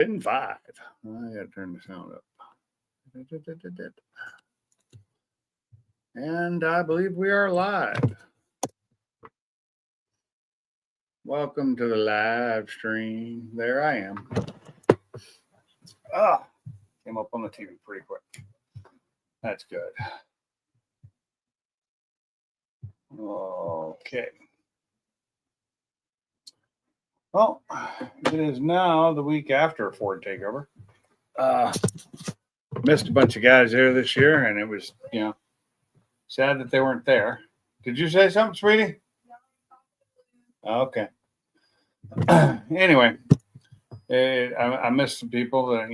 In five. I gotta turn the sound up. And I believe we are live. Welcome to the live stream. There I am. Came up on the TV pretty quick. That's good. Okay. Well, it is now the week after Ford takeover. Missed a bunch of guys there this year, and it was, sad that they weren't there. Did you say something, sweetie? Okay. Anyway, I missed some people that,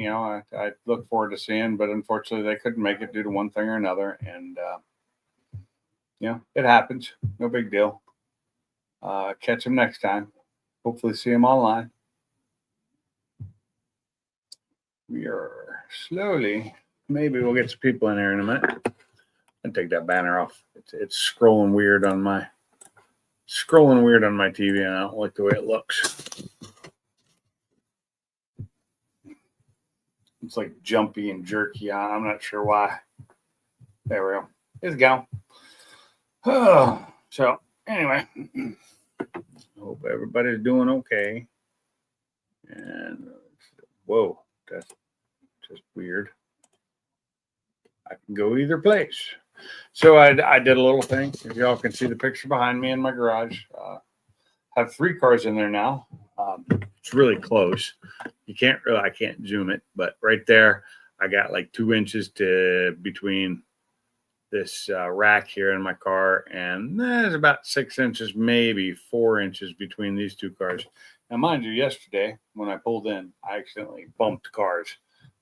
I look forward to seeing, but unfortunately they couldn't make it due to one thing or another. And, it happens. No big deal. Catch them next time. Hopefully see them online. We are slowly, maybe we'll get some people in here in a minute. I'll take that banner off. It's scrolling weird on my TV, and I don't like the way it looks. It's like jumpy and jerky. I'm not sure why. There we go. It's go. Oh, so anyway, hope everybody's doing okay. And whoa, that's just weird. I can go either place. So I did a little thing. If y'all can see the picture behind me in my garage, have 3 cars in there now. It's really close. I can't zoom it, but right there, I got like 2 inches between this rack here in my car, and there's about 6 inches, maybe 4 inches between these 2 cars. Now, mind you, yesterday when I pulled in, I accidentally bumped cars.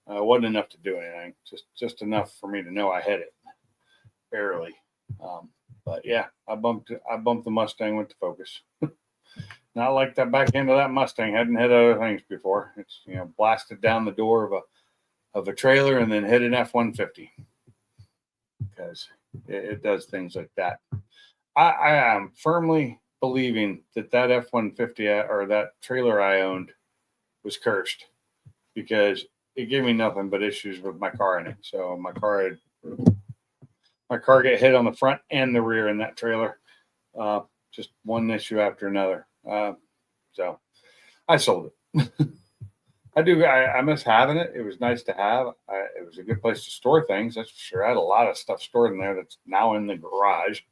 It wasn't enough to do anything, just enough for me to know I hit it, barely. But yeah, I bumped the Mustang with the Focus. Not like that back end of that Mustang hadn't hit other things before. It's blasted down the door of a trailer and then hit an F-150, because it does things like that. I am firmly believing that F-150 or that trailer I owned was cursed, because it gave me nothing but issues with my car in it. So my car get hit on the front and the rear in that trailer. Just one issue after another. So I sold it. I miss having it. It was nice to have. It was a good place to store things, that's for sure. I had a lot of stuff stored in there that's now in the garage.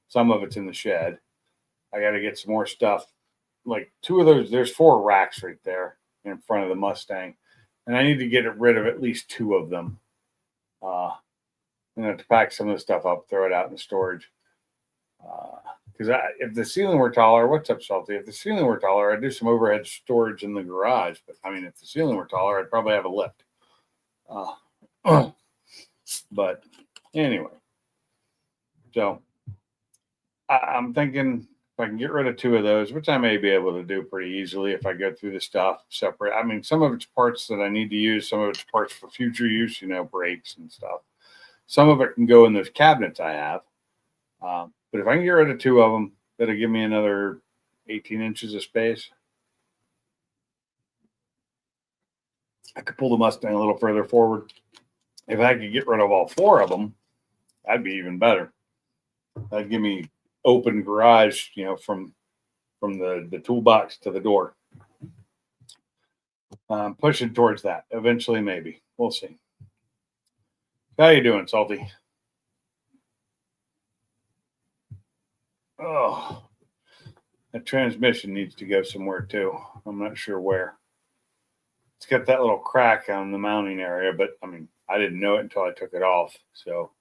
Some of it's in the shed. I got to get some more stuff. Like 2 of those, there's 4 racks right there in front of the Mustang, and I need to get rid of at least 2 of them. And to pack some of the stuff up, throw it out in the storage. Because if the ceiling were taller, what's up, Salty? If the ceiling were taller, I'd do some overhead storage in the garage. But I mean, if the ceiling were taller, I'd probably have a lift. But anyway, so I'm thinking if I can get rid of 2 of those, which I may be able to do pretty easily if I go through the stuff separate. I mean, some of it's parts that I need to use, some of it's parts for future use, brakes and stuff. Some of it can go in those cabinets I have. But if I can get rid of 2 of them, that'll give me another 18 inches of space. I could pull the Mustang a little further forward. If I could get rid of all 4 of them, that'd be even better. That'd give me open garage, from the toolbox to the door. Pushing towards that eventually, maybe. We'll see. How you doing, Salty? Oh, that transmission needs to go somewhere too. I'm not sure where. It's got that little crack on the mounting area, but I mean, I didn't know it until I took it off. So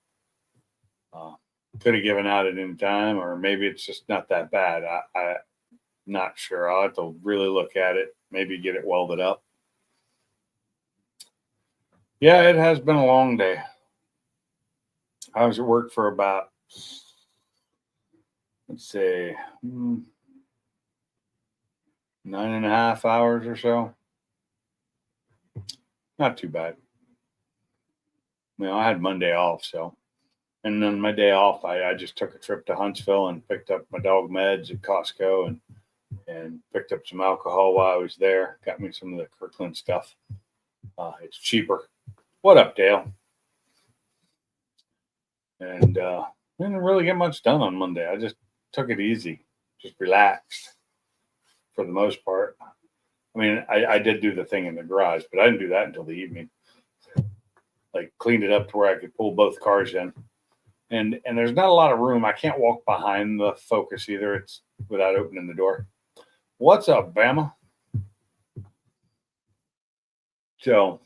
could have given out at any time, or maybe it's just not that bad. I'm not sure. I'll have to really look at it. Maybe get it welded up. Yeah, it has been a long day. I was at work for about, let's say, 9.5 hours or so. Not too bad. I had Monday off, so. And then my day off, I just took a trip to Huntsville and picked up my dog meds at Costco and and picked up some alcohol while I was there. Got me some of the Kirkland stuff. It's cheaper. What up, Dale? And didn't really get much done on Monday. I just took it easy, just relaxed for the most part. I mean, I did do the thing in the garage, but I didn't do that until the evening. Like cleaned it up to where I could pull both cars in. And there's not a lot of room. I can't walk behind the Focus either. It's without opening the door. What's up, Bama? So,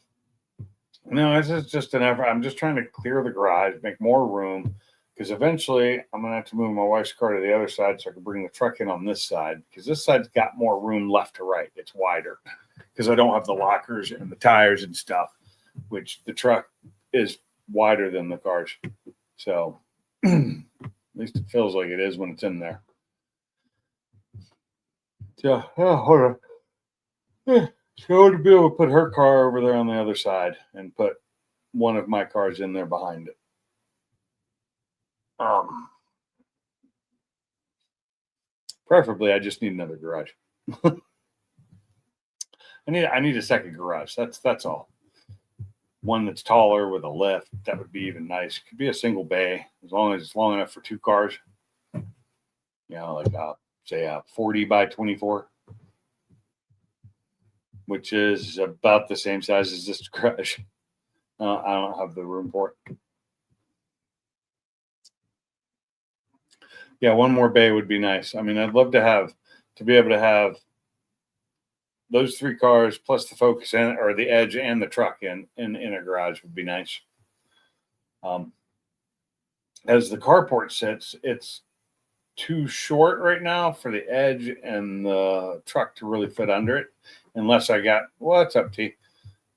no, this is just an effort. I'm just trying to clear the garage, make more room, because eventually I'm going to have to move my wife's car to the other side so I can bring the truck in on this side, because this side's got more room left to right. It's wider because I don't have the lockers and the tires and stuff, which the truck is wider than the cars. So at least it feels like it is when it's in there. So, hold on. So to be able to put her car over there on the other side and put one of my cars in there behind it. Preferably, I just need another garage. I need a second garage. That's all. One that's taller with a lift. That would be even nice. Could be a single bay as long as it's long enough for two cars. You know, like say a 40 by 24, which is about the same size as this garage. I don't have the room for it. Yeah, one more bay would be nice. I mean, I'd love to be able to have those three cars plus the Focus or the Edge and the truck in a garage would be nice. As the carport sits, it's too short right now for the Edge and the truck to really fit under it, unless I got what's up, T.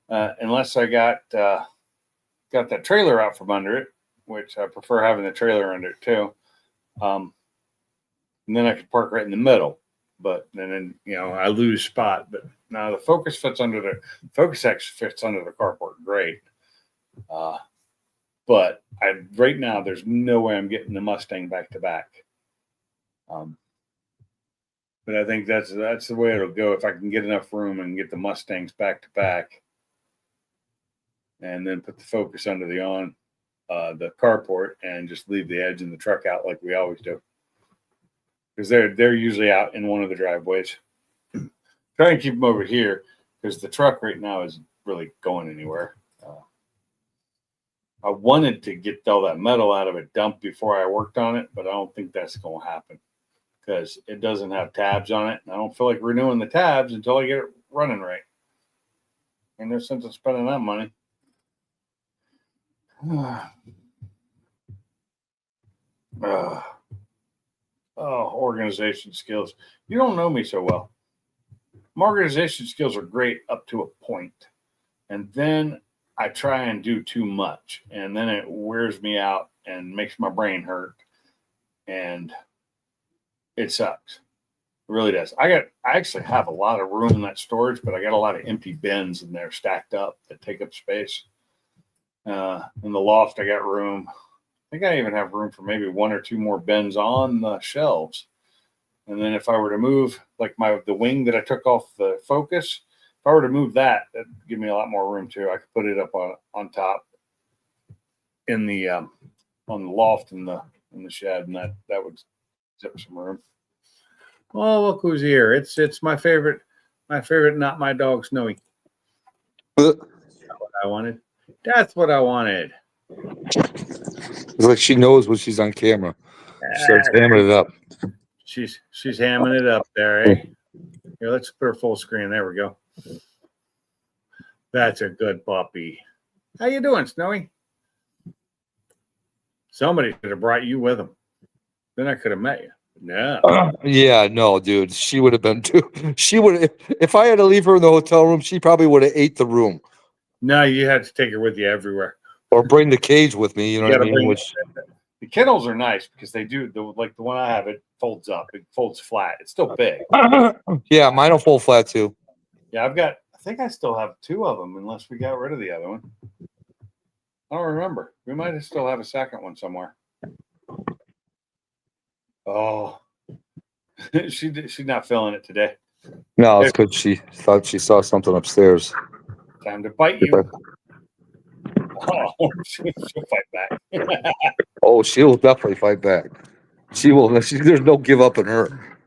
Unless I got that trailer out from under it, which I prefer having the trailer under it too. And then I could park right in the middle. But then I lose spot. But now the Focus fits under the Focus X fits under the carport great. But right now there's no way I'm getting the Mustang back to back. But I think that's the way it'll go if I can get enough room and get the Mustangs back to back, and then put the Focus under the carport and just leave the Edge and the truck out like we always do. Because they're usually out in one of the driveways. Try and keep them over here because the truck right now isn't really going anywhere. I wanted to get all that metal out of it dumped before I worked on it, but I don't think that's going to happen because it doesn't have tabs on it. And I don't feel like renewing the tabs until I get it running right. Ain't no sense in spending that money. Organization skills. You don't know me so well. My organization skills are great up to a point. And then I try and do too much. And then it wears me out and makes my brain hurt. And it sucks. It really does. I actually have a lot of room in that storage, but I got a lot of empty bins in there stacked up that take up space. In the loft, I got room. I think I even have room for maybe one or two more bins on the shelves. And then if I were to move like the wing that I took off the Focus, if I were to move that'd give me a lot more room too. I could put it up on top in the on the loft in the shed, and that would zip some room. Oh, look who's here! It's my favorite, not my dog Snowy. That's what I wanted. That's what I wanted. It's like she knows when she's on camera. She starts hammering it up. She's hamming it up there, eh? Here, let's put her full screen. There we go. That's a good puppy. How you doing, Snowy? Somebody could have brought you with him. Then I could have met you. No. Yeah, no, dude. She would have been too. She would if I had to leave her in the hotel room, she probably would have ate the room. No, you had to take her with you everywhere. Or bring the cage with me, you know what I mean? The kennels are nice because they do like the one I have, it folds up, it folds flat. It's still big. Yeah, mine will fold flat too. Yeah, I think I still have two of them unless we got rid of the other one. I don't remember. We might still have a second one somewhere. Oh, She's not feeling it today. No, it's because she thought she saw something upstairs. Time to bite you. Oh, she'll fight back. Oh, she will definitely fight back. She will. There's no give up in her.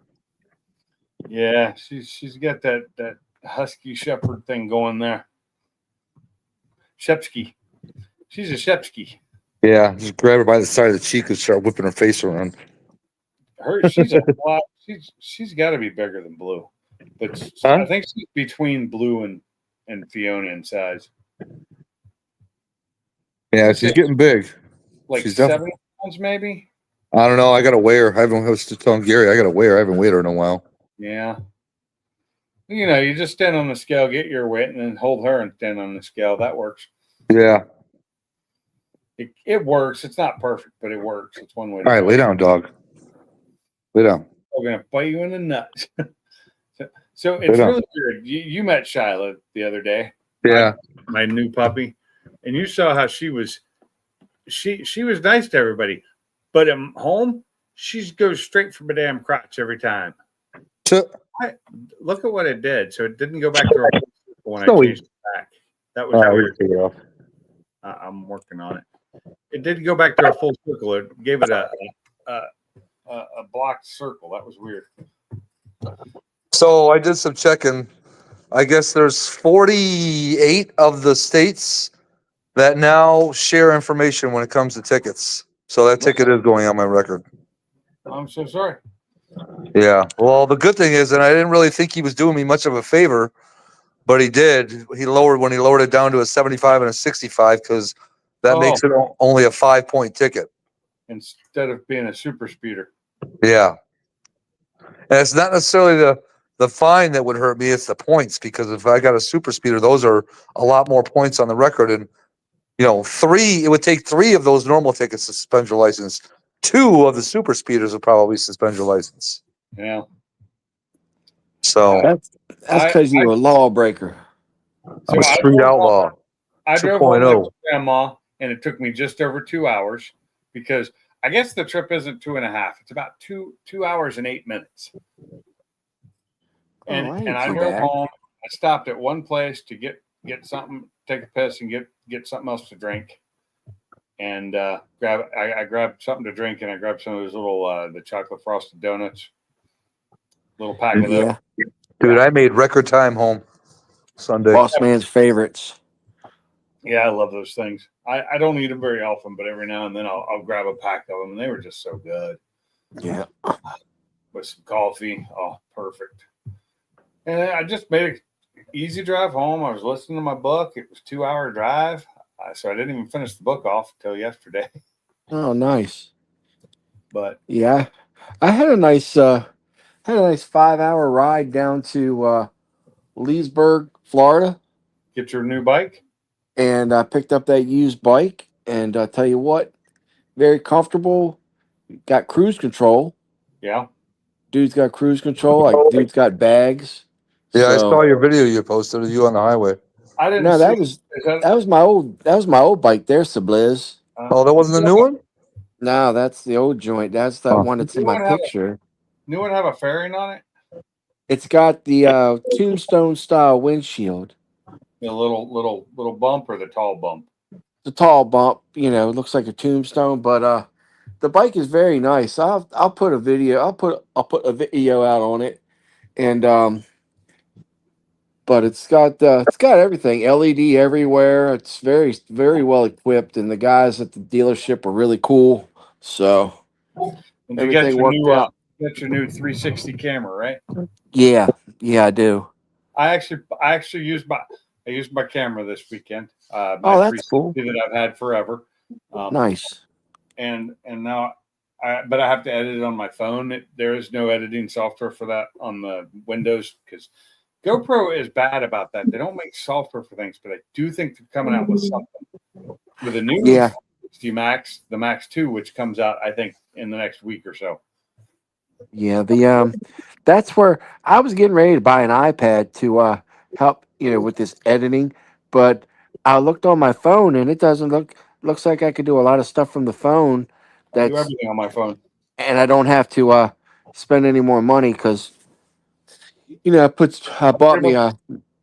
Yeah, she's got that husky shepherd thing going there. Shepsky. She's a Shepsky. Yeah, just grab her by the side of the cheek and start whipping her face around. She's a lot. She's got to be bigger than Blue, but Huh? I think she's between Blue and Fiona in size. Yeah, she's getting big. Like She's 7 pounds, maybe. I don't know. I gotta weigh her. I was just telling Gary I gotta weigh her. I haven't weighed her in a while. Yeah. You know, you just stand on the scale, get your weight, and then hold her and stand on the scale. That works. Yeah. It works. It's not perfect, but it works. It's one way. All right, lay down, dog. Lay down. I'm gonna bite you in the nuts. so it's really weird. You met Shiloh the other day. Yeah. My new puppy, and you saw how she was. She was nice to everybody, but at home she goes straight for my damn crotch every time. Look at what it did. So it didn't go back to our when I changed it back. That was weird. Take it off. I'm working on it. It did go back to a full circle. It gave it a blocked circle. That was weird. So I did some checking. I guess there's 48 of the states that now share information when it comes to tickets. So that ticket is going on my record. I'm so sorry. Yeah. Well, the good thing is, and I didn't really think he was doing me much of a favor, but he did. He lowered it down to a 75 and a 65 because that makes it only a 5-point ticket instead of being a super speeder. Yeah. And it's not necessarily the fine that would hurt me, it's the points, because if I got a super speeder, those are a lot more points on the record. And, you know, it would take 3 of those normal tickets to suspend your license. 2 of the super speeders would probably suspend your license. Yeah. So that's because you're a lawbreaker. I'm a street outlaw. I drove home 2.0. with Grandma, and it took me just over 2 hours because I guess the trip isn't 2.5. It's about 2 hours and 8 minutes. And I drove home. I stopped at one place to get something, take a piss, and get something else to drink. And I grabbed something to drink, and I grabbed some of those little the chocolate frosted donuts, little pack of those. Dude, I made record time home Sunday. Boss man's favorites. Yeah, I love those things. I don't eat them very often, but every now and then I'll grab a pack of them, and they were just so good. Yeah. With some coffee. Oh, perfect. And I just made an easy drive home. I was listening to my book. It was a 2-hour drive. So I didn't even finish the book off until yesterday. Oh, nice. But yeah, I had a nice 5-hour ride down to Leesburg, Florida. Get your new bike? And I picked up that used bike, and I tell you what, very comfortable. Got cruise control. Yeah. Dude's got cruise control. Like, dude's got bags. Yeah, I saw your video you posted of you on the highway. I didn't. No, that was my old bike there, Sabliz. Oh, that wasn't the new one? No, that's the old joint. That's the one that's in my picture. New one have a fairing on it? It's got the Tombstone style windshield. The little bump or the tall bump? The tall bump, you know, looks like a tombstone, but the bike is very nice. I'll put a video. I'll put a video out on it, and but it's got everything, LED everywhere. It's very, very well equipped, and the guys at the dealership are really cool. So and everything worked out. You got your new 360 camera, right? Yeah, I do. I actually used my camera this weekend. That's cool. That I've had forever. Nice. And now, but I have to edit it on my phone. There is no editing software for that on the Windows because GoPro is bad about that. They don't make software for things, but I do think they're coming out with something with a new the Max 2, which comes out I think in the next week or so. Yeah, that's where I was getting ready to buy an iPad to help, with this editing, but I looked on my phone and it looks like I could do a lot of stuff from the phone. I do everything on my phone. And I don't have to spend any more money because I bought me a.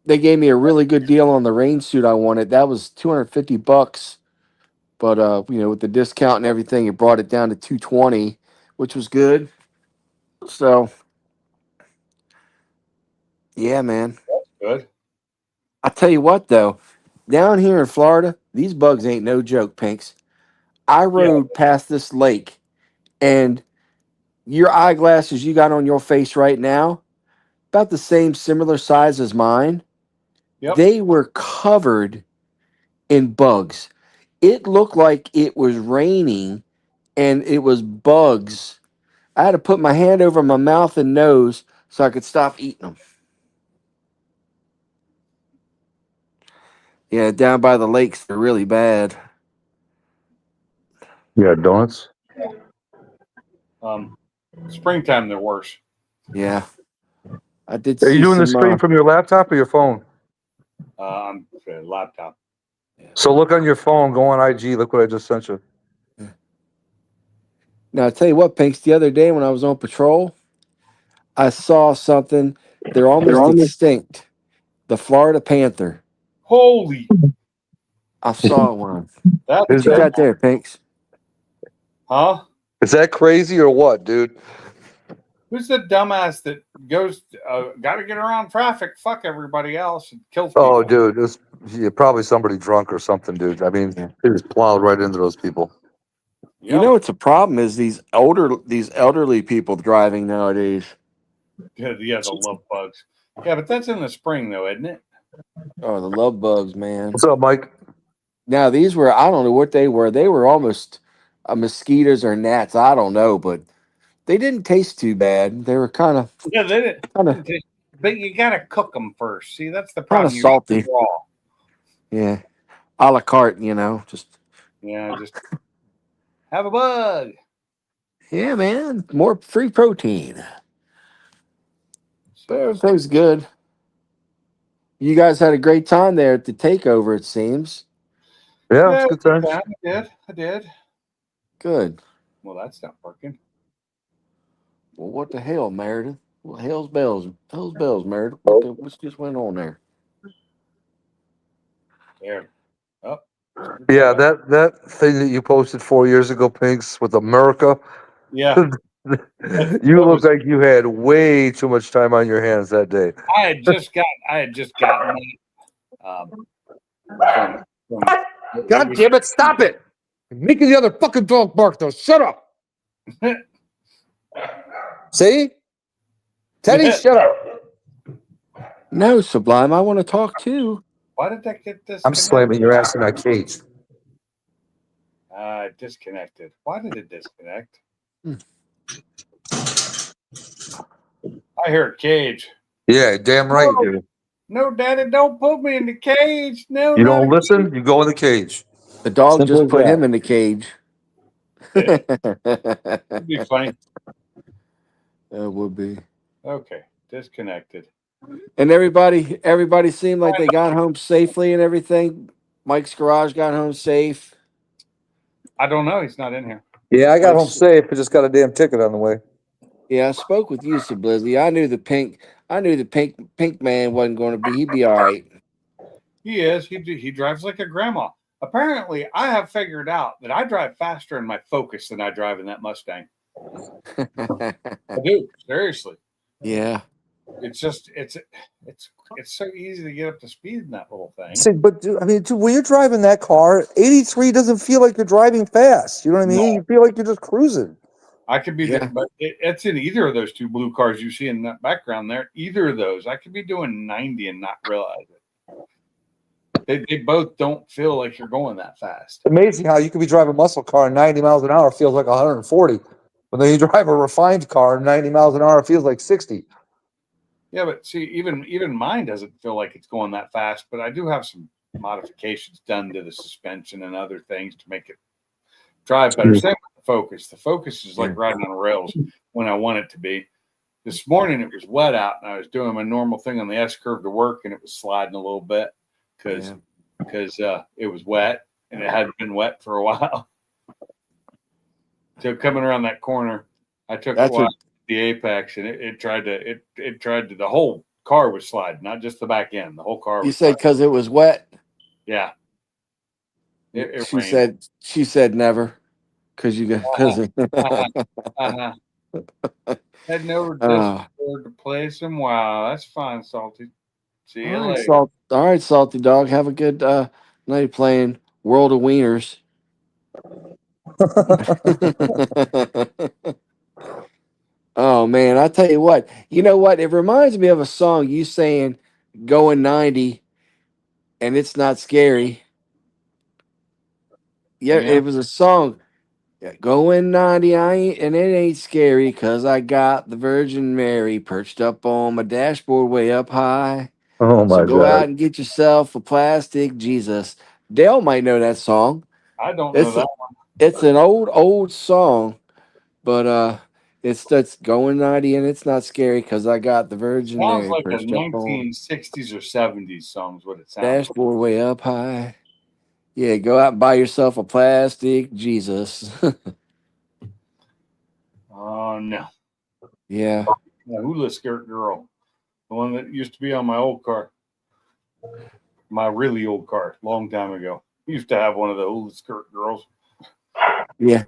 They gave me a really good deal on the rain suit I wanted. That was $250, but with the discount and everything, it brought it down to 220, which was good. So yeah, man. Good. I tell you what, though, down here in Florida, these bugs ain't no joke, Pinks. I Yeah. rode past this lake, and your eyeglasses you got on your face right now, about the same similar size as mine, Yep. they were covered in bugs. It looked like it was raining and it was bugs. I had to put my hand over my mouth and nose so I could stop eating them. Yeah, down by the lakes, they're really bad. Yeah, donuts. Springtime, they're worse. Yeah. I did Are you see doing the some. screen from your laptop or your phone? On the laptop. So look on your phone, go on IG. Look what I just sent you. Now, I tell you what, Pinks, the other day when I was on patrol, I saw something. They're almost extinct. The Florida panther. Holy, I saw one. that's What you got there, Pinks? huh? Is that crazy or what, dude? Who's the dumbass that goes, got to get around traffic, fuck everybody else, and kills people? Oh, dude, it's probably somebody drunk or something, dude. I mean, Yeah. they just plowed right into those people. You know what's a problem is these elderly people driving nowadays. Yeah, the love bugs. Yeah, but that's in the spring, though, isn't it? Oh, the love bugs, man. What's up, Mike? Now these were, I don't know what they were. They were almost mosquitoes or gnats. I don't know, but they didn't taste too bad. They were kind of Yeah, they didn't. kind of But you got to cook them first. See, that's the kind problem. of You eat salty. them raw. Yeah, a la carte, just Yeah, just have a bug. yeah, man. More free protein. But So, everything's good. You guys had a great time there at the takeover, it seems. Yeah, it's good time. I did. Good. Well, that's not working. Well, what the hell, Meredith? Well, hell's bells. Hell's bells, Meredith. What just went on there? There. Oh. Yeah, that thing that you posted 4 years ago, Pinks, with America. Yeah. You look like you had way too much time on your hands that day. I had just gotten that. God damn it! Stop it! Making the other fucking dog bark though. Shut up. See, Teddy, shut up. No, Sublime. I want to talk too. Why did that get this? I'm slamming your ass in that cage. Disconnected. Why did it disconnect? I hear a cage. Yeah, damn right you do. No, Daddy, don't put me in the cage. No, You not don't listen, you go in the cage. The dog Simple just as put that. him in the cage. Yeah. It'd be funny. It would be. Okay, disconnected. And everybody seemed like they got home safely and everything. Mike's garage got home safe. I don't know. He's not in here. Yeah, I got home safe. I just got a damn ticket on the way. Yeah, I spoke with you, Sublizzy. I knew the pink man wasn't going to be. He'd be all right. He is. He drives like a grandma. Apparently, I have figured out that I drive faster in my Focus than I drive in that Mustang. I do, seriously. Yeah. It's just it's so easy to get up to speed in that little thing. See, but dude, when you're driving that car, 83 doesn't feel like you're driving fast. You know what I mean? No. You feel like you're just cruising. I could be, Yeah. but it's in either of those two blue cars you see in that background there. Either of those, I could be doing 90 and not realize it. They both don't feel like you're going that fast. Amazing how you could be driving a muscle car and 90 miles an hour feels like 140. But then you drive a refined car and 90 miles an hour feels like 60. Yeah, but see, even mine doesn't feel like it's going that fast. But I do have some modifications done to the suspension and other things to make it drive better. Same with the Focus. The Focus is like riding on rails when I want it to be. This morning it was wet out, and I was doing my normal thing on the S curve to work, and it was sliding a little bit because it was wet and it hadn't been wet for a while. So coming around that corner, I took That's a while what- to the apex, and it tried to the whole car was sliding, not just the back end. The whole car You was said because it was wet. yeah. It She rained. said never because you got because. Uh-huh. Heading over to Oh, Discord to play some WoW. That's fine, Salty. See you later. all right, salty dog. Have a good night playing World of Wieners. Oh man, I tell you what. You know what? It reminds me of a song you saying "Going 90" and it's not scary. Yeah, Yeah. it was a song. Yeah, going 90, I ain't, and it ain't scary because I got the Virgin Mary perched up on my dashboard way up high. Oh So my go god. out and get yourself a plastic Jesus. Dale might know that song. I don't know It's that. it's an old song, but it's going 90 and it's not scary because I got the Virgin Sounds Mary like a perched up on 1960s or 70s song is what it sounds like. dashboard way up high. Yeah, go out and buy yourself a plastic Jesus. Oh no. Yeah. The hula skirt girl. The one that used to be on my old car. My really old car, long time ago. Used to have one of the hula skirt girls. Yeah.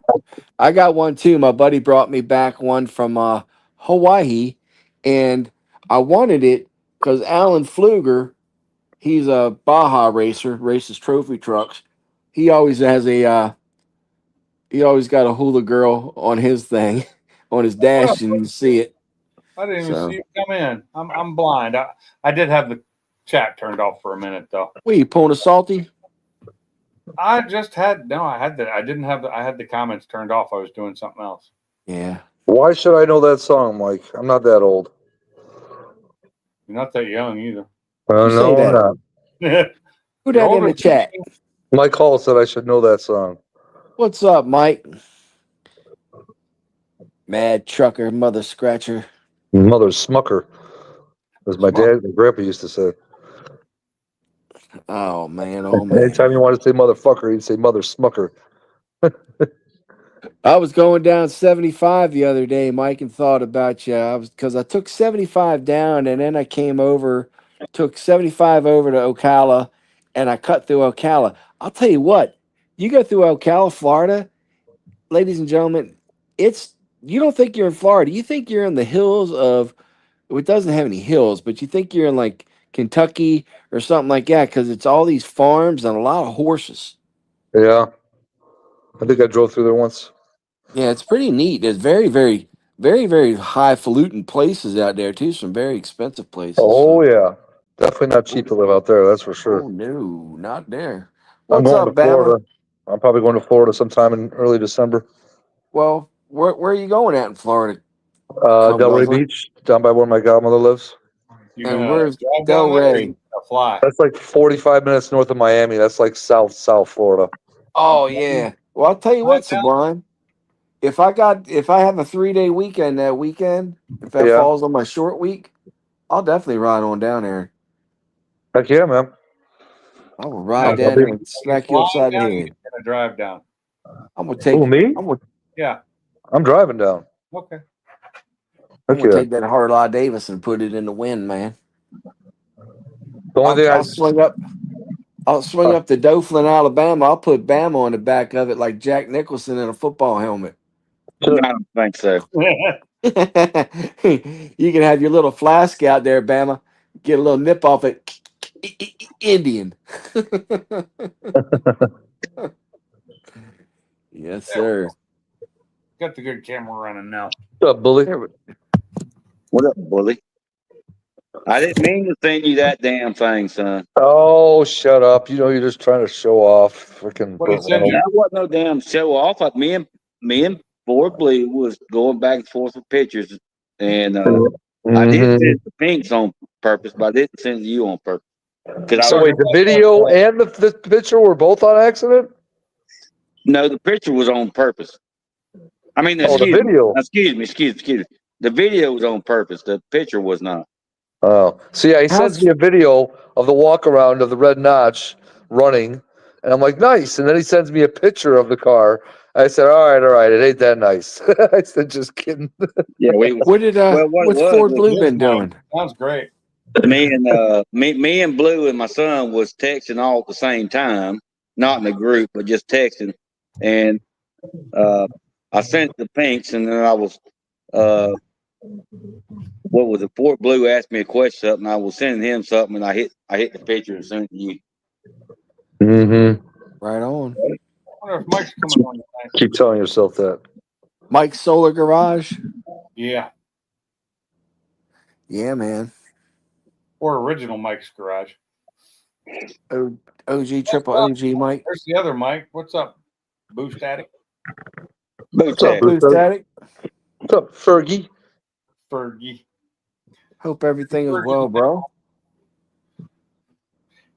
I got one too. My buddy brought me back one from Hawaii, and I wanted it because Alan Fluger, he's a Baja racer, races trophy trucks. He always has he always got a hula girl on his thing, on his dash, and you see it. I didn't even So, see you come in. I'm blind. I did have the chat turned off for a minute though. wait, you pulling a salty? I just had no. I had the. I didn't have the. I had the comments turned off. I was doing something else. Yeah. Why should I know that song, Mike? I'm not that old. You're not that young either. You say No, I'm that. not. Who You're that in older the than chat? me. Mike Hall said I should know that song. What's up, Mike? Mad trucker, mother scratcher. Mother Smucker, as my dad and grandpa used to say. Oh man, oh man. Anytime you want to say motherfucker, he'd say mother Smucker. I was going down 75 the other day, Mike, and thought about you. I was because I took 75 down and then I came over, took 75 over to Ocala, and I cut through Ocala. I'll tell you what, you go through Ocala, Florida, ladies and gentlemen, it's you don't think you're in Florida. You think you're in the hills of it doesn't have any hills, but you think you're in like Kentucky or something like that because it's all these farms and a lot of horses. Yeah, I think I drove through there once. Yeah, it's pretty neat. There's very highfalutin places out there too. Some very expensive places. Oh yeah, definitely not cheap to live out there. That's for sure. Oh no, not there. I'm What's going up, to Bama? Florida. I'm probably going to Florida sometime in early December. Well, where are you going at in Florida? Come Delray guzzler? Beach, down by where my godmother lives. You're And gonna where's drive down there or you Delray? gonna fly? That's like 45 minutes north of Miami. That's like South Florida. Oh yeah. Well, I'll tell you what, Sublime. If I have a 3-day weekend that weekend, if that Yeah. falls on my short week, I'll definitely ride on down there. Heck yeah, man. I will ride down there and smack you upside the head. Gonna drive down. I'm gonna take Who, me? Yeah. I'm driving down. Okay. I'm Heck gonna yeah. take that Harley Davidson and put it in the wind, man. The only thing I'll swing up. I'll swing up to Dothan, Alabama. I'll put Bama on the back of it like Jack Nicholson in a football helmet. I don't think so. You can have your little flask out there, Bama. Get a little nip off it. Indian. Yes, sir. Got the good camera running now. What's up, bully? What up, bully? I didn't mean to send you that damn thing, son. Oh, shut up. You know you're just trying to show off. Freaking What did it send you? That wasn't no damn show off. Like me and Ford Blue was going back and forth with pictures, and I did send the pinks on purpose, but I didn't send you on purpose. So wait, the video and the picture were both on accident? No, the picture was on purpose. I mean, Oh, the video. Excuse me. The video was on purpose. The picture was not. Oh, so yeah, he sends me a video of the walk around of the red notch running, and I'm like, nice. And then he sends me a picture of the car, I said, all right. It ain't that nice. I said, just kidding. Yeah, we. What did Well, what it what's was Ford was Blue Yes, been Mike. doing? Sounds great. me and Blue and my son was texting all at the same time, not in a group, but just texting. And I sent the pinks, and then I was what was it? Fort Blue asked me a question, something. I was sending him something, and I hit the picture and sent it to you. Mm-hmm. Right on. I wonder if Mike's coming on tonight. Keep telling yourself that. Mike's Solar Garage. Yeah. Yeah, man. Or original Mike's garage. OG, triple OG, Mike. There's the other Mike. What's up, Boost Addict? What's up, Blue Bruce? Static. What's up, Fergie? Fergie. Hope everything is well, bro.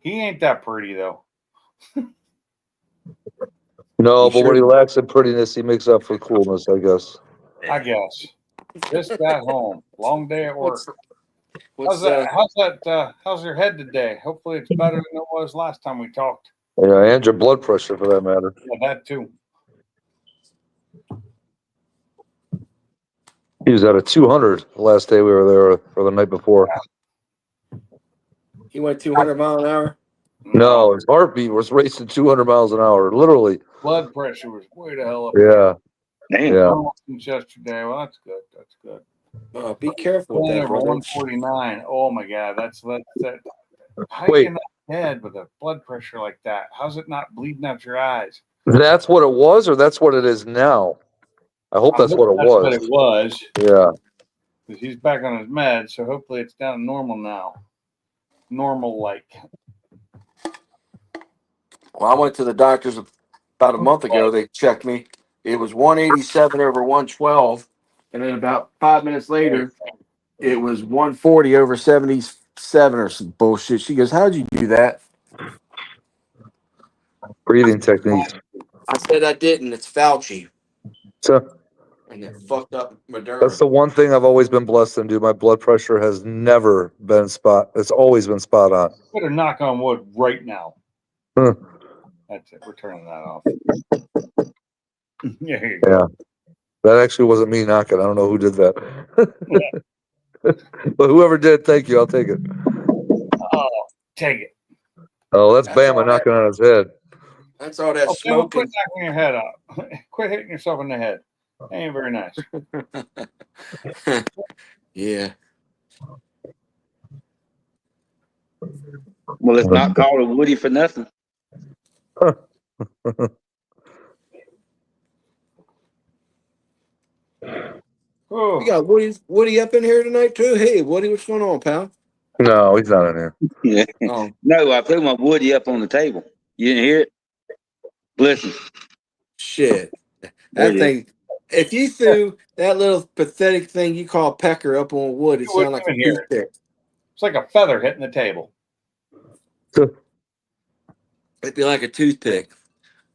He ain't that pretty though. No, You but sure? when he lacks in prettiness, he makes up for coolness, I guess. I guess. Just got home. Long day at work. What's How's your head today? Hopefully it's better than it was last time we talked. Yeah, and your blood pressure for that matter. Yeah, that too. He was at a 200 the last day we were there, or the night before. He went 200 mile an hour. No, his heartbeat was racing 200 miles an hour, literally. Blood pressure was way the hell up. Yeah, Damn. yeah. Since yesterday. Well, that's good. That's good. Be careful with Going that, over brother. 149. Oh my God, that's that. How Wait. you get head with a blood pressure like that? How's it not bleeding out your eyes? That's what it was, or that's what it is now? I hope that's what it That's what was. it was. Yeah. 'Cause he's back on his meds, so hopefully it's down to normal now. Normal like. Well, I went to the doctor's about a month ago. They checked me. It was 187 over 112, and then about 5 minutes later, it was 140 over 77 or some bullshit. She goes, "How'd you do that?" Breathing techniques. I said, "I didn't. It's Fauci." So And it fucked up Moderna. that's the one thing I've always been blessed in, dude. My blood pressure has never been it's always been spot on. Better knock on wood right now. Huh. That's it. We're turning that off. Yeah, here you go. Yeah. That actually wasn't me knocking. I don't know who did that. But whoever did, thank you. I'll take it. Oh, take it. Oh, that's That's all Bama that- knocking on his head. That's all that Okay, well, quit smoking. knocking your head up. Quit hitting yourself in the head. Ain't very nice. Yeah. Well, it's not called a Woody for nothing. Oh, We got Woody up in here tonight too. Hey, Woody, what's going on, pal? No, he's not in here. Yeah. Oh, No, I threw my Woody up on the table. You didn't hear it? Listen. shit. There That it is. thing, if you threw that little pathetic thing you call pecker up on wood, it You wouldn't sounded like a even hear it. toothpick. it's like a feather hitting the table. It'd be like a toothpick.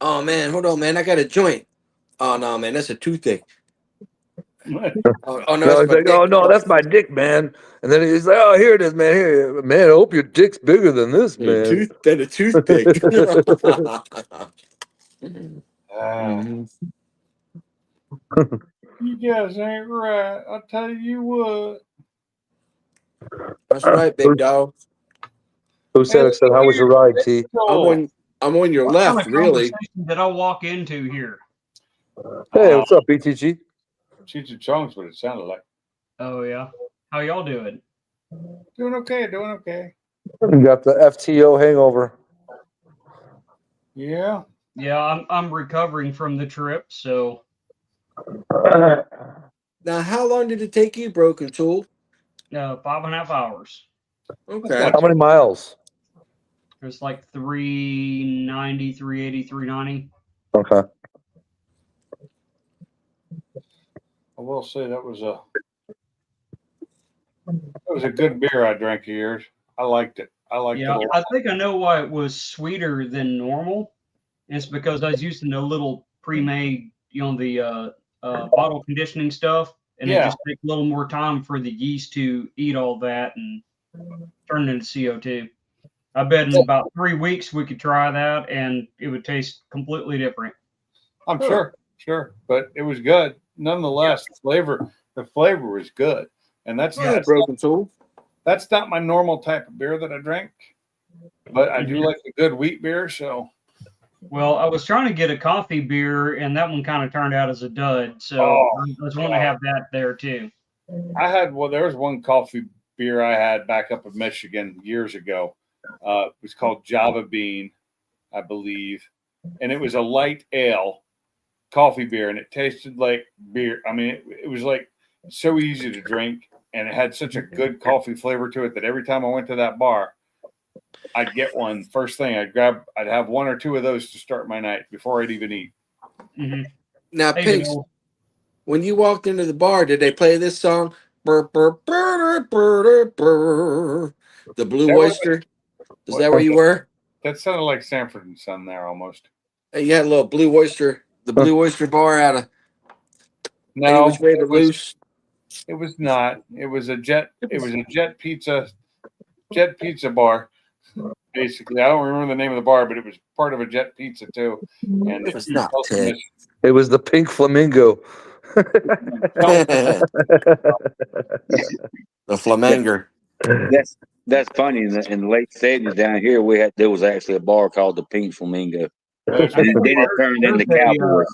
Oh man, hold on, man. I got a joint. Oh no, man, that's a toothpick. Oh no, No, that's he's my like, oh dick. no, that's my dick, man. And then he's like, oh, here it is, man. Here, man. I hope your dick's bigger than this, man. Than a toothpick. You guys ain't right. I'll tell you what. That's right, big dog. Who said it? Said, how was your ride, T? I'm on your What kind left, of really. conversation did I walk into here? Hey, what's up, BTG? Cheech and Chong's what it sounded like. Oh yeah, how y'all doing? Doing okay, doing okay. You got the FTO hangover. Yeah. Yeah, I'm recovering from the trip, so Now, how long did it take you, Broken Tool? 5.5 hours. Okay. How many miles? It's like 390, 380, 390. Okay. I will say that was a good beer I drank of yours. I liked it. I liked Yeah, it. I think I know why it was sweeter than normal. It's because I was using the little pre-made, the bottle conditioning stuff, and it Yeah. just takes a little more time for the yeast to eat all that and turn it into CO2. I bet in about 3 weeks we could try that, and it would taste completely different. I'm sure. sure, but it was good nonetheless. The flavor was good, and Broken Tool. that's not my normal type of beer that I drink, but I do Mhm. like a good wheat beer. So, Well, I was trying to get a coffee beer, and that one kind of turned out as a dud. So Oh, I was wanting to have that there too. there was one coffee beer I had back up in Michigan years ago. It was called Java Bean, I believe, and it was a light ale coffee beer, and it tasted like beer. I mean, it was like so easy to drink, and it had such a good coffee flavor to it that every time I went to that bar, I'd get one first thing. I'd have one or two of those to start my night before I'd even eat. Hmm. Now, Hey, Pinks, Bill, when you walked into the bar, did they play this song? Brr, brr, brr, brr, brr, the Blue That was- Oyster. Is that where you were? That sounded like Sanford and Son there almost. You had a little Blue Oyster, the Blue Oyster bar out of Any No, Which Way But it was, Loose. it was not. It was a jet pizza bar. Basically, I don't remember the name of the bar, but it was part of a jet pizza too. And It was not also Ted. It was the Pink Flamingo. The Flamenger. That's funny. In the late 70s down here, there was actually a bar called the Pink Flamingo. And then it turned into Cowboys.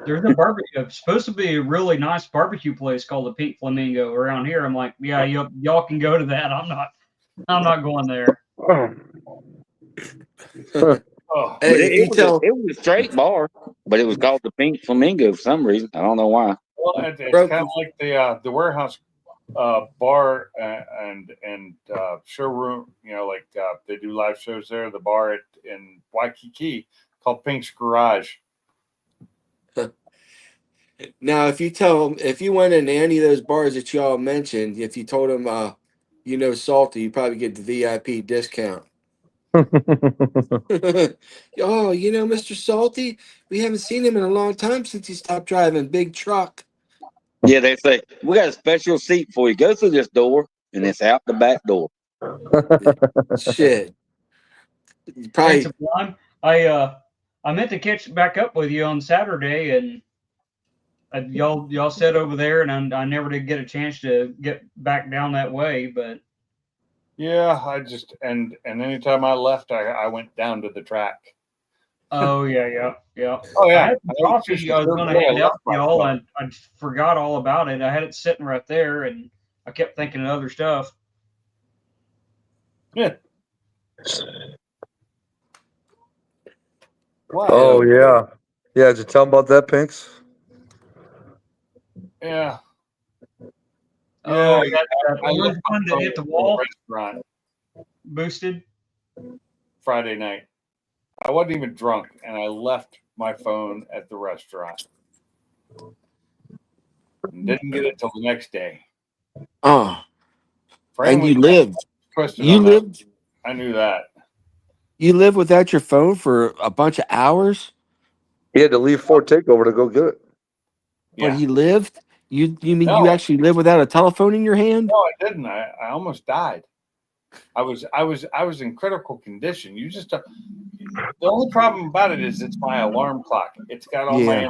There's a barbecue. Supposed to be a really nice barbecue place called the Pink Flamingo around here. I'm like, yeah, y'all can go to that. I'm not going there. oh, But Hey, you tell it was a straight bar, but it was called the Pink Flamingo for some reason. I don't know why. well, it's Bro- kind of like the warehouse bar and showroom. Like they do live shows there. The bar in Waikiki called Pink's Garage. now if you went into any of those bars that y'all mentioned, if you told them Salty, you probably get the VIP discount. Oh, Mr. Salty, we haven't seen him in a long time since he stopped driving big truck. Yeah, they say, we got a special seat for you. Go through this door, and it's out the back door. Shit. You Hey, probably Sublime, I meant to catch back up with you on Saturday, and y'all sat over there, and I never did get a chance to get back down that way. But Yeah, I just and anytime I left, I went down to the track. oh yeah. Oh I yeah, had some coffee I was going to hand out to y'all, and I forgot all about it. I had it sitting right there, and I kept thinking of other stuff. Yeah. Wow. Oh yeah, yeah. Did you tell him about that, Pinks? Yeah. Oh, Yeah, that I orange left my one that phone hit the at wall, restaurant boosted. Friday night. I wasn't even drunk, and I left my phone at the restaurant. And didn't get it till the next day. and Fran you was lived. twisted You on that. lived. I knew that. You lived without your phone for a bunch of hours, He had to leave Fort Takeover to go get it. but Yeah. he lived. You mean No. you actually live without a telephone in your hand? No, I didn't. I almost died. I was in critical condition. The only problem about it is it's my alarm clock. It's got all Yeah.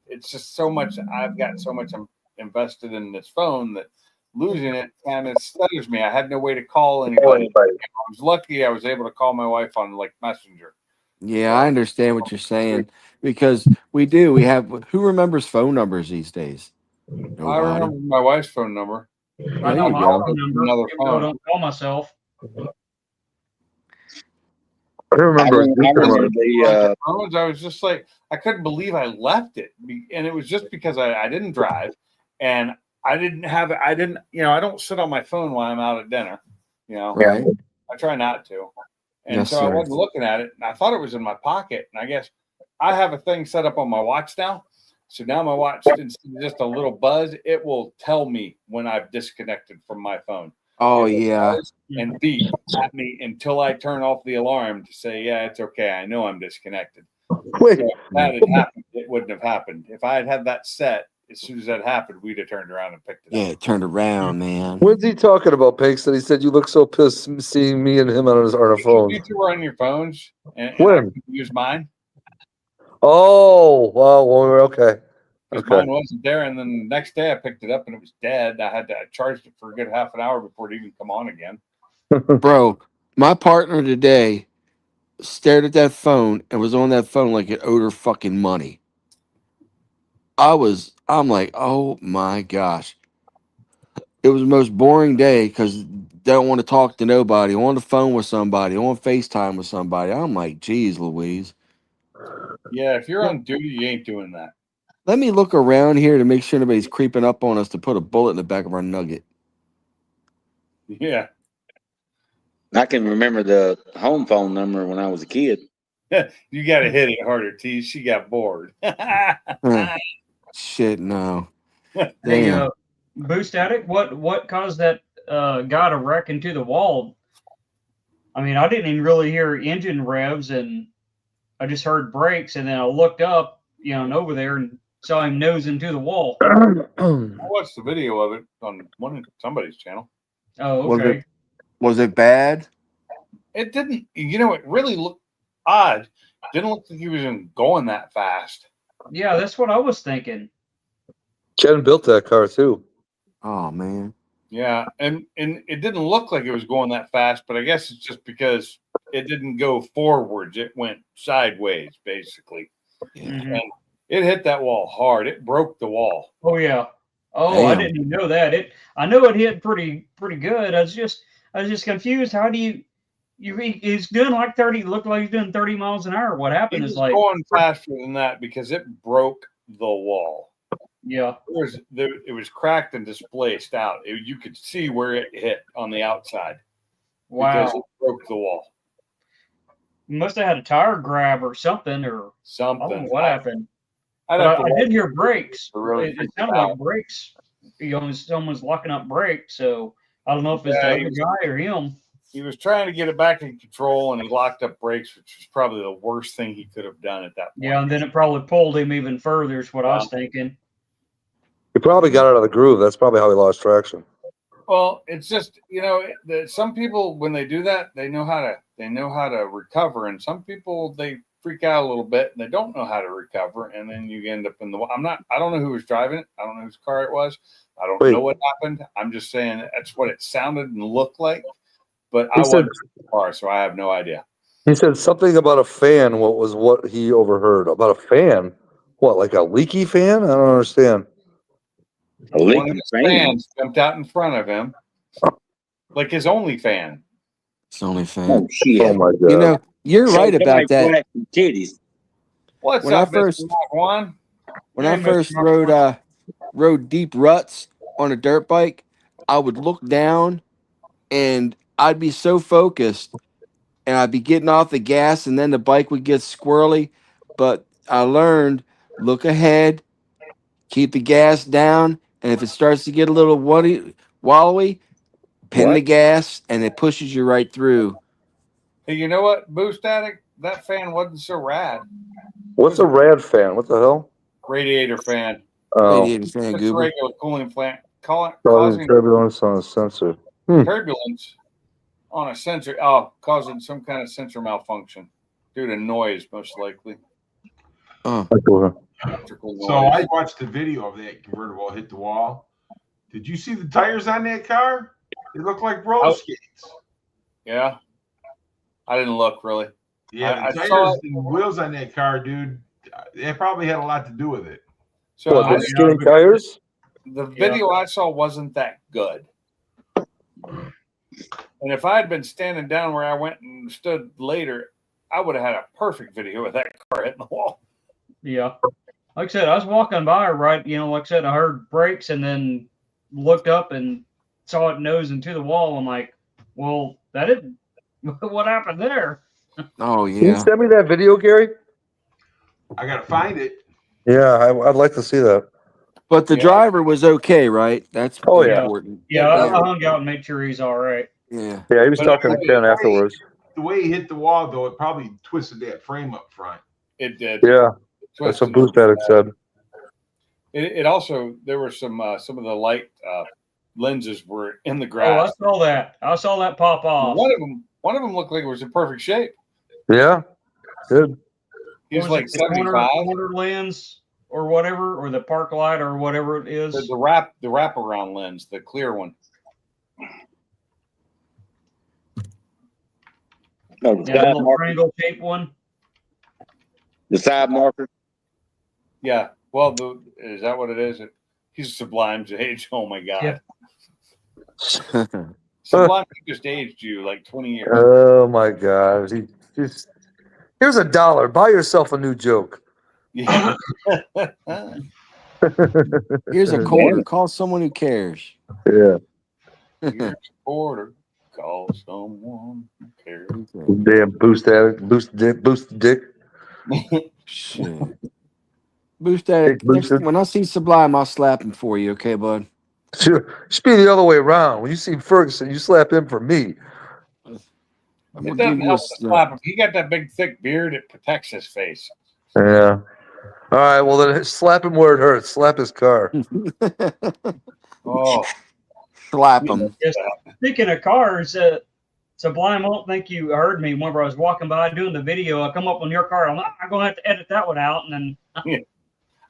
it's just so much. I've got so much invested in this phone that losing it kind of stutters me. I had no way to call anybody. I was lucky I was able to call my wife on like Messenger. Yeah, I understand what you're saying because we have. Who remembers phone numbers these days? I Nobody. remember my wife's phone number. I There know you my go. phone number, Another even though I phone. don't call myself. I remember. I remember the Phones, I was just like, I couldn't believe I left it, and it was just because I didn't drive, and I don't sit on my phone while I'm out at dinner. Right. I try not to, and Yes, so I sir. wasn't looking at it, and I thought it was in my pocket, and I guess I have a thing set up on my watch now. So now my watch, instead of just a little buzz, it will tell me when I've disconnected from my phone. Oh It will yeah. buzz and beep at me until I turn off the alarm to say, yeah, it's okay. I know I'm disconnected. Wait, So if that had happened, it wouldn't have happened. If I had that set, as soon as that happened, we'd have turned around and picked it Yeah, up. it turned around, man. when's he talking about, Pinks? That he said you look so pissed seeing me and him on a phone. You two were on your phones, and I When? could use mine. Oh, well, we're okay. because Okay. mine wasn't there. And then the next day I picked it up and it was dead. I charged it for a good half an hour before it even come on again. Bro, my partner today stared at that phone and was on that phone like it owed her fucking money. I'm like, oh my gosh. It was the most boring day because don't want to talk to nobody, on the phone with somebody, on FaceTime with somebody. I'm like, geez, Louise. Yeah, if you're on duty, you ain't doing that. Let me look around here to make sure nobody's creeping up on us to put a bullet in the back of our nugget. Yeah. I can remember the home phone number when I was a kid. You got to hit it harder, T. She got bored. Huh. Shit, no. Hey, Damn. Boost Addict, what caused that guy to wreck into the wall? I mean, I didn't even really hear engine revs, and I just heard brakes, and then I looked up, and over there, and saw him nose into the wall. I watched the video of it on somebody's channel. Oh, Was okay. Was it bad? It didn't, it really looked odd. Didn't look like he was even going that fast. Yeah, that's what I was thinking. Ken built that car too. Oh man. Yeah, and it didn't look like it was going that fast, but I guess it's just because it didn't go forwards; it went sideways, basically. Yeah. Mhm. And it hit that wall hard. It broke the wall. Oh yeah. Oh, I Damn. didn't even know that. I know it hit pretty good. I was just confused. How do he's doing like 30, looked like he's doing 30 miles an hour. What He happened was is like, going faster than that because it broke the wall. yeah, It was cracked and displaced out. You could see where it hit on the outside because wow. it broke the wall. Must have had a tire grab or something, or I don't know Something. what happened. I'd But have to I did watch hear it brakes. to really It figure sounded it like out. brakes. Someone's locking up brakes. So I don't know if it's Yeah, the he other was- guy or him. He was trying to get it back in control, and he locked up brakes, which was probably the worst thing he could have done at that point. Yeah, and then it probably pulled him even further. Is what I was thinking. He probably got out of the groove. That's probably how he lost traction. Well, it's just some people when they do that, they know how to recover, and some people they freak out a little bit and they don't know how to recover, and then you end up in the. I don't know who was driving it. I don't know whose car it was. I don't know what happened. I'm just saying that's what it sounded and looked like, but I wasn't in the car, so I have no idea. He said something about a fan. What was what he overheard about a fan? What, like a leaky fan? I don't understand. A One leaking of his fan. fans jumped out in front of him, like his only fan. It's only fan. Oh shit! Oh my god! You know, you're right So about somebody that. flashed some titties. What's When up, I first- Mr. Mark One? When Hey, I Mr. first Mark. rode deep ruts on a dirt bike, I would look down and I'd be so focused and I'd be getting off the gas and then the bike would get squirrely. But I learned look ahead, keep the gas down, and if it starts to get a little wallowy, pin What? the gas and it pushes you right through. Hey, you know what, Boost Addict? That fan wasn't so rad. What's a rad fan? What the hell? Radiator fan. Oh, Radiator fan, It's a goober. regular cooling fan. causing Causing turbulence on a sensor. turbulence on a sensor. Oh, causing some kind of sensor malfunction due to noise, most likely. Electrical noise. So I watched the video of that convertible hit the wall. Did you see the tires on that car? They look like roller skates. Yeah. I didn't look really. Yeah, I the saw tires it. and wheels on that car, dude, it probably had a lot to do with it. So What, I- the skinny tires? the video I saw wasn't that good. And if I had been standing down where I went and stood later, I would have had a perfect video of that car hitting the wall. Yeah. Like I said, I was walking by, right? Like I said, I heard brakes and then looked up and saw it nose into the wall. I'm like, well, that didn't. What happened there? Oh Can you yeah. send me that video, Gary? I gotta find it. Yeah, I'd like to see that. But the Yeah. driver was okay, right? That's Oh, yeah. important. Yeah, I hung out and made sure he's all right. Yeah. Yeah, he was But talking to Ken afterwards. The way he hit the wall, though, it probably twisted that frame up front. It did. Yeah, that's what Boost Addict said. It also, there were some of the light lenses were in the Oh, I grass. saw that. I saw that pop off. One of them looked like it was in perfect shape. Yeah, good. He was What like it, the corner, 75. corner lens or whatever, or the park light or whatever it is. The wraparound lens, the clear one. No, the Yeah, the side little marker. triangle shaped one. The side marker. Yeah. Well, is that what it is? He's Sublime's age. Oh my god. Yeah. Sublime just aged you like 20 years. Oh my God. Here's $1. Buy yourself a new joke. Yeah. Here's a quarter. Call someone who cares. Yeah. Here's a quarter. Call someone who cares. Damn boost addict. Boost dick. Shit. Boost that. Hey, Booster. When I see Sublime, I'll slap him for you, okay, bud? Should be the other way around. When you see Ferguson, you slap him for me. I'm It gonna doesn't give you a help to slap. slap him. He got that big thick beard. It protects his face. Yeah. All right. Well, then slap him where it hurts. Slap his car. Oh, Slap him. Just speaking of cars, Sublime, I don't think you heard me whenever I was walking by doing the video. I come up on your car. I'm going to have to edit that one out. And then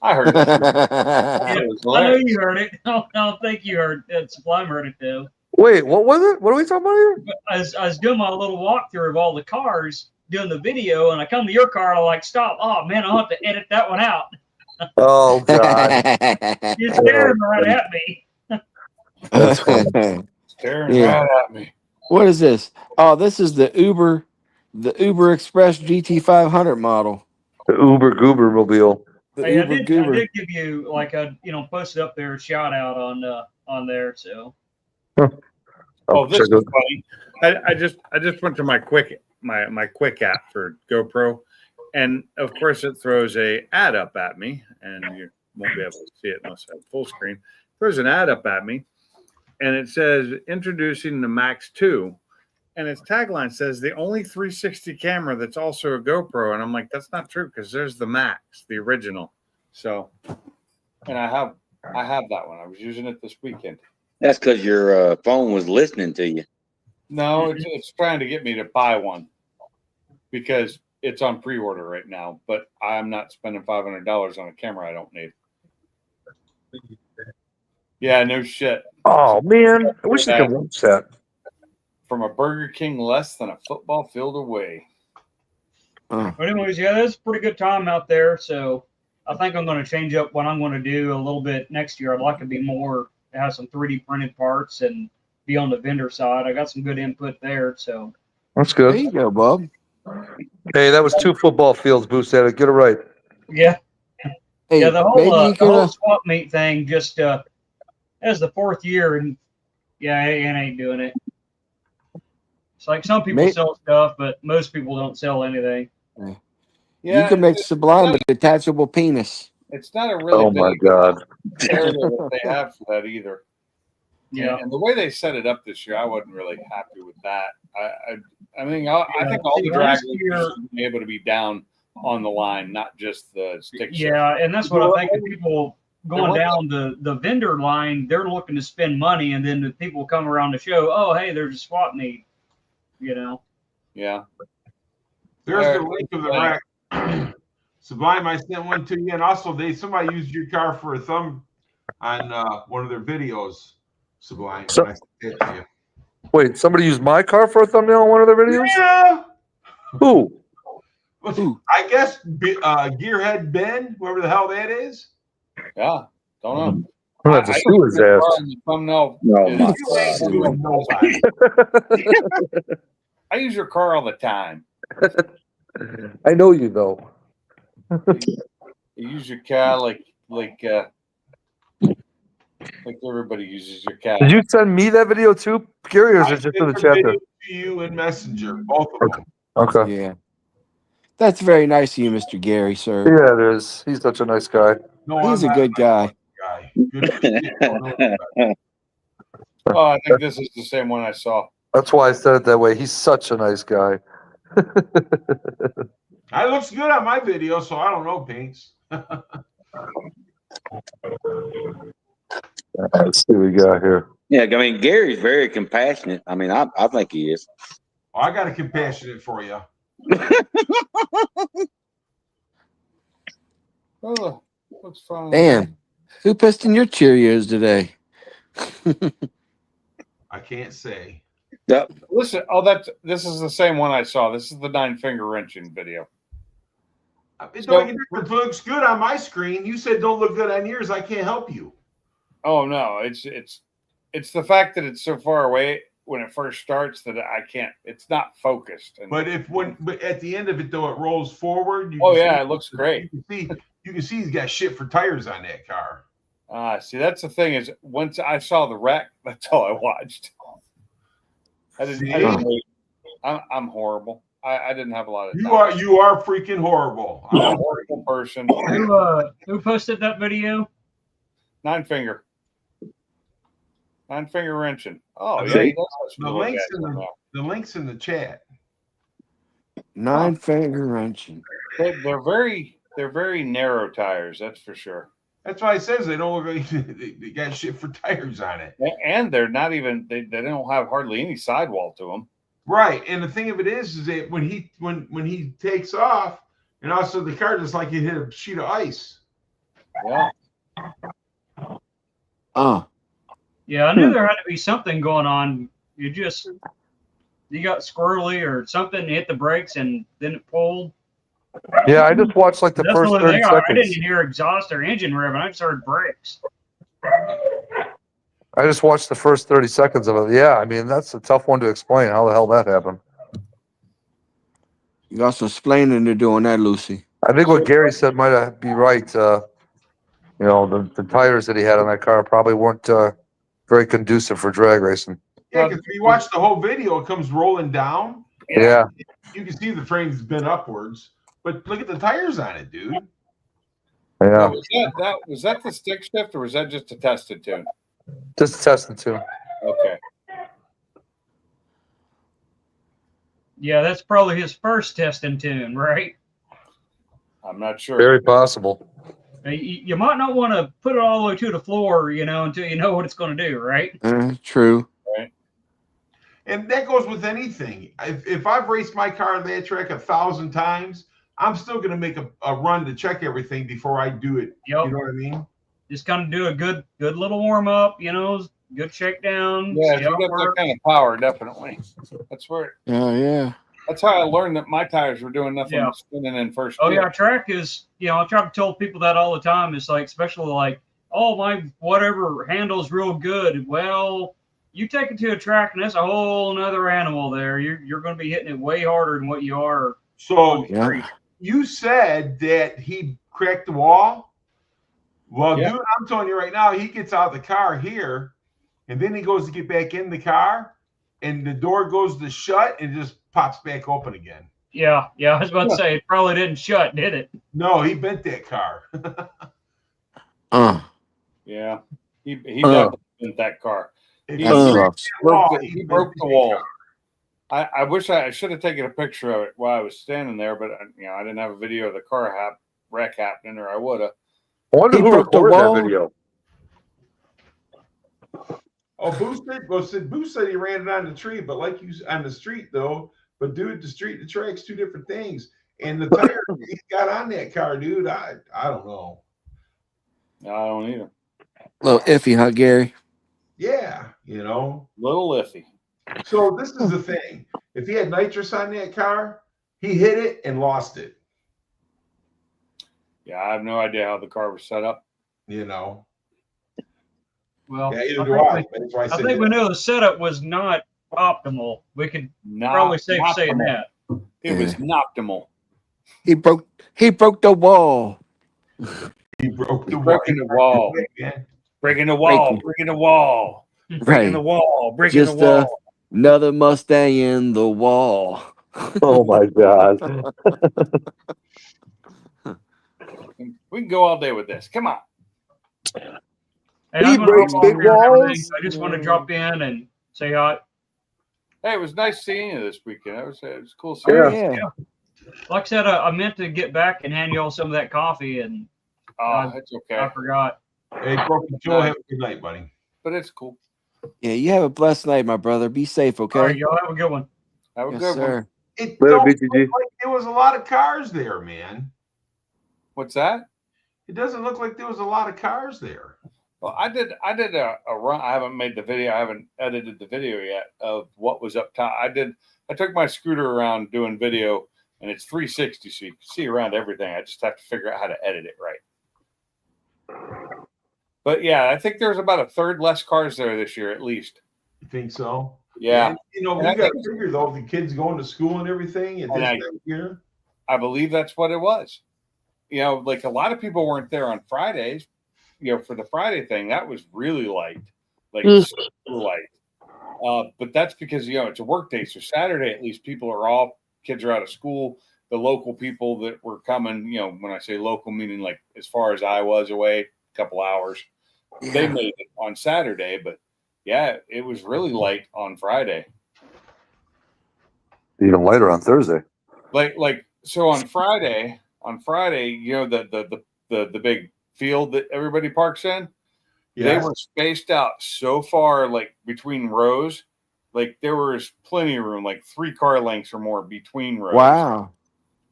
I heard it. Yeah, It was I know hilarious. you heard it. I don't think you heard it. Sublime heard it too. Wait, what was it? What are we talking about here? But I was doing my little walkthrough of all the cars, doing the video, and I come to your car and I'm like, stop. Oh, man, I'll have to edit that one out. Oh God. You're staring right at me. Staring Yeah. right at me. What is this? Oh, this is the Uber Express GT500 model. The Uber Goober mobile. The Hey, I Uber did Goober. give you, like, posted up there a shout out on there. So Oh, this check is it. funny. I just went to my quick app for GoPro, and of course it throws a ad up at me, and you won't be able to see it unless I have full screen. Throws an ad up at me, and it says introducing the Max 2, and its tagline says the only 360 camera that's also a GoPro, and I'm like, that's not true because there's the Max, the original. So, and I have that one. I was using it this weekend. That's because your phone was listening to you. No, it's trying to get me to buy one because it's on pre-order right now, but I'm not spending $500 on a camera I don't need. Yeah, no shit. Oh man, I wish I could watch that. From a Burger King less than a football field away. But anyways, yeah, that's a pretty good time out there. So I think I'm going to change up what I'm going to do a little bit next year. I'd like to be more, have some 3D printed parts and be on the vendor side. I got some good input there. So That's There good. you go, bub. Hey, that was 2 football fields, Boost at it. Get it right. yeah, Hey, yeah, the maybe you whole could. swap meet thing just as the 4th year, and yeah, it ain't doing it. It's like some people sell stuff, but most people don't sell anything. Yeah, You can make Sublime a detachable penis. it's not a really Oh my big God. area that they have for that either. Yeah. And the way they set it up this year, I wasn't really happy with that. I mean, I think all the drag last year- should be able to be down on the line, not just the stick shift. Yeah, and that's what I think. The people going There down the vendor line, they're looking to spend money, and then the people come around the show. Oh, hey, there's a swap meet. You know. Yeah. There's the link of the rack. Sublime, I sent one to you, and also somebody used your car for a thumb on one of their videos. Sublime, So- and I sent it to you. Wait, somebody used my car for a thumbnail on one of their videos? Yeah. Who? Ooh. I guess Gearhead Ben, whoever the hell that is. Yeah. Don't know. I'm gonna have to I sue his use your car ass. on the thumbnail. No, is- my You ain't suing nobody. I use your car all the time. I know you though. You use your car like everybody uses your car. Did you send me that video too, Gary, or is I it just sent in the the chat video there? to you in Messenger, both of them. Okay. Yeah. That's very nice of you, Mr. Gary, sir. Yeah, it is. He's such a nice guy. No, He's I'm a not good guy. guy. Good. Oh, I think this is the same one I saw. That's why I said it that way. He's such a nice guy. That looks good on my video, so I don't know, Pinks. Let's see what we got here. Yeah, I mean Gary's very compassionate. I mean, I think he is. I got a compassionate for you. Oh, looks fine. Dan, who pissed in your Cheerios today? I can't say. Yep. Listen, this is the same one I saw. This is the 9-finger wrenching video. It So- don't make a difference. It looks good on my screen. You said don't look good on yours. I can't help you. Oh no, it's the fact that it's so far away when it first starts that I can't. It's not focused. And, But but at the end of it though, it rolls forward. oh can yeah, see- it looks great. You can see he's got shit for tires on that car. See, that's the thing is once I saw the wreck, that's all I watched. I didn't wait. I'm horrible. I didn't have a lot of time. You are freaking horrible. I'm a horrible person. Who posted that video? 9-finger. 9-finger wrenching. Oh The yeah, he does have some the to look links at in the- now. The link's in the chat. 9-finger wrenching. They're very narrow tires, that's for sure. That's why it says they don't look like they got shit for tires on it. And they're not even they don't have hardly any sidewall to them. Right. And the thing of it is that when he takes off, and also the car just like he hit a sheet of ice. Yeah. Yeah, I knew there had to be something going on. You got squirrely or something, hit the brakes, and then it pulled. Yeah, I just watched like the That's first only 30 thing. I seconds. didn't hear exhaust or engine revving. I just heard brakes. I just watched the first 30 seconds of it. Yeah, I mean, that's a tough one to explain how the hell that happened. You got some explaining to do on that, Lucy. I think what Gary said might be right. You know, the tires that he had on that car probably weren't very conducive for drag racing. Yeah, because if you watch the whole video, it comes rolling down. Yeah. You can see the frame's been upwards, but look at the tires on it, dude. Yeah. Was that the stick shift or was that just a tested tune? Just testing too. Okay. Yeah, that's probably his first testing tune, right? I'm not sure. Very possible. You might not want to put it all the way to the floor, until you know what it's going to do, right? True. And that goes with anything. If I've raced my car on that track 1,000 times, I'm still going to make a run to check everything before I do it. Yep. You know what I mean? Just kind of do a good little warm up, good shakedown. Yeah, see if how you it got that works. kind of power, definitely. Yeah. That's how I learned that my tires were doing nothing Yeah. but spinning in first Oh gear. yeah, track is. I try to tell people that all the time. It's like, especially like, oh, my whatever handles real good. Well, you take it to a track, and that's a whole nother animal. There, you're going to be hitting it way harder than what you are. So Yeah. you said that he cracked the wall. Well, Yeah. dude, I'm telling you right now, he gets out of the car here, and then he goes to get back in the car, and the door goes to shut and just pops back open again. Yeah. I was about to say it probably didn't shut, did it? No, he bent that car. Yeah. He definitely bent that car. If He he Uh. cracked that wall, He bent broke that the wall. car. I wish I should have taken a picture of it while I was standing there, but I didn't have a video of the car wreck happening, or I would have. I wonder He who broke the recorded that wall? video. Oh, Boo said he ran it on the tree, but like you on the street though. But dude, the street, the track's two different things. And the tire he got on that car, dude, I don't know. No, I don't either. A little iffy, huh, Gary? Yeah, Little iffy. So this is the thing. If he had nitrous on that car, he hit it and lost it. Yeah, I have no idea how the car was set up. Well, Yeah, either I do think I. we- But that's why I I said think that. we know the setup was not optimal. We could Not probably safe saying optimal. that. It was optimal. He broke the wall. He broke the Breaking the wall. Man. Breaking the wall. Breaking. Breaking the wall. Breaking Right. the wall. Breaking Just the wall. another Mustang in the wall. Oh my God. We can go all day with this. Come on. Hey, He I'm gonna breaks hop big off here and everything. walls. I just want to drop in and say hi. Hey, it was nice seeing you this weekend. It was cool Oh, seeing you. yeah. Like I said, I meant to get back and hand you all some of that coffee, and Oh, that's okay. I forgot. Hey, Broken Joe, have a good night, buddy. But it's cool. Yeah, you have a blessed night, my brother. Be safe, okay? All right, y'all have a good one. Have a Yes, good one. sir. It Later, don't BTG. look like there was a lot of cars there, man. What's that? It doesn't look like there was a lot of cars there. Well, I did a run. I haven't made the video. I haven't edited the video yet of what was up top. I took my scooter around doing video, and it's 360, so you can see around everything. I just have to figure out how to edit it right. But yeah, I think there's about a third less cars there this year, at least. You think so? Yeah. And, you know, And we I got to think- figure though, the kids going to school and everything at this time of year. I believe that's what it was. You know, like a lot of people weren't there on Fridays, you know, for the Friday thing. That was really light, like super light. But that's because, you know, it's a work day. So Saturday, at least kids are out of school. The local people that were coming, you know, when I say local, meaning like as far as I was away, a couple hours, they made it on Saturday. But yeah, it was really light on Friday. Even lighter on Thursday. So on Friday, you know, the big field that everybody parks in, they were spaced out so far, like between rows, like there was plenty of room, like 3 car lengths or more between rows. Wow.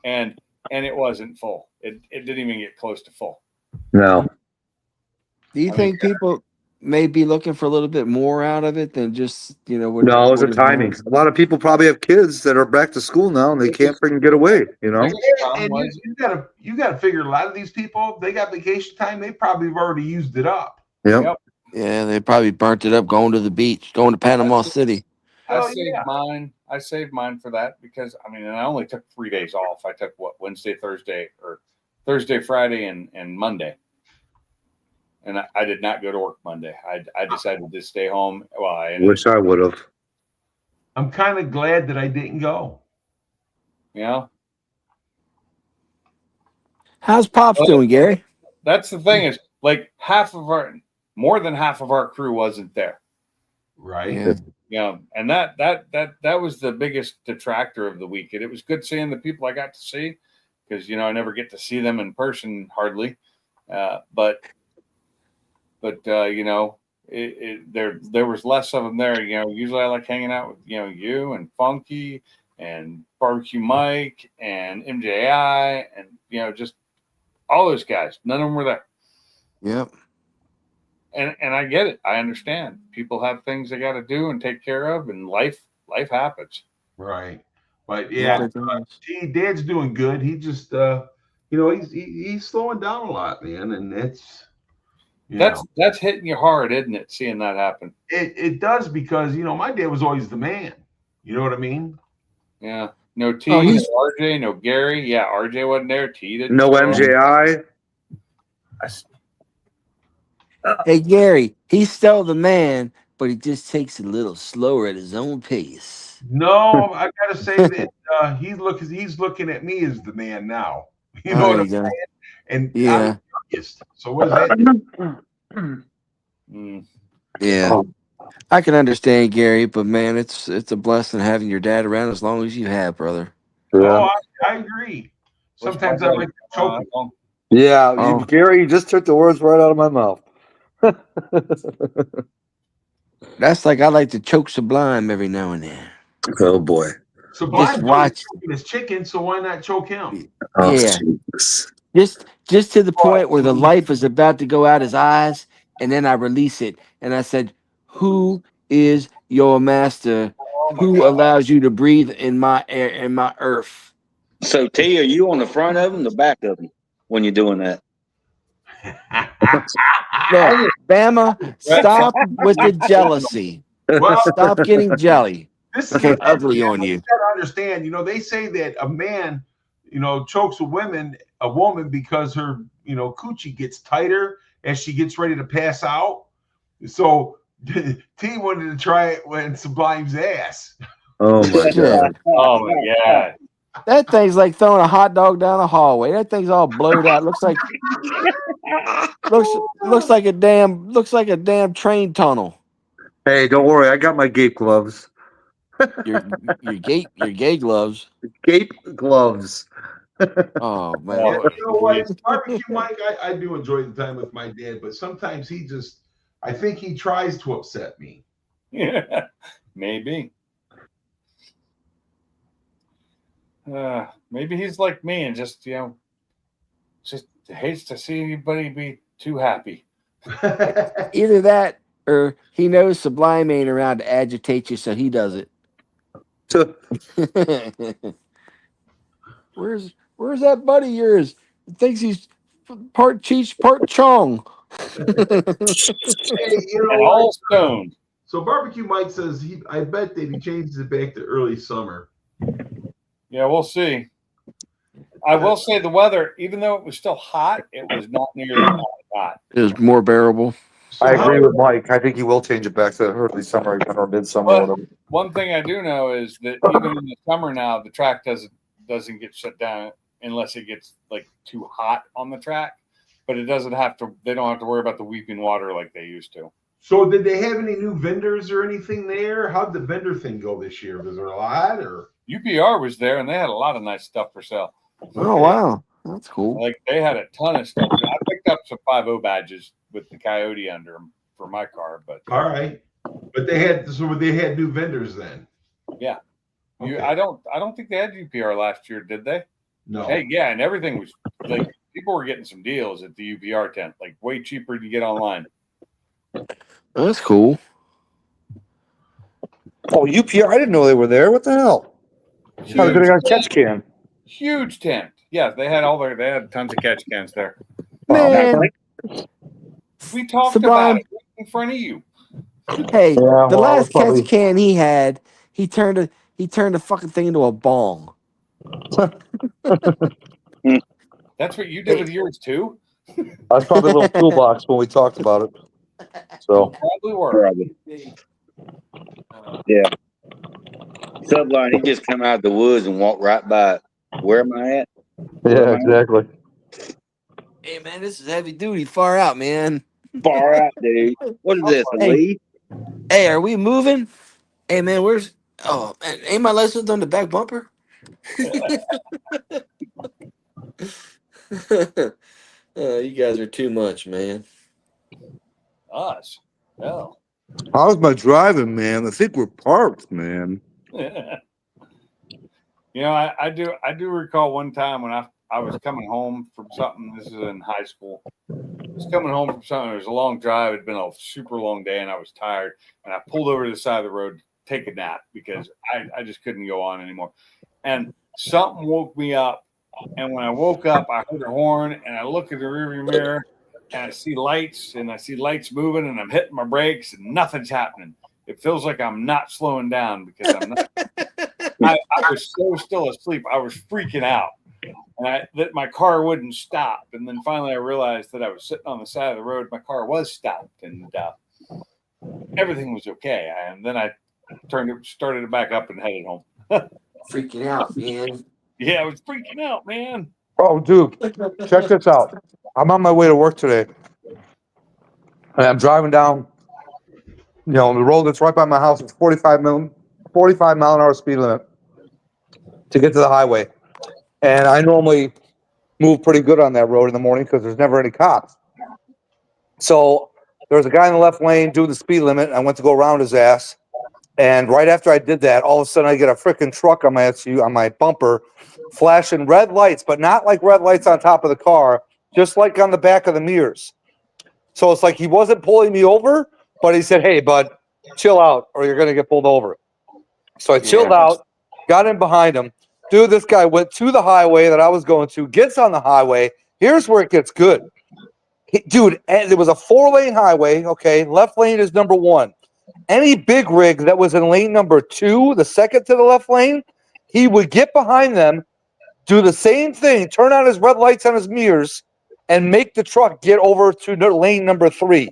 And it wasn't full. It didn't even get close to full. No. Do you think people may be looking for a little bit more out of it than just, you know, what? No, it was a what is timing. nice? A lot of people probably have kids that are back to school now and they can't freaking get away, you know? And you gotta figure a lot of these people, they got vacation time, they probably have already used it up. Yep. Yeah, they probably burnt it up going to the beach, going to Panama City. Oh, I saved mine for that because I mean, and I only took 3 days off. I took Wednesday, Thursday, Friday, and Monday. And I did not go to work Monday. I decided to stay home. Well, I Wish I would have. I'm kind of glad that I didn't go. you know, How's Pops doing, Gary? that's the thing is like more than half of our crew wasn't there. Right. Yeah. You know, and that was the biggest detractor of the week. And it was good seeing the people I got to see because, you know, I never get to see them in person hardly. But you know, there was less of them there. You know, usually I like hanging out with, you know, you and Funky and Barbecue Mike and MJI and, you know, just all those guys. None of them were there. Yep. And I get it. I understand. People have things they got to do and take care of, and life happens. Right. But yeah, Dad's doing good. He just you know, he's slowing down a lot, man, and That's hitting you hard, isn't it? Seeing that happen. It does because, you know, my dad was always the man. You know what I mean? Yeah. No T, Oh, no he's- RJ, no Gary. Yeah, RJ wasn't there. T didn't. No show up. MJI. Hey, Gary, he's still the man, but he just takes it a little slower at his own pace. No, I gotta say that he's looking at me as the man now. You know what I'm saying? And Yeah. I'm the youngest. So what does that Mm. Yeah. I can understand, Gary, but man, it's a blessing having your dad around as long as you have, brother. Oh, I agree. Sometimes I like to choke him. Yeah, Oh. Gary, you just took the words right out of my mouth. That's like I like to choke Sublime every now and then. Oh boy. Sublime's watch. choking his chicken, so why not choke him? Oh, Yeah. Jesus. Just to the point where the life is about to go out his eyes, and then I release it, and I said, "Who is your master? Who allows you to breathe in my air, in my earth?" So T, are you on the front of them, the back of them when you're doing that? Look, Bama, stop with the jealousy. Well, Stop getting jelly. this is Get ugly on you. You gotta understand, you know, they say that a man, you know, chokes a woman because her, you know, coochie gets tighter as she gets ready to pass out. So T wanted to try it when Sublime's ass. Oh my Shit. God. Oh my God. That thing's like throwing a hot dog down a hallway. That thing's all blowed out. Looks like a damn train tunnel. Hey, don't worry. I got my gape gloves. Your gay gloves. Gape gloves. Oh man. Oh, You know what? Barbecue Mike, I do enjoy the time with my dad, but sometimes I think he tries to upset me. Yeah, maybe. Maybe he's like me and just, you know, just hates to see anybody be too happy. Either that or he knows Sublime ain't around to agitate you, so he does it. Where's that buddy of yours? He thinks he's part Cheech, part Chong. Hey, you know And what? all stoned. So Barbecue Mike says I bet that he changes it back to early summer. Yeah, we'll see. I will say the weather, even though it was still hot, it was not nearly hot. It was more bearable. So I agree how- with Mike. I think he will change it back to early summer again or midsummer or whatever. One thing I do know is that even in the summer now, the track doesn't get shut down unless it gets like too hot on the track. But it doesn't have to. They don't have to worry about the weeping water like they used to. So did they have any new vendors or anything there? How'd the vendor thing go this year? Was there a lot or? UPR was there and they had a lot of nice stuff for sale. Oh wow, that's cool. Like they had a ton of stuff. I picked up some 5.0 badges with the Coyote under them for my car, but All right, but they had new vendors then. yeah, Okay. I don't think they had UPR last year, did they? No. Hey, yeah, and everything was like people were getting some deals at the UPR tent, like way cheaper to get online. That's cool. Oh, UPR! I didn't know they were there. What the hell? I was gonna go catch can. Huge tent. Yeah, they had tons of catch cans there. Man, We talked Sublime. about it in front of you. hey, Yeah, the well, last probably- catch can he had, he turned the fucking thing into a bong. That's what you did with yours too. That's probably a little toolbox when we talked about it. So Probably were. Probably. Yeah. Sublime, he just come out of the woods and walk right by. Where am I at? yeah, exactly. Hey man, this is heavy duty, far out, man. Far out, dude. What is this? A Hey. lead? Hey, are we moving? Hey man, where's man, ain't my license on the back bumper? You guys are too much, man. Us. Hell. How's my driving, man? I think we're parked, man. You know, I do recall one time when I was coming home from something. This is in high school. I was coming home from something. It was a long drive. It'd been a super long day, and I was tired. And I pulled over to the side of the road to take a nap because I just couldn't go on anymore. And something woke me up. And when I woke up, I heard a horn, and I look in the rearview mirror, and I see lights moving, and I'm hitting my brakes, and nothing's happening. It feels like I'm not slowing down because I'm not. I was so still asleep. I was freaking out, and that my car wouldn't stop. And then finally, I realized that I was sitting on the side of the road. My car was stopped, and everything was okay. And then I started it back up, and headed home. Freaking out, man. Yeah, I was freaking out, man. Oh, dude, check this out. I'm on my way to work today, and I'm driving down. You know, the road that's right by my house. It's 45 mile an hour speed limit to get to the highway, and I normally move pretty good on that road in the morning because there's never any cops. So there was a guy in the left lane doing the speed limit. I went to go around his ass, and right after I did that, all of a sudden I get a freaking truck on my SUV, on my bumper, flashing red lights, but not like red lights on top of the car, just like on the back of the mirrors. So it's like he wasn't pulling me over, but he said, "Hey, bud, chill out or you're going to get pulled over." So I chilled out, got in behind him. Dude, this guy went to the highway that I was going to, gets on the highway. Here's where it gets good. Dude, and it was a 4-lane highway. Okay, left lane is number 1. Any big rig that was in lane number 2, the second to the left lane, he would get behind them, do the same thing, turn on his red lights on his mirrors, and make the truck get over to lane number 3.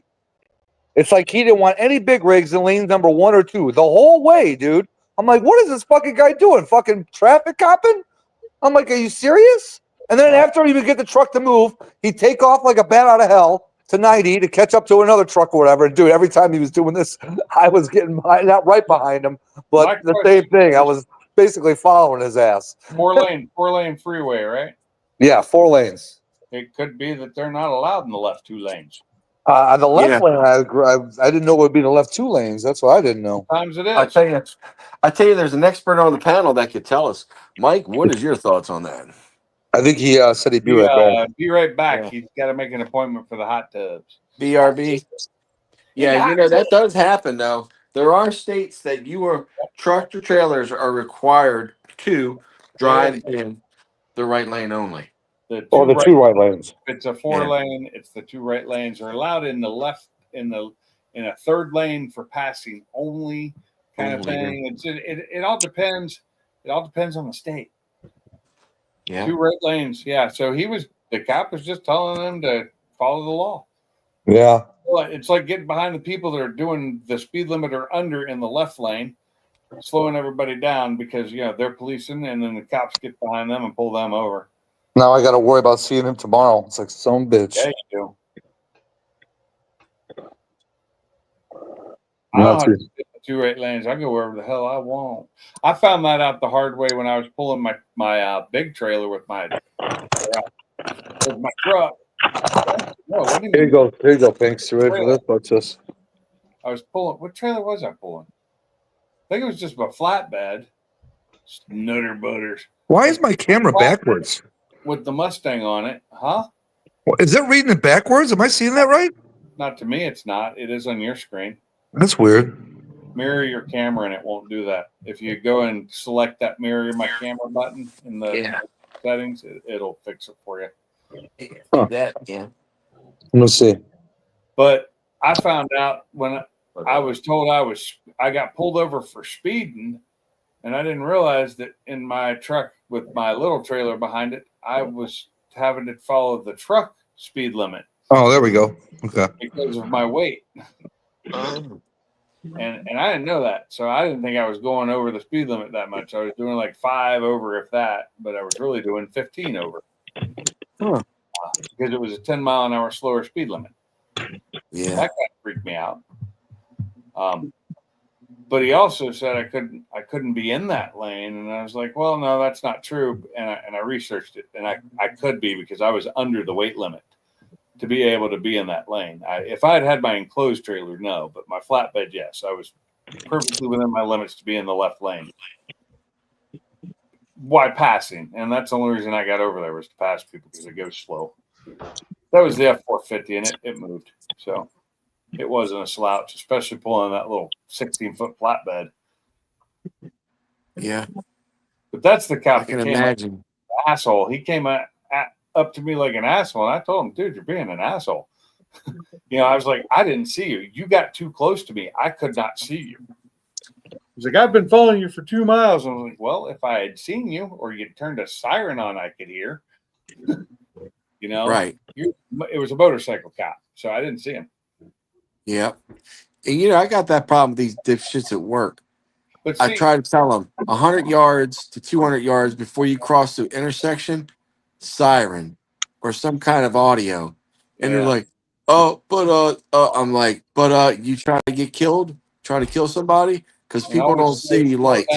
It's like he didn't want any big rigs in lane number 1 or 2 the whole way, dude. I'm like, what is this fucking guy doing? Fucking traffic copping? I'm like, are you serious? And then after he would get the truck to move, he'd take off like a bat out of hell to 90 to catch up to another truck or whatever. And dude, every time he was doing this, I was getting behind, not right behind him, but the same thing. I was basically following his ass. 4-lane freeway, right? Yeah, 4 lanes. It could be that they're not allowed in the left 2 lanes. On the left lane, I didn't know it would be the left 2 lanes. That's what I didn't know. Sometimes it I is. tell you, there's an expert on the panel that could tell us. Mike, what is your thoughts on that? I think he said he'd be right back. Be right back. Yeah. He's got to make an appointment for the hot tubs. BRB. Yeah, you know that does happen though. There are states that tractor trailers are required to drive in the right lane only. The two right lanes. If it's a 4-lane, it's the 2 right lanes are allowed in the left in a third lane for passing only kind of thing. It all depends. It all depends on the state. Yeah. 2 right lanes. Yeah. So the cop was just telling them to follow the law. Yeah. Well, it's like getting behind the people that are doing the speed limit or under in the left lane, slowing everybody down because they're policing, and then the cops get behind them and pull them over. Now I got to worry about seeing him tomorrow. It's like some bitch. Yeah, you do. I don't have to get the 2 right lanes. I go wherever the hell I want. I found that out the hard way when I was pulling my big trailer with my truck. No, Here you go, Pinks. You ready for this? Watch this. I was pulling. What trailer was I pulling? I think it was just a flatbed. Nutter butters. Why is my camera backwards? With the Mustang on it, huh? Is it reading it backwards? Am I seeing that right? Not to me, it's not. It is on your screen. That's weird. Mirror your camera and it won't do that. If you go and select that mirror my camera button in the settings, it'll fix it for you. Huh. Yeah. Let me see. But I found out when I was told I got pulled over for speeding, and I didn't realize that in my truck with my little trailer behind it, I was having to follow the truck speed limit. Oh, there we go. Okay. Because of my weight. And I didn't know that. So I didn't think I was going over the speed limit that much. I was doing like 5 over, if that, but I was really doing 15 over. Because it was a 10-mile-an-hour slower speed limit. Yeah. That kind of freaked me out. But he also said I couldn't be in that lane, and I was like, well, no, that's not true. And I researched it, and I could be because I was under the weight limit to be able to be in that lane. If I had my enclosed trailer, no, but my flatbed, yes, I was perfectly within my limits to be in the left lane. Why passing? And that's the only reason I got over there was to pass people because it goes slow. That was the F450, and it moved. So it wasn't a slouch, especially pulling that little 16-foot flatbed. Yeah. But that's the cop. I can imagine. Asshole. He came up to me like an asshole, and I told him, dude, you're being an asshole. I was like, I didn't see you. You got too close to me. I could not see you. He's like, I've been following you for 2 miles. I was like, well, if I had seen you or you turned a siren on, I could hear. Right. It was a motorcycle cop, so I didn't see him. Yeah. And I got that problem with these dipshits at work. But see, I try to tell them 100 yards to 200 yards before you cross the intersection, siren or some kind of audio. And they're like, oh, but I'm like, but you trying to get killed? Trying to kill somebody? Because people don't see lights.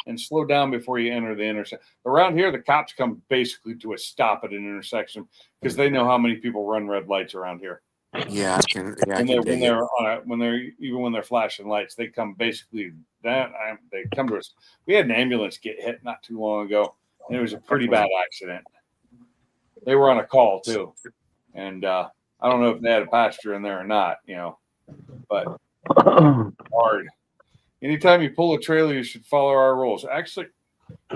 And slow down before you enter the intersection. Around here, the cops come basically to a stop at an intersection because they know how many people run red lights around here. Yeah, when they're flashing lights, they come basically that they come to us. We had an ambulance get hit not too long ago, and it was a pretty bad accident. They were on a call too, and I don't know if they had a passenger in there or not, but hard. Anytime you pull a trailer, you should follow our rules. Actually,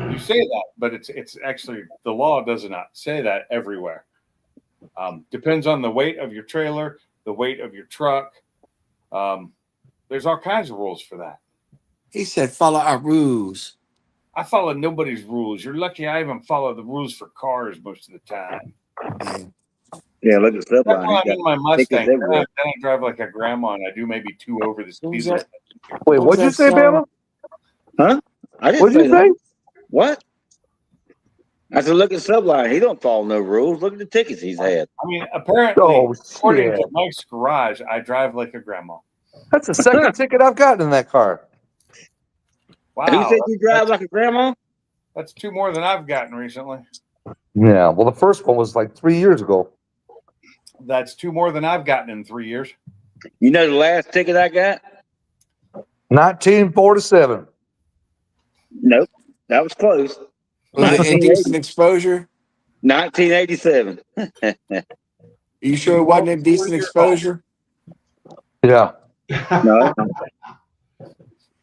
you say that, but it's actually the law does not say that everywhere. Depends on the weight of your trailer, the weight of your truck. There's all kinds of rules for that. He said, follow our rules. I follow nobody's rules. You're lucky I even follow the rules for cars most of the time. Yeah, look at stuff. I'm in my Mustang. Then I drive like a grandma, and I do maybe 2 over the speed limit. Wait, what'd you say, Bama? Huh? I didn't What'd you say? What? I said, look at Subline. He don't follow no rules. Look at the tickets he's had. I mean, apparently, according to Mike's garage, I drive like a grandma. That's the second ticket I've gotten in that car. Wow. You said you drive like a grandma? That's 2 more than I've gotten recently. Yeah, well, the first one was like 3 years ago. That's 2 more than I've gotten in 3 years. You know the last ticket I got? 1947. Nope. That was close. Was it indecent exposure? 1987. You sure it wasn't a decent exposure? Yeah. No,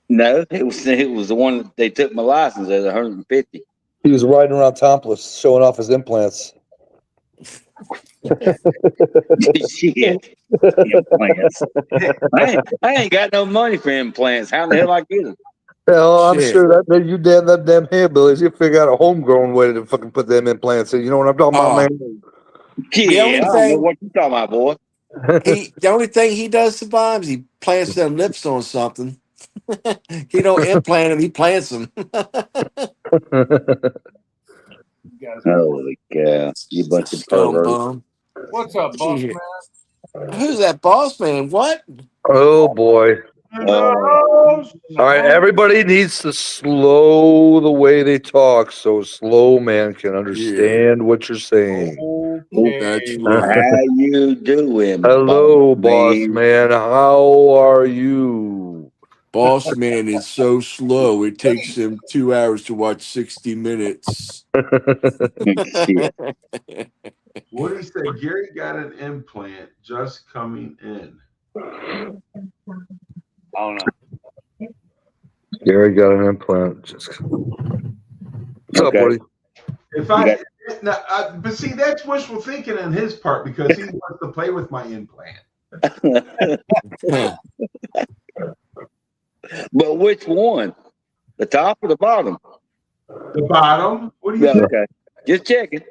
no, it was the one that they took my license at 150. He was riding around topless, showing off his implants. Shit, implants. I ain't got no money for implants. How the hell I get them? Hell, I'm Shit. sure that you that damn hillbillies, you figure out a homegrown way to fucking put them implants in. You know what I'm talking about, Oh. man? Yeah, only I don't know thing- what you talking about, boy. The only thing he does sometimes, he plants them lips on something. He don't implant them, he plants them. You guys are- Holy cow! You bunch of Scum perverts. bum. What's up, boss Shit. man? Who's that boss man? What? Oh boy. All right, everybody needs to slow the way they talk so slow man can understand what you're saying. Okay. That's right. How you doing? Hello, boss man? man. How are you? Boss man is so slow. It takes him 2 hours to watch 60 Minutes. Shit. What did he say? Gary got an implant just coming in. I don't know. Gary got an implant. Just... What's up, Okay. buddy? If I, but see, that's wishful thinking on his part because he wants to play with my implant. But which one? The top or the bottom? The bottom. What do you Yeah, think? okay. Just checking.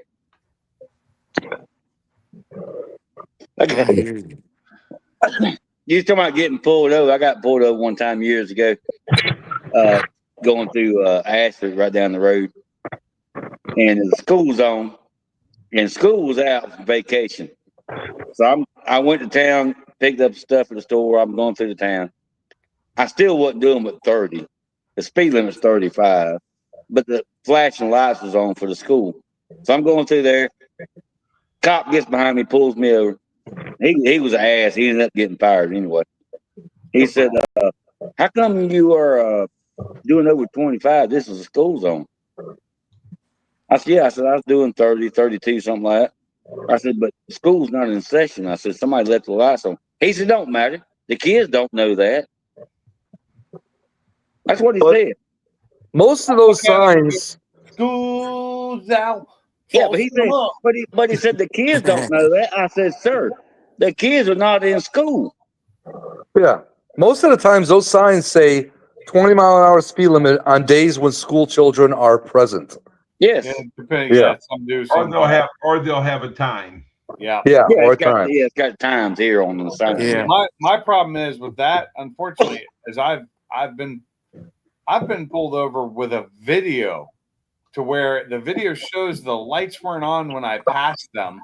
Okay. You was talking about getting pulled over. I got pulled over one time years ago, going through Ashford right down the road. And the school zone, and school was out for vacation. So I went to town, picked up stuff at the store. I'm going through the town. I still wasn't doing but 30. The speed limit's 35, but the flashing lights was on for the school. So I'm going through there. Cop gets behind me, pulls me over. He was an ass. He ended up getting fired anyway. He said, how come you are doing over 25? This is a school zone. I said, yeah. I said, I was doing 30, 32, something like that. I said, but school's not in session. I said, somebody left the lights on. He said, don't matter. The kids don't know that. That's what he said. Most of those signs. School's out. Yeah, but he said, but he said the kids don't know that. I said, sir, the kids are not in school. Yeah. Most of the times, those signs say 20-mile-an-hour speed limit on days when school children are present. Yes. Yeah, depending. Yeah. Yeah, some do. Or Some they'll have a time. yeah. Yeah, Yeah, or it's got, time. yeah, it's got times here on the sign. Yeah. My problem is with that, unfortunately, is I've been pulled over with a video to where the video shows the lights weren't on when I passed them,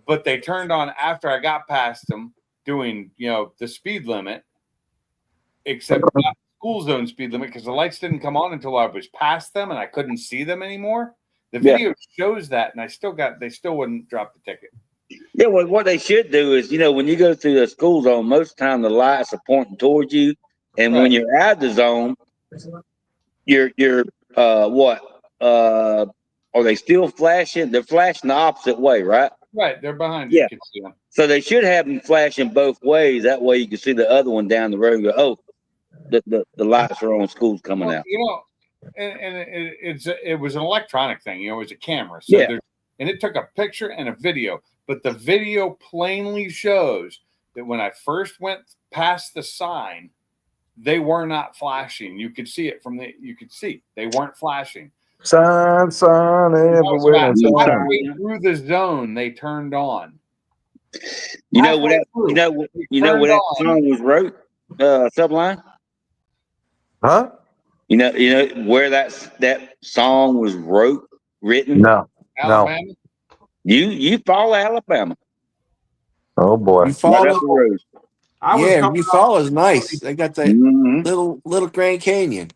but they turned on after I got past them doing, the speed limit, except not school zone speed limit because the lights didn't come on until I was past them and I couldn't see them anymore. The video shows that, and they still wouldn't drop the ticket. Yeah, well, what they should do is, when you go through the school zone, most of the time the lights are pointing towards you, and when you're out of the zone, you're what? Are they still flashing? They're flashing the opposite way, right? Right, they're behind you. Yeah. You can see them. So they should have them flashing both ways. That way you can see the other one down the road and go, oh, the lights are on, school's coming out. It was an electronic thing. It was a camera. So and it took a picture and a video. But the video plainly shows that when I first went past the sign, they were not flashing. You could see it they weren't flashing. Sign everywhere. Halfway through the zone, they turned on. You know what that song was wrote, Sublime? Huh? You know where that song was written? No. Alabama? You follow Alabama. Oh boy. You follow? Right up the road. You follow is nice. They got that little Grand Canyon.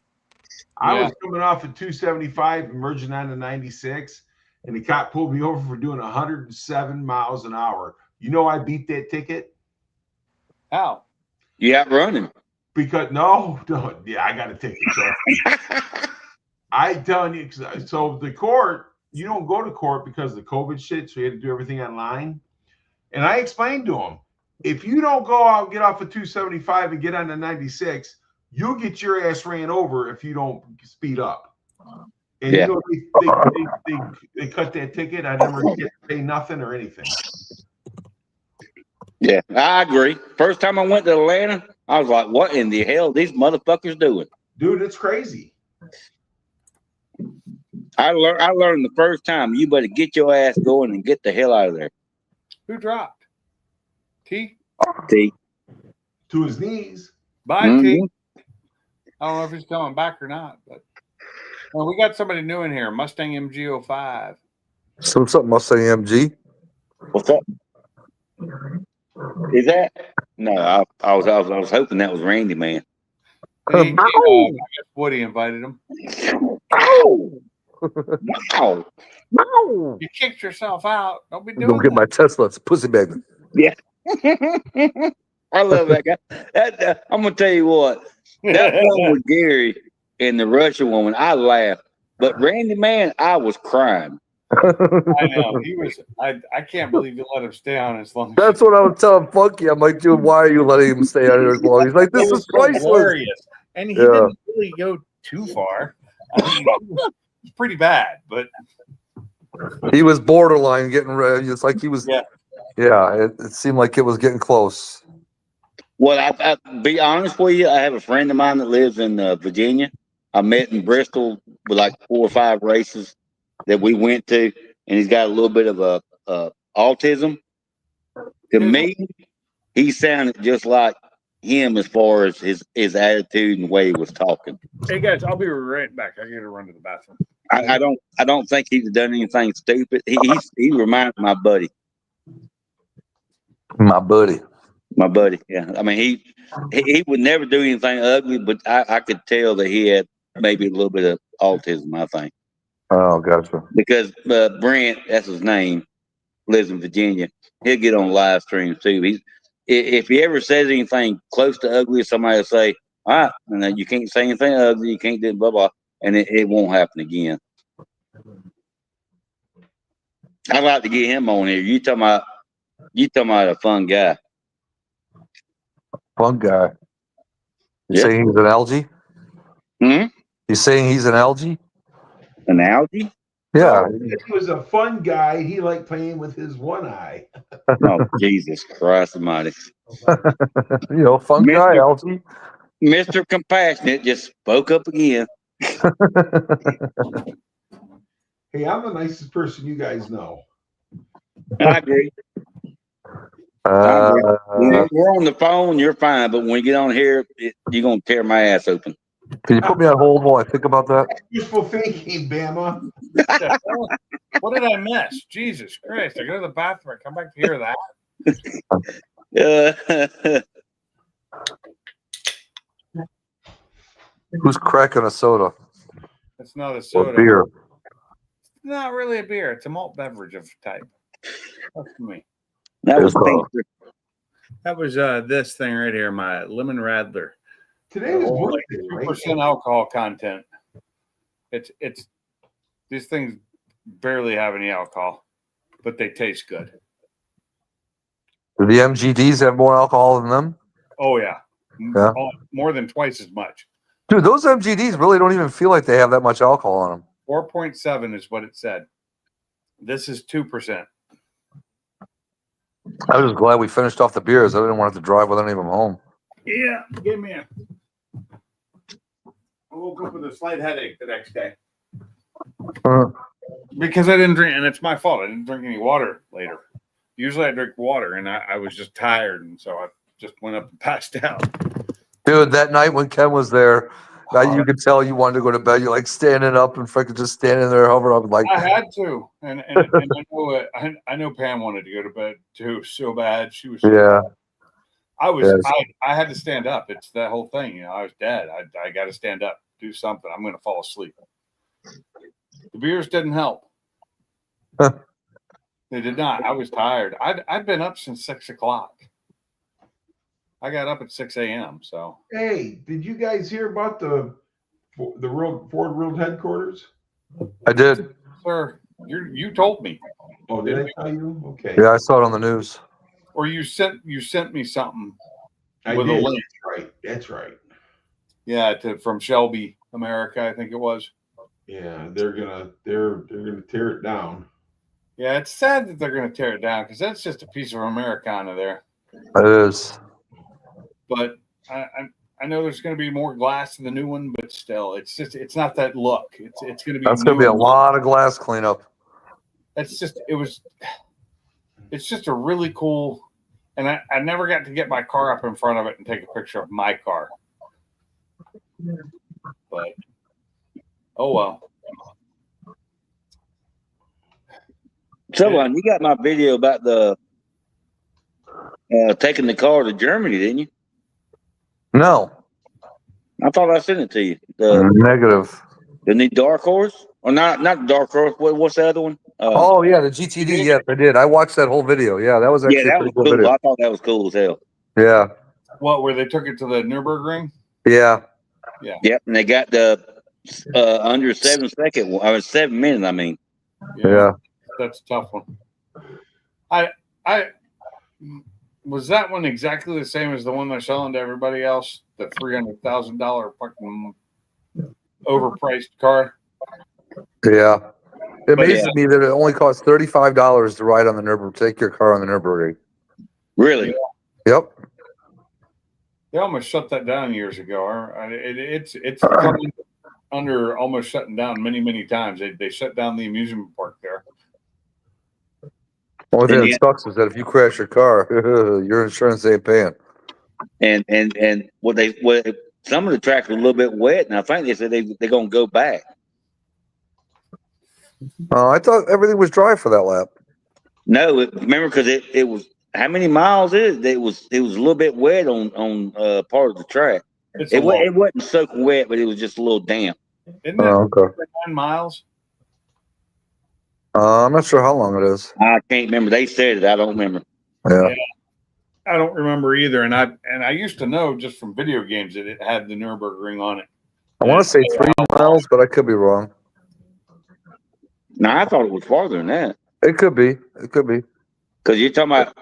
I was coming off at 275, merging onto 96, and the cop pulled me over for doing 107 miles an hour. You know I beat that ticket? How? You outrun him. Because I got a ticket. So I done it. So the court you don't go to court because of the COVID shit, so you had to do everything online. And I explained to him, if you don't go out, get off of 275 and get on the 96, you'll get your ass ran over if you don't speed up. And Yeah. they cut that ticket. I never get to pay nothing or anything. Yeah, I agree. First time I went to Atlanta, I was like, what in the hell these motherfuckers doing? Dude, it's crazy. I learned the first time, you better get your ass going and get the hell out of there. Who dropped? T? See? To his knees. Bye, Mhm. T. I don't know if he's coming back or not, but well, we got somebody new in here. Mustang MG05. Something Mustang MG. What's up? Is that? No, I was hoping that was Randy, man. I guess Woody invited him. Oh, wow. You kicked yourself out. Don't be Go doing get that. my Tesla. It's a pussy bag. I love that guy. I'm gonna tell you what. That one with Gary and the Russian woman, I laughed. But Randy, man, I was crying. I know. He was. I can't believe you let him stay on as long as That's what I was telling Funky. I'm like, dude, why are you letting him stay out here as long? He's like, It this was is priceless. hilarious. And he Yeah. didn't really go too far. I mean, it's pretty bad, but He was borderline getting ready. It's like he was. Yeah. Yeah, it seemed like it was getting close. Well, I be honest with you, I have a friend of mine that lives in Virginia. I met in Bristol with like 4 or 5 races that we went to, and he's got a little bit of autism. To me, he sounded just like him as far as his attitude and the way he was talking. hey guys, I'll be right back. I gotta run to the bathroom. I don't think he's done anything stupid. He reminds my buddy. My buddy. My buddy, yeah. I mean, he would never do anything ugly, but I could tell that he had maybe a little bit of autism, I think. Oh, gotcha. Because Brent, that's his name, lives in Virginia. He'll get on live stream too. If he ever says anything close to ugly, somebody will say, all right, and then you can't say anything ugly, you can't do blah, blah, and it won't happen again. I'd like to get him on here. You talking about a fun guy. Fun guy. You Yeah. saying he's an algae? Hmm? You saying he's an algae? An algae? Yeah. He was a fun guy. He liked playing with his one eye. Oh, Jesus Christ Almighty. Fun guy, Mr. algae. Mr. Compassionate just spoke up again. Hey, I'm the nicest person you guys know. I agree. When we're on the phone, you're fine, but when we get on here, you're going to tear my ass open. Can you put me on hold while I think about that? Useful thinking, Bama. What did I miss? Jesus Christ! I go to the bathroom. I come back to hear that. Who's cracking a soda? It's not a Or soda. beer? It's not really a beer. It's a malt beverage of type. That's for me. That was It's, pink. That was this thing right here, my lemon radler. Today was Like birthday, right? 2% alcohol content. It's these things barely have any alcohol, but they taste good. Do the MGDs have more alcohol than them? Oh yeah, Yeah. More than twice as much. Dude, those MGDs really don't even feel like they have that much alcohol on them. 4.7 is what it said. This is 2%. I was just glad we finished off the beers. I didn't want to have to drive with any of them home. Yeah, give me a. I woke up with a slight headache the next day because I didn't drink, and it's my fault. I didn't drink any water later. Usually I drink water, and I was just tired, and so I just went up and passed out. Dude, that night when Ken was there, you could tell you wanted to go to bed. You're like standing up and freaking just standing there hovering up like I had to, and I know Pam wanted to go to bed too so bad. She was yeah. I had to stand up. It's that whole thing, I was dead. I got to stand up, do something. I'm going to fall asleep. The beers didn't help. They did not. I was tired. I'd been up since 6 o'clock. I got up at 6 a.m. So Hey, did you guys hear about the Ford World headquarters? I did. sir, You told me, Oh, did I tell you? Okay. Yeah, I saw it on the news. or you sent me something I with a did. link. That's right. That's right. Yeah, from Shelby, America, I think it was. Yeah, they're gonna tear it down. Yeah, it's sad that they're going to tear it down because that's just a piece of Americana there. It is. But I know there's going to be more glass in the new one, but still, it's not that look. It's going to be. That's going to be a lot of glass cleanup. It's just a really cool, and I never got to get my car up in front of it and take a picture of my car. But oh well. So, you got my video about the taking the car to Germany, didn't you? No. I thought I sent it to you. The Negative. new Dark Horse, or not Dark Horse. What's the other one? Oh yeah, the GTD. Yes, I did. I watched that whole video. Yeah, that was actually yeah, a that pretty was cool cool. video. I thought that was cool as hell. Yeah. What, where they took it to the Nürburgring? Yeah. Yep, and they got the under 7 second. I was 7 minutes. I mean, Yeah. That's a tough one. I was that one exactly the same as the one they're selling to everybody else, the $300,000 fucking overpriced car. Yeah. It But amazes me that it only costs $35 to ride on the Nürburgring. Take your car on the Nürburgring. really. Yep. They almost shut that down years ago. It's coming under almost shutting down many times. They shut down the amusement park there. Only thing And that yet- sucks is that if you crash your car, your insurance ain't paying. And what some of the tracks were a little bit wet, and I think they said they're gonna go back. I thought everything was dry for that lap. No, remember because it was how many miles is it? It was a little bit wet on part of the track. It's It wasn't soaking wet, but it was just a little damp. Isn't it Oh, okay. 9 miles? I'm not sure how long it is. I can't remember. They said it. I don't remember. Yeah. I don't remember either. And I used to know just from video games that it had the Nürburgring on it. I want to say 3 miles, but I could be wrong. No, I thought it was farther than that. It could be. It could be. Because you're talking about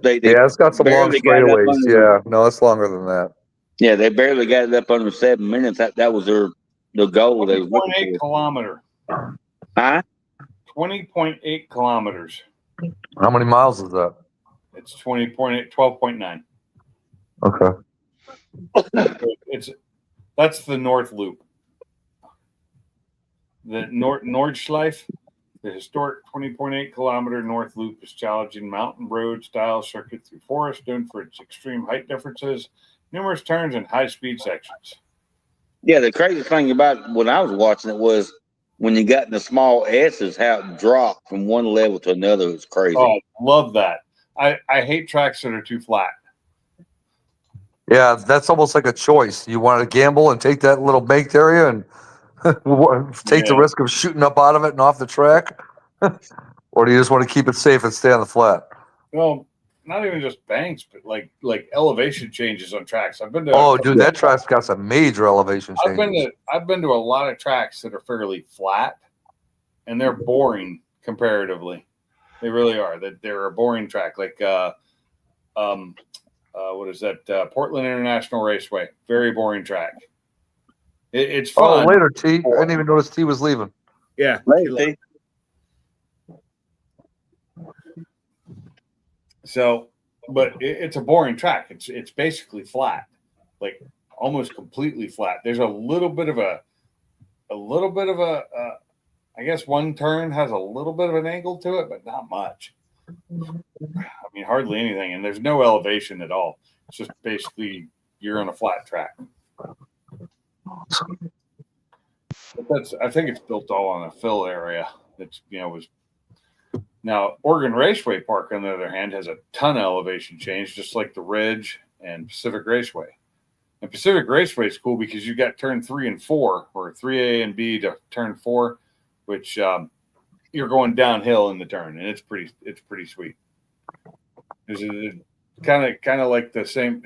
they Yeah, it's got some long barely got it up straightaways. under Yeah. No, it's longer than that. Yeah, they barely got it up under 7 minutes. That was the goal they was 20.8 looking for. kilometer. Huh? 20.8 kilometers. How many miles is that? It's 20.8, 12.9. Okay. That's the North Loop. The Nordschleife, the historic 20.8 kilometer North Loop, is challenging mountain road style circuit through forest, known for its extreme height differences, numerous turns, and high speed sections. Yeah, the crazy thing about when I was watching it was when you got in the small S's, how it dropped from one level to another. It was crazy. Oh, love that. I hate tracks that are too flat. Yeah, that's almost like a choice. You want to gamble and take that little baked area and take the Yeah. risk of shooting up out of it and off the track? Or do you just want to keep it safe and stay on the flat? Well, not even just banks, but like elevation changes on tracks. I've been to Oh, dude, that track's got some major elevation changes. I've been to a lot of tracks that are fairly flat, and they're boring comparatively. They really are. That they're a boring track. Like what is that? Portland International Raceway. Very boring track. It's Oh, fun. later, T. I didn't even notice T was leaving. Yeah. Maybe. So, but it's a boring track. It's basically flat, like almost completely flat. There's a little bit of a I guess one turn has a little bit of an angle to it, but not much. I mean, hardly anything, and there's no elevation at all. It's just basically you're on a flat track. But I think it's built all on a fill area. That's was. Now, Oregon Raceway Park, on the other hand, has a ton of elevation change, just like the Ridge and Pacific Raceway. And Pacific Raceway is cool because you got turn 3 and 4, or 3A and B to turn 4, which you're going downhill in the turn, and it's pretty sweet. It's kind of like the same,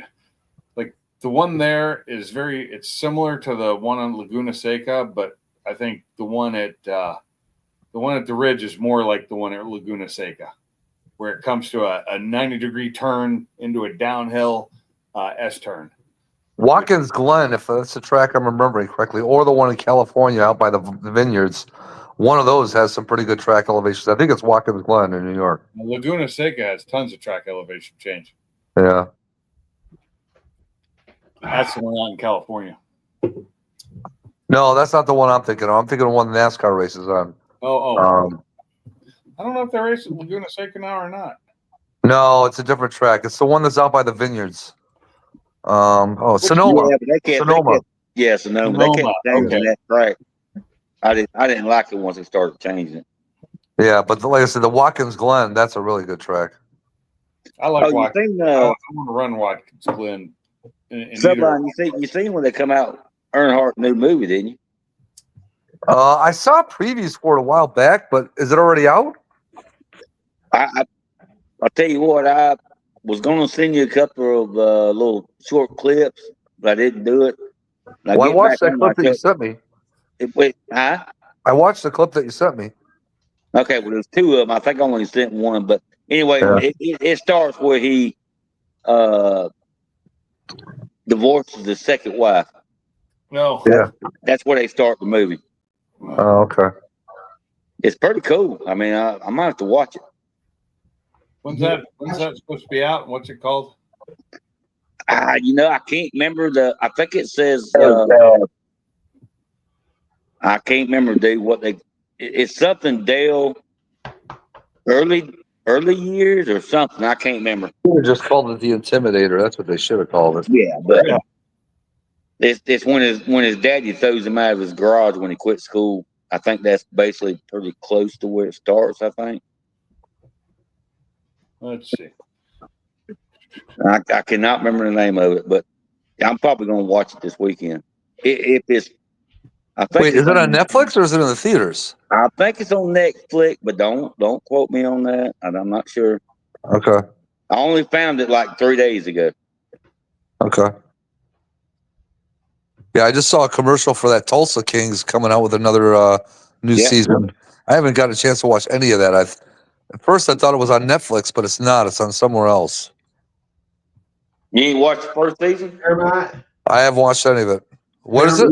like the one there is it's similar to the one on Laguna Seca, but I think the one at The one at the Ridge is more like the one at Laguna Seca, where it comes to a 90-degree turn into a downhill S-turn. Watkins Glen, if that's the track I'm remembering correctly, or the one in California out by the vineyards, one of those has some pretty good track elevations. I think it's Watkins Glen in New York. Laguna Seca has tons of track elevation change. Yeah. That's the one out in California. No, that's not the one I'm thinking of. I'm thinking of one the NASCAR races on. Oh. I don't know if they're racing Laguna Seca now or not. No, it's a different track. It's the one that's out by the vineyards. Sonoma. Yeah, but they can't. Sonoma. Yeah, Sonoma. They can't change Okay. that track. I didn't like it once they started changing it. Yeah, but like I said, the Watkins Glen, that's a really good track. I like you Watkins. seen I want to run Watkins Glen. In somebody you seen when they come out Earnhardt new movie, didn't you? I saw previews for it a while back, but is it already out? I'll tell you what, I was going to send you a couple of little short clips, but I didn't do it. Well, I watched that clip that you sent me. Huh? I watched the clip that you sent me. Okay, well, there's two of them. I think I only sent one, but anyway, Yeah. it starts where he divorces his second wife. No. Yeah. That's where they start the movie. Oh, okay. It's pretty cool. I mean, I might have to watch it. When's that supposed to be out? What's it called? I can't remember I think it says. I can't remember, dude. It's something Dale early years or something. I can't remember. They just called it the Intimidator. That's what they should have called it. Yeah, but it's when his daddy throws him out of his garage when he quit school. I think that's basically pretty close to where it starts. I think. Let's see. I cannot remember the name of it, but I'm probably going to watch it this weekend. If it's, I think. Wait, is it on Netflix or is it in the theaters? I think it's on Netflix, but don't quote me on that. I'm not sure. Okay. I only found it like 3 days ago. Okay. Yeah, I just saw a commercial for that Tulsa Kings coming out with another new season. I haven't got a chance to watch any of that. At first I thought it was on Netflix, but it's not. It's on somewhere else. You ain't watched the first season? Paramount. I haven't watched any of it. What is it?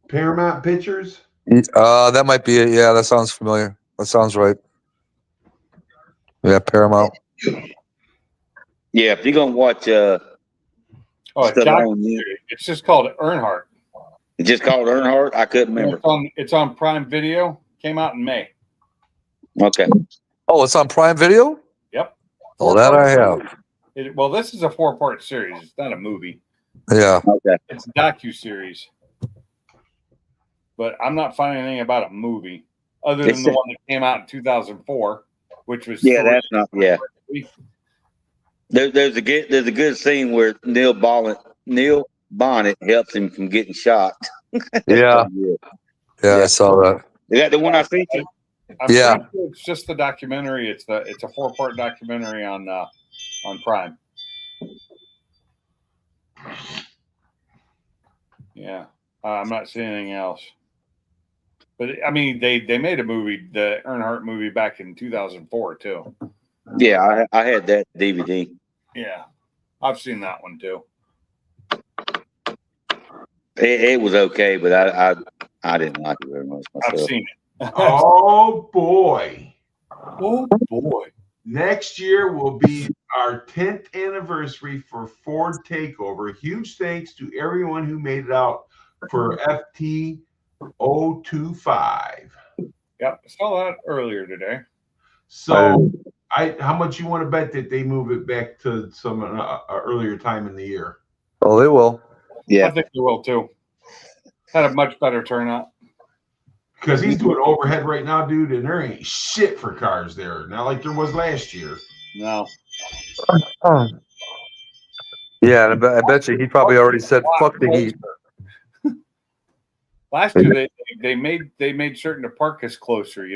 Paramount Pictures. That might be it. Yeah, that sounds familiar. That sounds right. Yeah, Paramount. Yeah, if you're gonna watch It's just called Earnhardt. it's just called Earnhardt. I couldn't remember. It's on Prime Video. Came out in May. Okay. Oh, it's on Prime Video? Yep. Oh, that I have. Well, this is a 4-part series. It's not a movie. Yeah. Okay. It's a docu-series. But I'm not finding anything about a movie other than the one that came out in 2004, which was that's not. Yeah. There's a good scene where Neil Bonnet helps him from getting shot. Yeah. Yeah, I saw that. Is that the one I sent you? I'm Yeah. pretty sure it's just the documentary. It's a 4-part documentary on Prime. Yeah, I'm not seeing anything else. But I mean, they made a movie, the Earnhardt movie, back in 2004 too. Yeah, I had that DVD. Yeah, I've seen that one too. It was okay, but I didn't like it very much myself. I've seen it. Oh boy. Oh boy. Next year will be our 10th anniversary for Ford Takeover. Huge thanks to everyone who made it out for FT025. Yep, I saw that earlier today. So, how much you want to bet that they move it back to some earlier time in the year? Oh, they will. Yeah. I think they will too. Had a much better turnout. Because he's doing overhead right now, dude, and there ain't shit for cars there. Not like there was last year. No. Yeah, and I bet you he probably already said, fuck the heat. Last year they made certain to park us closer,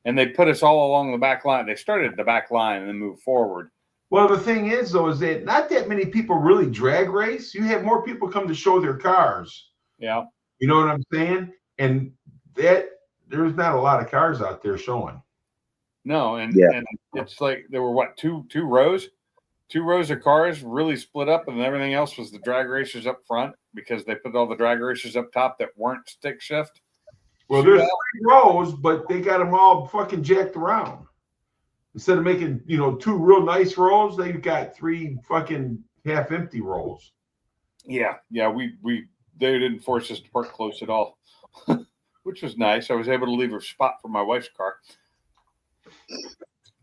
and they put us all along the back line. They started at the back line and then moved forward. Well, the thing is, though, is that not that many people really drag race. You have more people come to show their cars. Yeah. You know what I'm saying? And there's not a lot of cars out there showing. No, and Yeah. and it's like there were what two rows of cars really split up, and everything else was the drag racers up front because they put all the drag racers up top that weren't stick shift. Well, there's 3 rows, but they got them all fucking jacked around. Instead of making 2 real nice rows, they've got 3 fucking half empty rows. Yeah, we they didn't force us to park close at all, which was nice. I was able to leave a spot for my wife's car.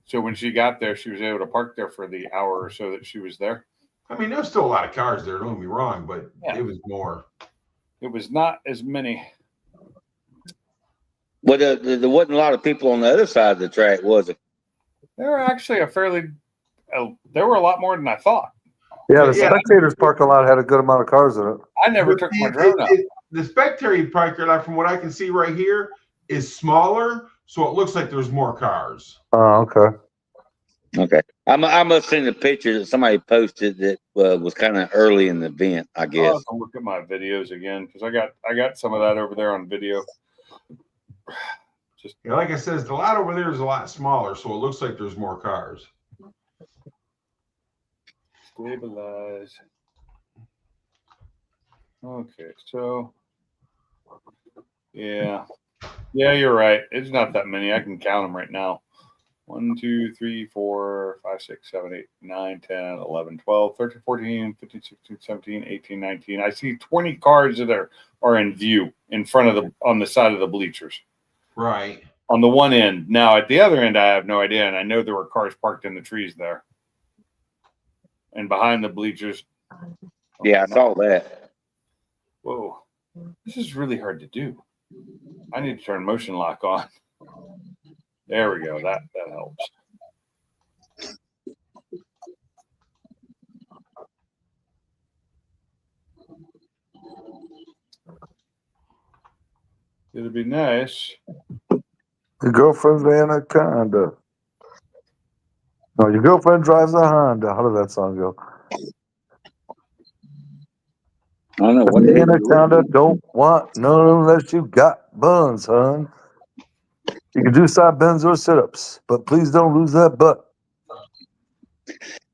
So when she got there, she was able to park there for the hour or so that she was there. I mean, there's still a lot of cars there, don't get me wrong, but Yeah. it was more. It was not as many. Well, there wasn't a lot of people on the other side of the track, was it? There were actually there were a lot more than I thought. Yeah, the Yeah. spectators parking lot had a good amount of cars in it. I never took my drone out. The spectator parking lot, from what I can see right here, is smaller, so it looks like there's more cars. Oh, okay. Okay. I must have seen a picture that somebody posted that was kind of early in the event, I I'll guess. have to look at my videos again because I got some of that over there on video. Just Yeah, like I said, the lot over there is a lot smaller, so it looks like there's more cars. stabilize. Okay, so yeah, you're right. It's not that many. I can count them right now. 1, 2, 3, 4, 5, 6, 7, 8, 9, 10, 11, 12, 13, 14, 15, 16, 17, 18, 19. I see 20 cars that are in view in front of on the side of the bleachers. Right. On the one end. Now at the other end, I have no idea, and I know there were cars parked in the trees there. And behind the bleachers. Yeah, I saw that. Whoa, this is really hard to do. I need to turn motion lock on. There we go. That helps. It'd be nice. Your girlfriend's Anaconda. No, your girlfriend drives a Honda. How does that song go? I don't know what The Anaconda don't want none unless you got buns, hon. You can do side bends or sit-ups, but please don't lose that butt.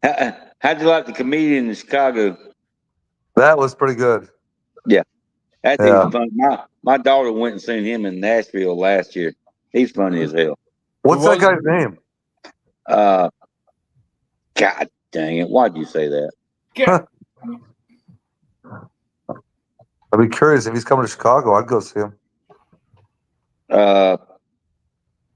How'd you like the comedian in Chicago? That was pretty good. That Yeah. dude's funny. My daughter went and seen him in Nashville last year. He's funny as hell. What's Who that was guy's name? God dang it. Why'd you say that? Get I'd be curious if he's coming to Chicago. I'd go see him. Well,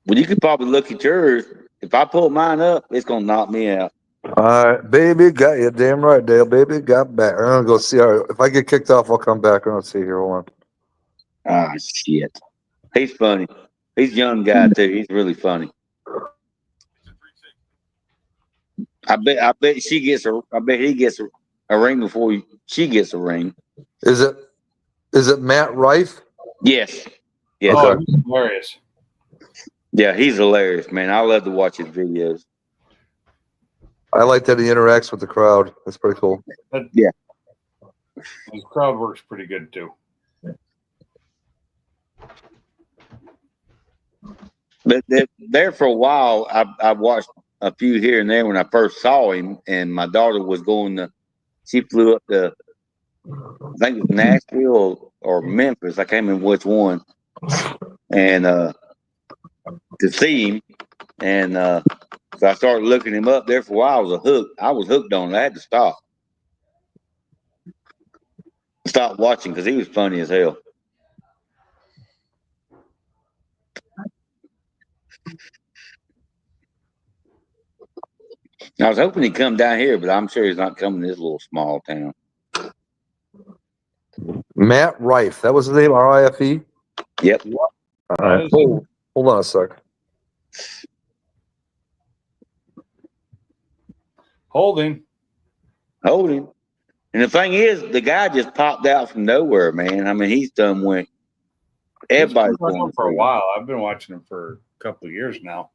you could probably look at yours. If I pull mine up, it's going to knock me out. All right, baby, got you. Damn right, Dale. Baby, got back. I'm gonna go see. All right, if I get kicked off, I'll come back. I'm gonna see here. Hold on. Ah, shit. He's funny. He's a young guy, too. He's really funny. I bet he gets a ring before she gets a ring. Is it Matt Rife? Yes. Yes. Oh, Okay. he's hilarious. Yeah, he's hilarious, man. I love to watch his videos. I like that he interacts with the crowd. That's pretty cool. His crowd works pretty good too. But there for a while, I watched a few here and there when I first saw him, and my daughter was she flew up to, I think it was Nashville or Memphis. I can't remember which one. And to see him, and so I started looking him up there for a while. I was hooked on it. I had to stop watching because he was funny as hell. I was hoping he'd come down here, but I'm sure he's not coming to this little small town. Matt Rife. That was his name. R-I-F-E. Yep. All right. Hold on a sec. Holding. Holding. And the thing is, the guy just popped out from nowhere, man. I mean, he's done went. Everybody's He's been going watching him for a while. I've been watching him for a couple of years now.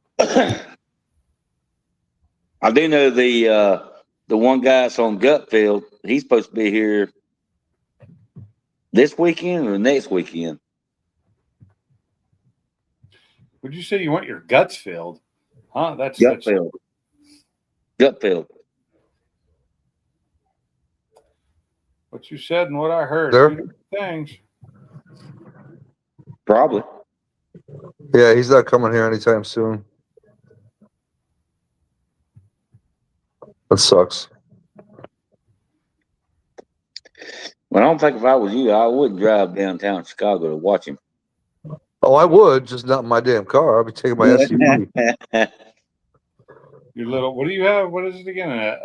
I do know the one guy that's on Gutfield. He's supposed to be here this weekend or next weekend. Would you say you want your guts filled? Huh? That's Gut filled. Gut filled. what you said and what I heard. There? Two different things. Probably. Yeah, he's not coming here anytime soon. That sucks. Well, I don't think if I was you, I wouldn't drive downtown Chicago to watch him. Oh, I would, just not in my damn car. I'll be taking my SUV. Your little. What do you have? What is it again?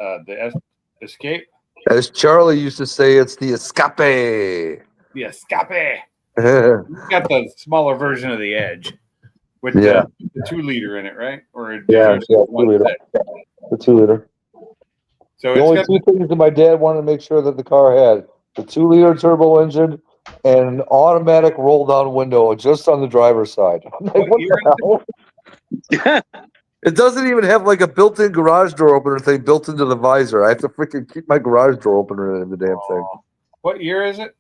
Escape. As Charlie used to say, it's the Escape. The Escape. Yeah. You got the smaller version of the Edge with Yeah. the 2-liter in it, right? Or Yeah, there's yeah, one 2-liter. that- The 2-liter. So The it's only got, two things that my dad wanted to make sure that the car had: the 2-liter turbo engine and an automatic roll-down window just on the driver's side. I'm like, What what year the hell? It doesn't even have like a built-in garage door opener thing built into the visor. I have to freaking keep my garage door opener in the damn thing. what year is it?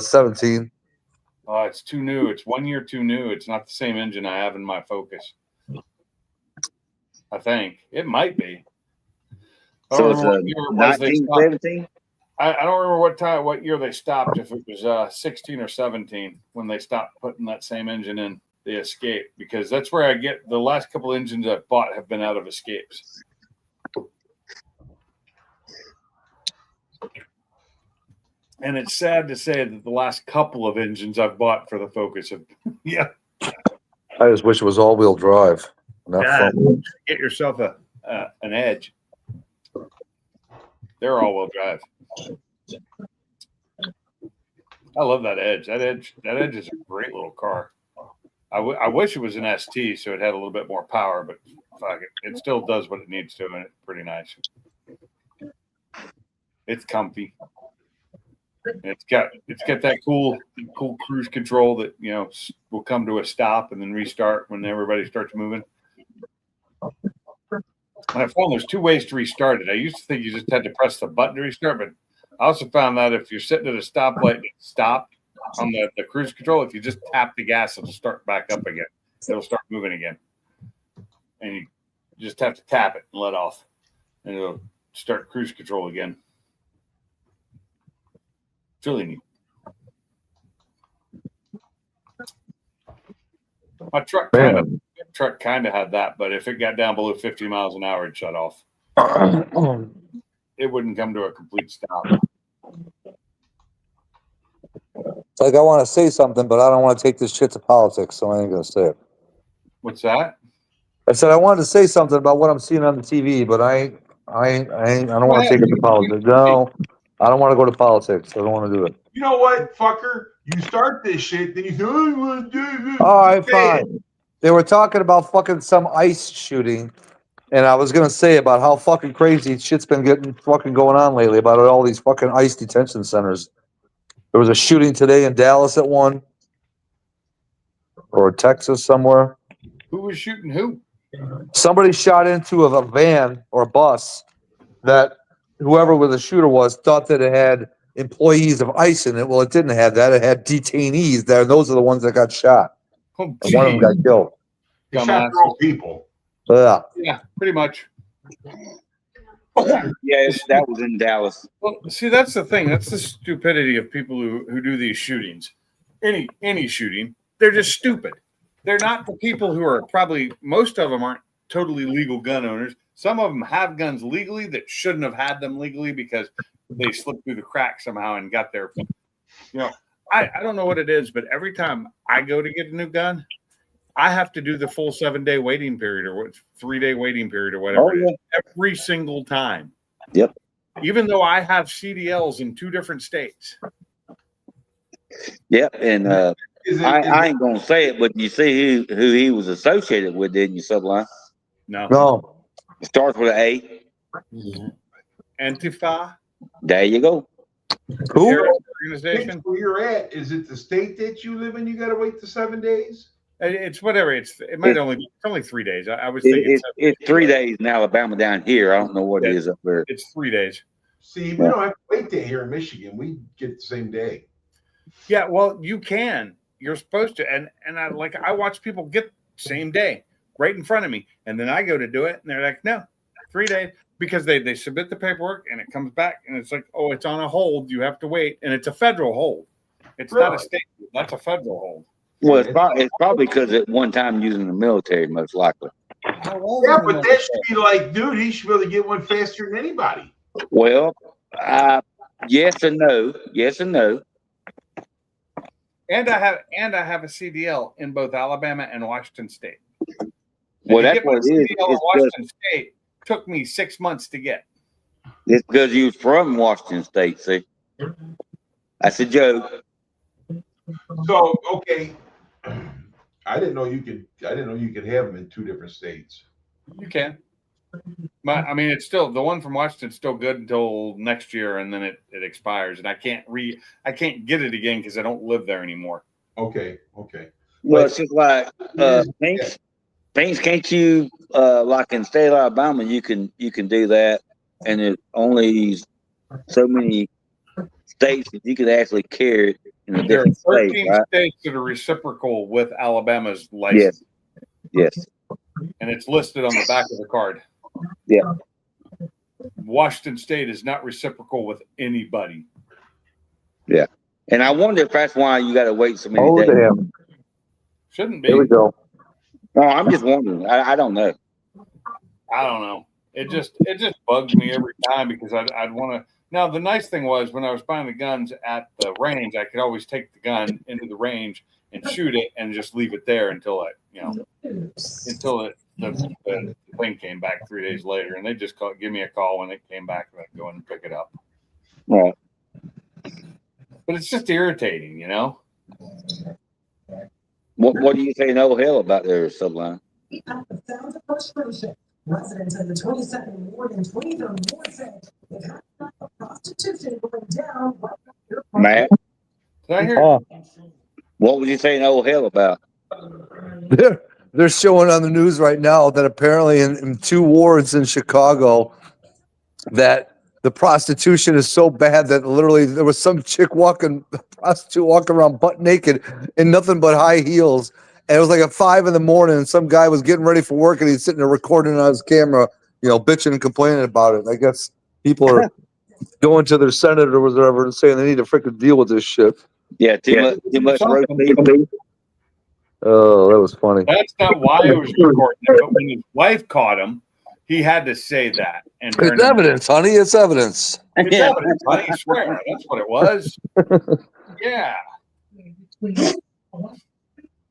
17. Oh, it's too new. It's 1 year too new. It's not the same engine I have in my Focus. I think it might be. I So don't it's remember what year it was they stopped. 1917? I don't remember what year they stopped. If it was 16 or 17 when they stopped putting that same engine in the Escape, because that's where I get the last couple engines I've bought have been out of Escapes. And it's sad to say that the last couple of engines I've bought for the Focus have, yeah, I just wish it was all-wheel drive. Not God. front. get yourself an Edge. They're all-wheel drive. I love that Edge. That Edge is a great little car. I wish it was an ST so it had a little bit more power, but fuck it, it still does what it needs to, and it's pretty nice. It's comfy. It's got that cool cruise control that will come to a stop and then restart when everybody starts moving. And I found there's 2 ways to restart it. I used to think you just had to press the button to restart, but I also found that if you're sitting at a stoplight and stop on the cruise control, if you just tap the gas, it'll start back up again. It'll start moving again. And you just have to tap it and let off. And it'll start cruise control again. It's really neat. My truck kind of had that, but if it got down below 50 miles an hour, it'd shut off. It wouldn't come to a complete stop. Like, I want to say something, but I don't want to take this shit to politics, so I ain't gonna say it. What's that? I said I wanted to say something about what I'm seeing on the TV, but I don't want to take it to politics. No, I don't want to go to politics. I don't want to do it. You know what, fucker? You start this shit, then you say, "Oh, you want to do this." All right, fine. They were talking about fucking some ICE shooting, and I was gonna say about how fucking crazy shit's been getting fucking going on lately about all these fucking ICE detention centers. There was a shooting today in Dallas at one, or Texas somewhere. Who was shooting who? Somebody shot into a van or a bus that whoever the shooter was thought that it had employees of ICE in it. Well, it didn't have that. It had detainees there. And those are the ones that got shot. Oh, And one of them got killed. They shot their own people. Yeah. Yeah, pretty much. Yeah, that was in Dallas. Well, see, that's the thing. That's the stupidity of people who do these shootings. Any shooting, they're just stupid. They're not the people who are probably, most of them aren't totally legal gun owners. Some of them have guns legally that shouldn't have had them legally because they slipped through the cracks somehow and got their, I don't know what it is, but every time I go to get a new gun, I have to do the full 7-day waiting period or 3-day waiting period or whatever. Oh, yeah. Every single time. Yep. Even though I have CDLs in 2 different states. Yep, and I ain't gonna say it, but you see who he was associated with, didn't you, Subline? No. No. It starts with an A. Antifa There you go. Who? terrorist organization. Where you're at, is it the state that you live in? You got to wait the 7 days. It's whatever. It's only 3 days. I was thinking It's 3 days in Alabama down here. I don't know what it is up there. it's 3 days. See, we don't have to wait that here in Michigan. We get it the same day. Yeah, well, you can. You're supposed to, and I watch people get same day, right in front of me. And then I go to do it, and they're like, no, 3 days, because they submit the paperwork and it comes back and it's like, oh, it's on a hold. You have to wait, and it's a federal hold. It's not a Really? state. That's a federal hold. Well, it's probably because at one time using the military, most likely. How long Yeah, is but it? that should be like, dude, he should be able to get one faster than anybody. Well, yes and no. Yes and no. And I have a CDL in both Alabama and Washington State. And Well, to that's get my what it is. CDL in It's Washington State took me 6 months to get. It's because you was from Washington State. See, that's a joke. So okay, I didn't know you could have them in 2 different states. You can. I mean, it's still the one from Washington's still good until next year, and then it expires, and I can't get it again because I don't live there anymore. Okay. Well, it's just like Pinks. Pinks, can't you like in state of Alabama, you can do that, and there's only so many states that you could actually carry it in a There are different 13 state, right? states that are reciprocal with Alabama's license, Yes. and it's listed on the back of the card. Yeah. Washington State is not reciprocal with anybody. And I wonder if that's why you got to wait so many Oh, days. damn. Shouldn't be. Here we go. No, I'm just wondering. I don't know. I don't know. It just bugs me every time because I'd want to. Now the nice thing was when I was buying the guns at the range, I could always take the gun into the range and shoot it and just leave it there until the thing came back 3 days later, and they just give me a call when it came back, and I'd go in and pick it up. Right. But it's just irritating, you know. What do you say no hell about there, Sublime? Sounds of frustration. Residents in the 22nd Ward and 23rd Ward said they've had prostitution going down. Matt, Did I hear? what would you say no hell about? They're showing on the news right now that apparently in 2 wards in Chicago that the prostitution is so bad that literally there was some prostitute walking around butt naked in nothing but high heels. And it was like at 5 a.m. and some guy was getting ready for work and he's sitting there recording on his camera, bitching and complaining about it. I guess people are going to their senator or whatever and saying they need to freaking deal with this shit. Yeah, too much roast beef. Oh, that was funny. That's not why he was recording it, but when his wife caught him, he had to say that. And It's evidence, honey. It's evidence. It's evidence, honey. I swear, that's what it was. Yeah.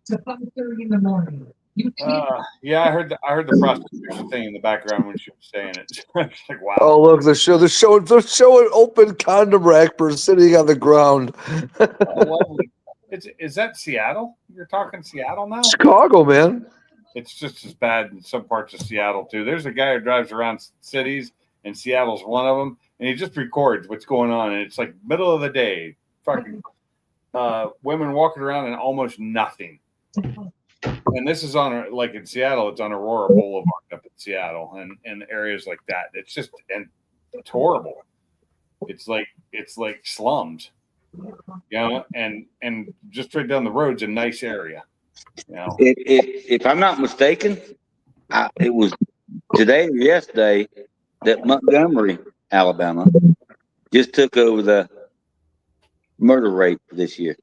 To 5:30 in the morning. Yeah, I heard the prostitution thing in the background when she was saying it. It's like, wow. Oh, look, they're showing open condom wrappers sitting on the ground. Oh, lovely. Is that Seattle? You're talking Seattle now? Chicago, man. It's just as bad in some parts of Seattle too. There's a guy who drives around cities, and Seattle's one of them, and he just records what's going on, and it's like middle of the day, fucking women walking around and almost nothing. And this is like in Seattle, it's on Aurora Boulevard up in Seattle and areas like that. It's just it's horrible. It's like slums, and just straight down the road's a nice area. If I'm not mistaken, it was today or yesterday that Montgomery, Alabama, just took over the murder rate for this year.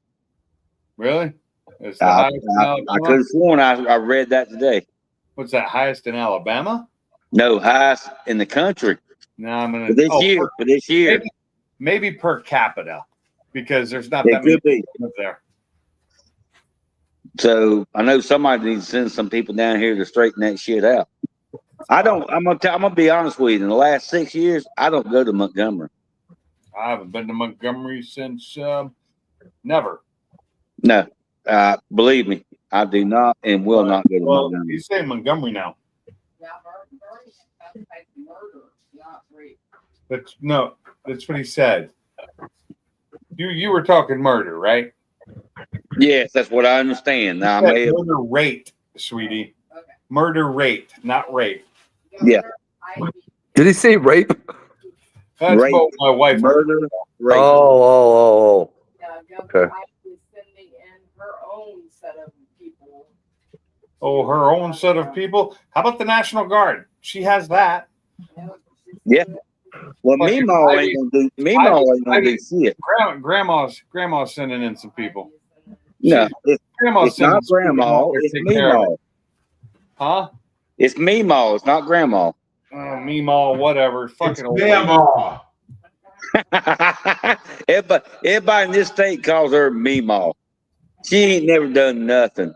Really? It's the I highest in Alabama? could have sworn I read that today. What's that, highest in Alabama? No, highest in the country No, I'm gonna for this year. Maybe per capita, because there's not It that many could be. people there. So I know somebody needs to send some people down here to straighten that shit out. I'm gonna be honest with you. In the last 6 years, I don't go to Montgomery. I haven't been to Montgomery since never. No, believe me, I do not and will not go to Well, Montgomery. you say Montgomery now. That's what he said. You were talking murder, right? Yes, that's what I understand. Now I You said may have, murder rate, sweetie. Murder rate, not rape. yeah, Did he say rape? That's Rape. what my wife heard. murder rate. Oh. Okay. Sending in her own set of people Oh, her own set of people. How about the National Guard? She has that. Yeah. Well, Fucking Meemaw Ivy- ain't gonna do. Meemaw ain't gonna do shit. Grandma's sending in some people. No, Grandma's it's not sending some people grandma. out there to It's take care of Meemaw. it. Huh? It's Meemaw. It's not grandma. Meemaw, whatever. It's Fucking old lady. Grandma. Everybody in this state calls her Meemaw. She ain't never done nothing.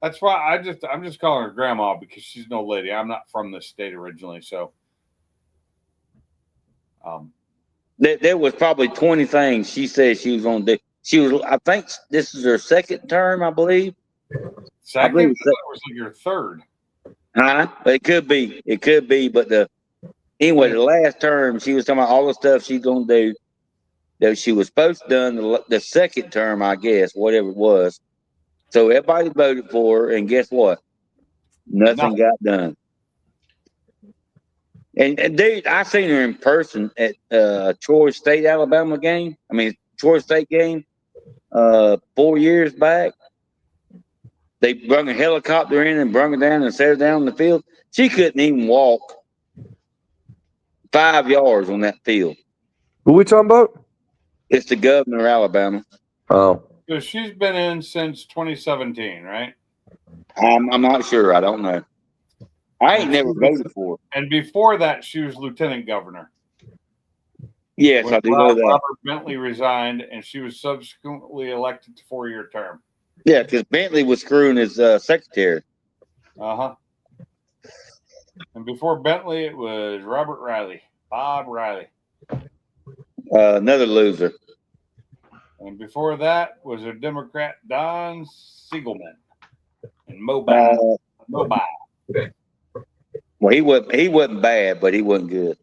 That's why I'm just calling her grandma because she's an old lady. I'm not from this state originally, so There was probably 20 things she said she was gonna do. She was, I think this is her second term, I believe. second believe it was like your third. But it could be. It could be. But the last term, she was talking about all the stuff she's gonna do that she was supposed to done the second term, I guess, whatever it was. So everybody voted for her, and guess what? Nothing got done. And dude, I seen her in person at Troy State, Alabama game. I mean, Troy State game 4 years back. They brung a helicopter in and brung her down and set her down in the field. She couldn't even walk 5 yards on that field. Who we talking about? It's the governor of Alabama. Oh, So she's been in since 2017, right? I'm not sure. I don't know. I ain't never voted for her. And before that, she was lieutenant governor. Yes, I do know that. Robert Bentley resigned, and she was subsequently elected to 4-year term. Yeah, because Bentley was screwing his secretary. And before Bentley, it was Robert Riley, Bob Riley. Another loser. And before that was a Democrat, Don Siegelman, and Mobile. Well, he wasn't bad, but he wasn't good.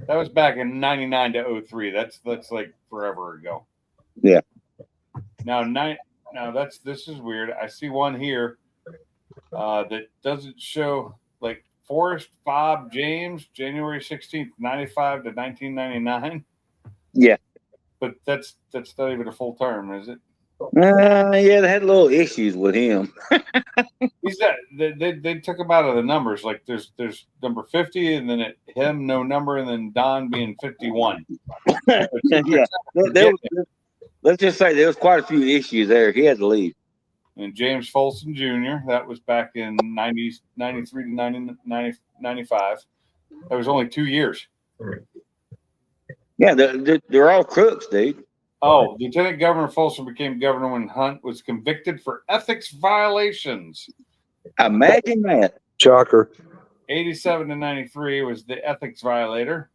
That was back in 99 to 03. That's like forever ago. Yeah. Now this is weird. I see one here that doesn't show like Forrest Bob James, January 16th, 95 to 1999. Yeah. But that's not even a full term, is it? Yeah, they had little issues with him. He's that they took him out of the numbers. Like there's number 50, and then him no number, and then Don being 51. Yeah. Let's just say there was quite a few issues there. He had to leave. And James Folsom Jr., that was back in 93 to 95. That was only 2 years. Yeah, they're all crooks, dude. Oh, Lieutenant Governor Folsom became governor when Hunt was convicted for ethics violations. Imagine that. shocker. 87 to 93 was the ethics violator.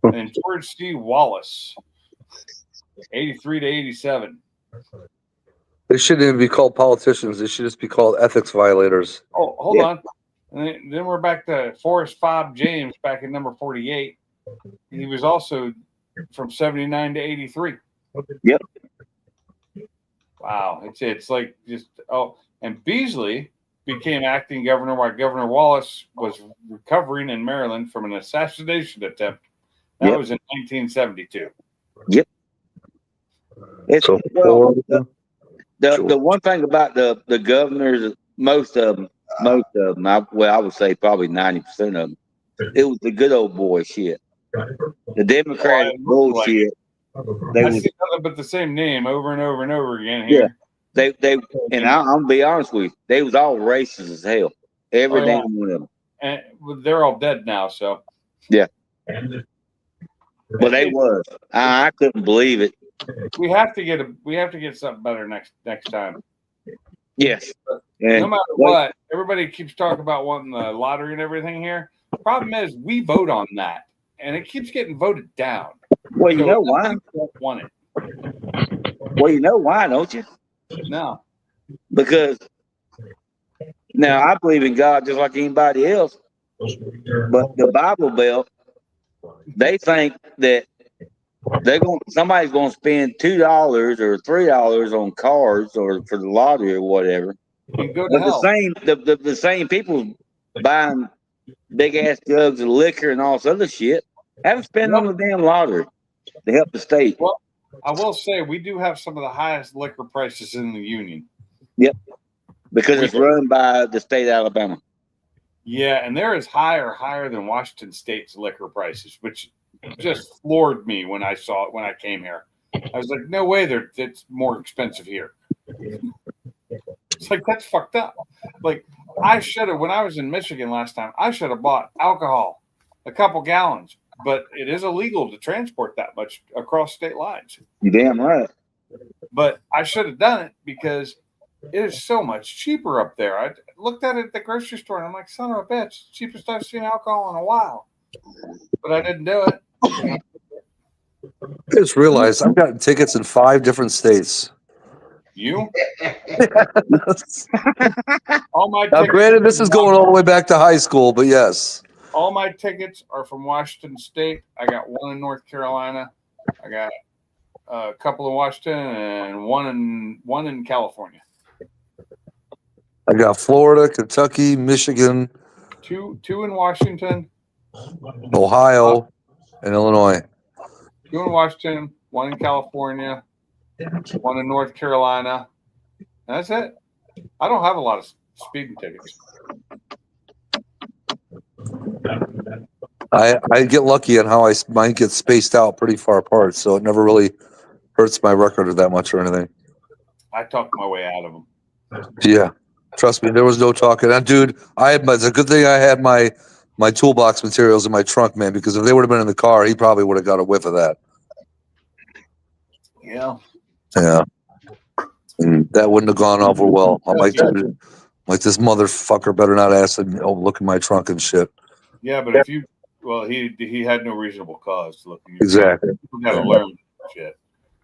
And George C. Wallace, 83 to 87. They shouldn't even be called politicians. They should just be called ethics violators. Oh, hold on. And then we're back to Forrest Bob James back in number 48. He was also from 79 to 83. Yep. Wow. It's like just, and Beasley became acting governor while Governor Wallace was recovering in Maryland from an assassination attempt. That was in 1972. Yep. The one thing about the governors, most of them, I would say probably 90% of them, it was the good old boy shit. The Democratic bullshit. I see nothing but the same name over and over and over again here. Yeah. And I'm be honest with you, they was all racist as hell. Every damn one of them. And they're all dead now, so. Yeah. But they was. I couldn't believe it. We have to get something better next time. Yes. No matter what, everybody keeps talking about wanting the lottery and everything here. Problem is, we vote on that, and it keeps getting voted down. Well, you know why? Don't want it. Well, you know why, don't you? No. Because now I believe in God just like anybody else, but the Bible Belt, they think that somebody's going to spend $2 or $3 on cards or for the lottery or whatever. But the same people buying big ass jugs of liquor and all this other shit haven't spent on the damn lottery to help the state. Well, I will say we do have some of the highest liquor prices in the union. Yep. because it's run by the state of Alabama. Yeah, and they're as higher than Washington State's liquor prices, which just floored me when I saw it when I came here. I was like, no way, it's more expensive here. It's like, that's fucked up. Like, I should have, when I was in Michigan last time, I should have bought alcohol, a couple gallons, but it is illegal to transport that much across state lines. You damn right. But I should have done it because it is so much cheaper up there. I looked at it at the grocery store and I'm like, son of a bitch, cheapest I've seen alcohol in a while. But I didn't do it. I just realized I've gotten tickets in 5 different states. You? All my Now, tickets, granted, this is going all the way back to high school, but yes. all my tickets are from Washington State. I got one in North Carolina. I got a couple in Washington and one in California. I got Florida, Kentucky, Michigan, Two in Washington, Ohio, and Illinois. 2 in Washington, 1 in California, 1 in North Carolina. And that's it. I don't have a lot of speeding tickets. I get lucky on how mine gets spaced out pretty far apart, so it never really hurts my record that much or anything. I talked my way out of them. Yeah, trust me, there was no talking. And dude, it's a good thing I had my toolbox materials in my trunk, man, because if they would have been in the car, he probably would have got a whiff of that. Yeah. Yeah. And that wouldn't have gone over well. I'm like, dude, like this motherfucker better not ask him, oh, look in my trunk and shit. Yeah, but if you, well, he had no reasonable cause to look at you. Exactly. You got to learn shit.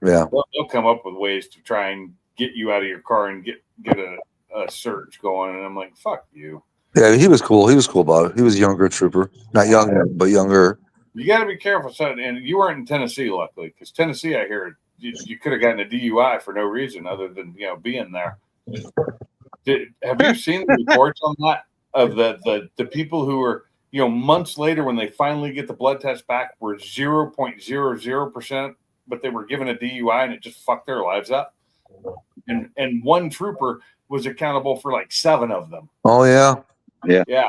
Yeah. They'll come up with ways to try and get you out of your car and get a search going. And I'm like, fuck you. Yeah, he was cool. He was cool about it. He was a younger trooper. Not younger, but younger. You got to be careful. Son. And you weren't in Tennessee, luckily, because Tennessee, I hear, you could have gotten a DUI for no reason other than, being there. Have you seen the reports on that of the people who were, months later when they finally get the blood test back were 0.00%, but they were given a DUI and it just fucked their lives up. And one trooper was accountable for like 7 of them. Oh yeah. Yeah.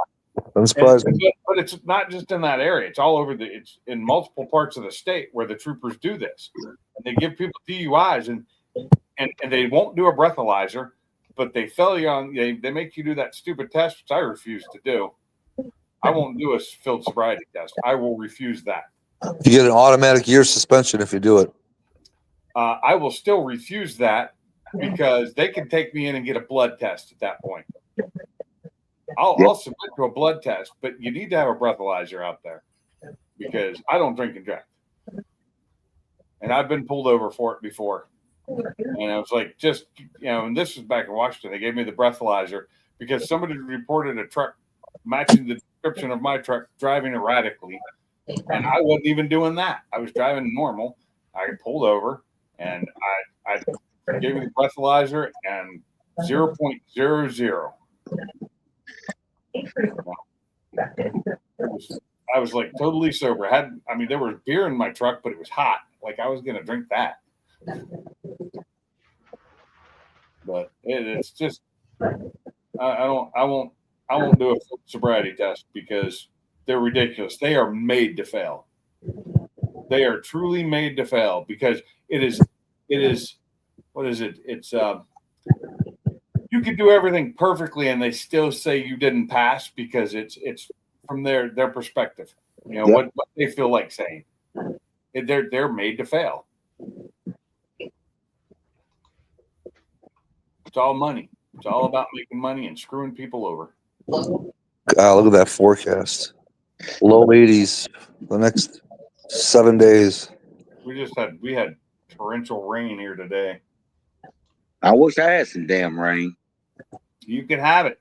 I'm surprised. But it's not just in that area. It's all over it's in multiple parts of the state where the troopers do this. And they give people DUIs and they won't do a breathalyzer, but they fail you on they make you do that stupid test, which I refuse to do. I won't do a field sobriety test. I will refuse that. You get an automatic year suspension if you do it. I will still refuse that because they can take me in and get a blood test at that point. I'll submit to a blood test, but you need to have a breathalyzer out there because I don't drink and drive. And I've been pulled over for it before. And I was like, and this was back in Washington. They gave me the breathalyzer because somebody reported a truck matching the description of my truck driving erratically. And I wasn't even doing that. I was driving normal. I pulled over and I gave me the breathalyzer and 0.00. I was like totally sober. There was beer in my truck, but it was hot. Like I was gonna drink that. But it's just I won't do a sobriety test because they're ridiculous. They are made to fail. They are truly made to fail because it is what is it? It's you could do everything perfectly and they still say you didn't pass because it's from their perspective. What they feel like saying. They're made to fail. It's all money. It's all about making money and screwing people over. God, look at that forecast. Low 80s the next 7 days. We had torrential rain here today. I wish I had some damn rain. You can have it.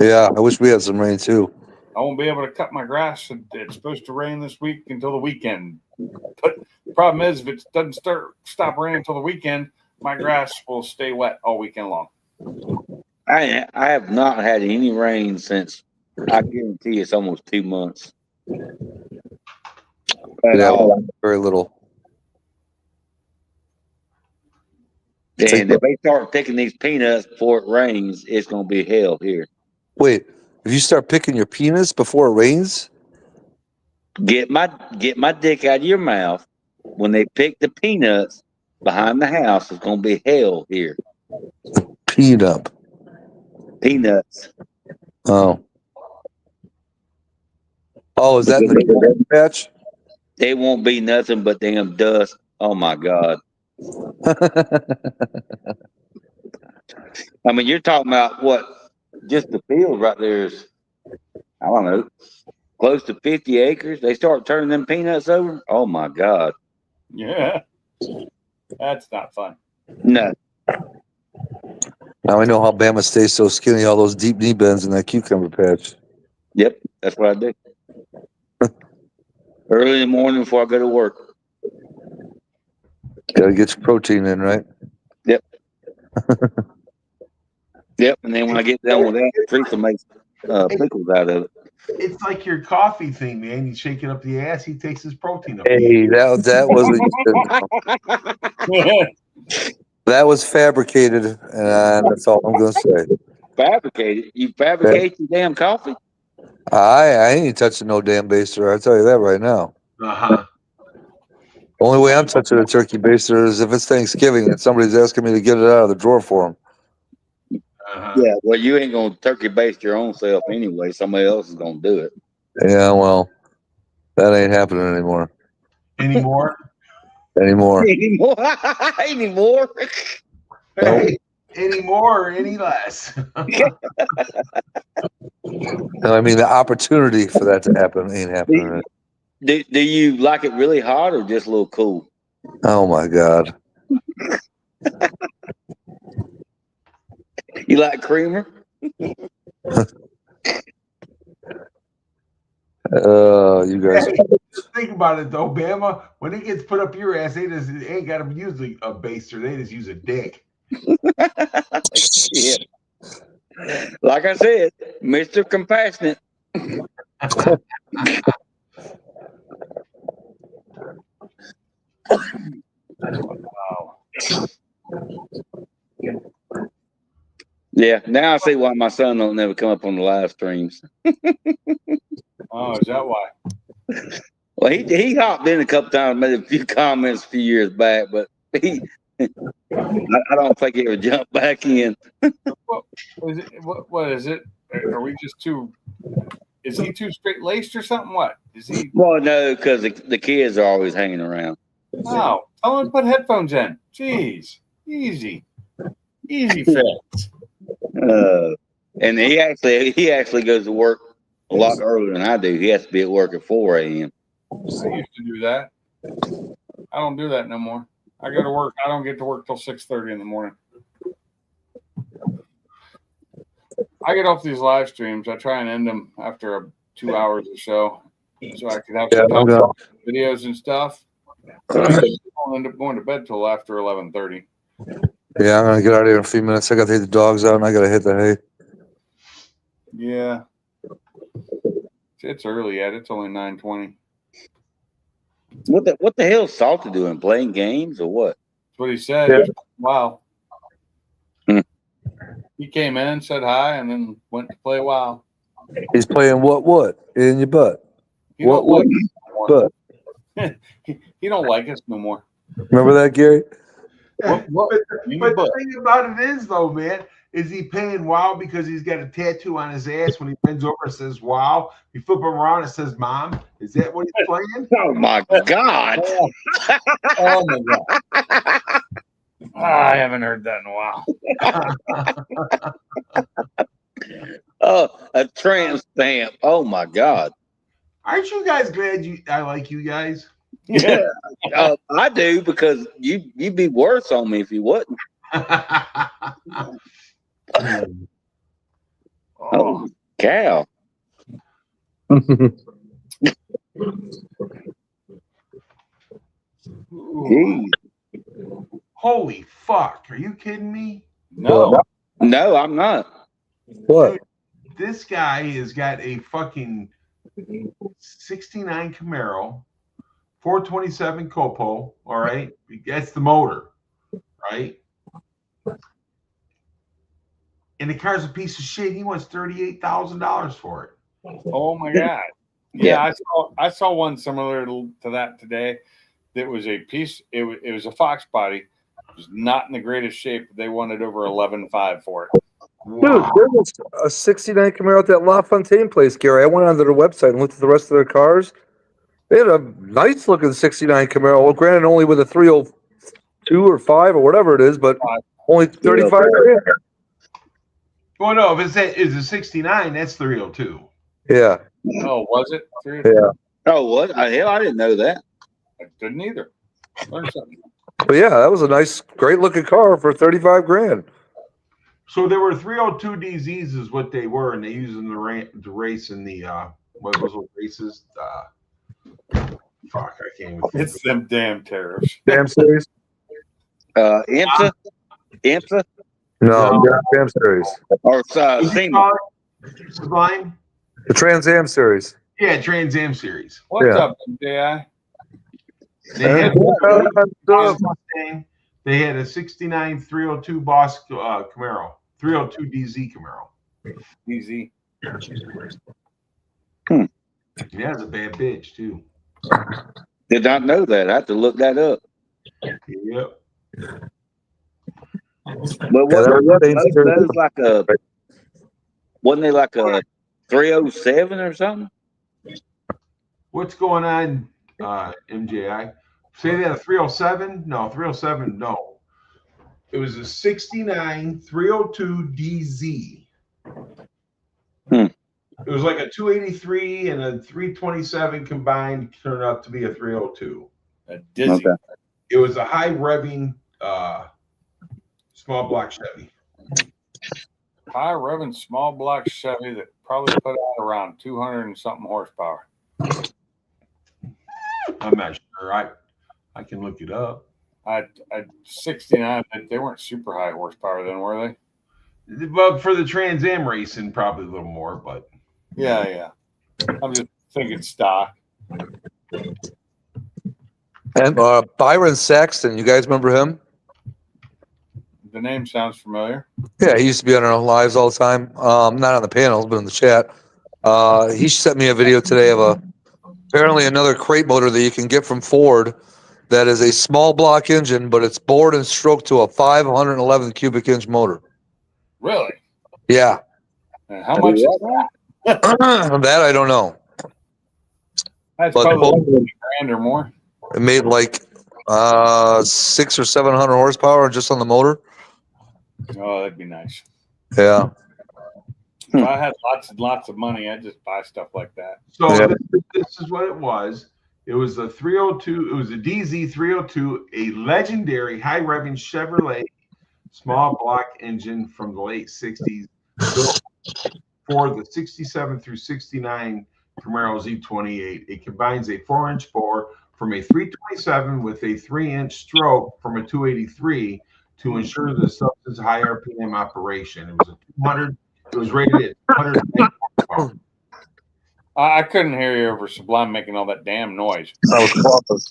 Yeah, I wish we had some rain too. I won't be able to cut my grass. It's supposed to rain this week until the weekend. But the problem is, if it doesn't stop raining until the weekend, my grass will stay wet all weekend long. I have not had any rain since, I guarantee it's almost 2 months. Yeah, very little. And if they start picking these peanuts before it rains, it's gonna be hell here. Wait, if you start picking your penis before it rains, Get my dick out of your mouth. When they pick the peanuts behind the house, it's gonna be hell here. peanut. Peanuts. Oh. Oh, is that in the pumpkin patch? They won't be nothing but damn dust. Oh my God. I mean, you're talking about what? Just the field right there is, I don't know, close to 50 acres. They start turning them peanuts over. Oh my God. Yeah. That's not fun. No. Now I know how Bama stays so skinny, all those deep knee bends in that cucumber patch. Yep. That's what I do. Early in the morning before I go to work. Gotta get your protein in, right? Yep. Yep. And then when I get done with that, Teresa makes pickles out of it. It's like your coffee thing, man. You shake it up the ass, he takes his protein up. Hey, that was fabricated, and that's all I'm gonna say. Fabricated. You fabricate your damn coffee? I ain't touching no damn baster. I'll tell you that right now. Uh-huh. Only way I'm touching a turkey baster is if it's Thanksgiving and somebody's asking me to get it out of the drawer for them. Uh-huh. Yeah. Well, you ain't gonna turkey baste your own self anyway. Somebody else is gonna do it. Yeah, well, that ain't happening anymore. Anymore? Anymore. Anymore. Hey, any more or any less? No, I mean, the opportunity for that to happen ain't happening. Do you like it really hot or just a little cool? Oh my God. You like creamer? You guys. Hey, think about it though, Bama. When it gets put up your ass, they ain't got to use a baster. They just use a dick. Yeah. Like I said, Mr. Compassionate. Wow. Yeah, now I see why my son don't never come up on the live streams. Oh, is that why? Well, he hopped in a couple times, made a few comments a few years back, but I don't think he ever jumped back in. What is it? Are we just too? Is he too straight laced or something? What is he? Well, no, because the kids are always hanging around. No, tell him to put headphones in. Jeez, easy fix. And he actually goes to work a lot earlier than I do. He has to be at work at 4 a.m. I used to do that. I don't do that no more. I go to work. I don't get to work till 6:30 in the morning. I get off these live streams. I try and end them after 2 hours or so I could have some time to watch videos and stuff. I don't end up going to bed till after 11:30. Yeah, I'm gonna get out of here in a few minutes. I gotta take the dogs out and I gotta hit the hay. Yeah. It's early yet. It's only 9:20. What the hell is Salty doing? Playing games or what? That's what he said. Yeah. Wow. Hmm. He came in, said hi, and then went to play WoW. He's playing what? In your butt. He What? don't like us no more. Butt. He don't like us no more. Remember that, Gary? What? But In your the butt. thing about it is, though, man, is he paying wow because he's got a tattoo on his ass when he bends over and says wow? You flip him around, it says mom. Is that what he's playing? Oh my God! Oh my god! I haven't heard that in a while. Oh, a tramp stamp. Oh my God! Aren't you guys glad I like you guys? Yeah. I do because you'd be worse on me if you wasn't. Oh, cow! Jeez. Holy fuck. Are you kidding me? No. No, I'm not. What? This guy has got a fucking 69 Camaro, 427 Copo. All right. That's the motor, right? And the car's a piece of shit. He wants $38,000 for it. Oh my god! Yeah, I saw one similar to that today. That was a piece. It was a Fox body. It was not in the greatest shape. They wanted over 11.5 for it. Dude, there was a 69 Camaro at that LaFontaine place, Gary. I went onto their website and looked at the rest of their cars. They had a nice looking 69 Camaro. Well, granted, only with a 302 or 5 or whatever it is, but only 35 grand. Well, no, if it's a 69, that's 302. Yeah. Oh, was it? Yeah. Oh, what? Hell, I didn't know that. I didn't either. Learned something. But yeah, that was a nice, great looking car for 35 grand. So there were 302 DZs is what they were, and they used them to race in the what was those races? Fuck, I can't even think. It's them damn tariffs. Damn series? IMSA? IMSA? No, Damn series. Or single? Sublime? The Trans Am series. Yeah, Trans Am series. What's Yeah. up, MJI? They had Uh, Mustang. They had a 69 302 Boss Camaro, 302 DZ Camaro. Easy. Yeah, it's a bad bitch too. Did not know that. I have to look that up. Yep. But that was was like a, wasn't they like a 307 or something? What's going on, MJI? Say that a 307? No, 307. No, it was a 69 302 DZ. It was like a 283 and a 327 combined turned out to be a 302. A dizzy. Okay. It was a high revving small block Chevy. High revving small block Chevy that probably put out around 200 and something horsepower. I'm not sure. I can look it up. I 69. They weren't super high horsepower then, were they? But for the Trans Am racing, probably a little more. But Yeah. I'm just thinking stock. And Byron Saxton, you guys remember him? The name sounds familiar. Yeah, he used to be on our lives all the time. Not on the panels, but in the chat. He sent me a video today of apparently another crate motor that you can get from Ford that is a small block engine, but it's bored and stroked to a 511 cubic inch motor. Really? Yeah. And how much is that? That I don't know. That's But probably both- $1,000 or more. It made like 600 or 700 horsepower just on the motor. Oh, that'd be nice. Yeah. If I had lots and lots of money, I'd just buy stuff like that. so Yeah. this is what it was. It was a 302. It was a DZ 302, a legendary high revving Chevrolet small block engine from the late 60s, built for the 67 through 69 Camaro Z28. It combines a 4-inch bore from a 327 with a 3-inch stroke from a 283 to ensure the substance high RPM operation. It was a 200. It was rated at 200. I couldn't hear you over Sublime making all that damn noise. That was close.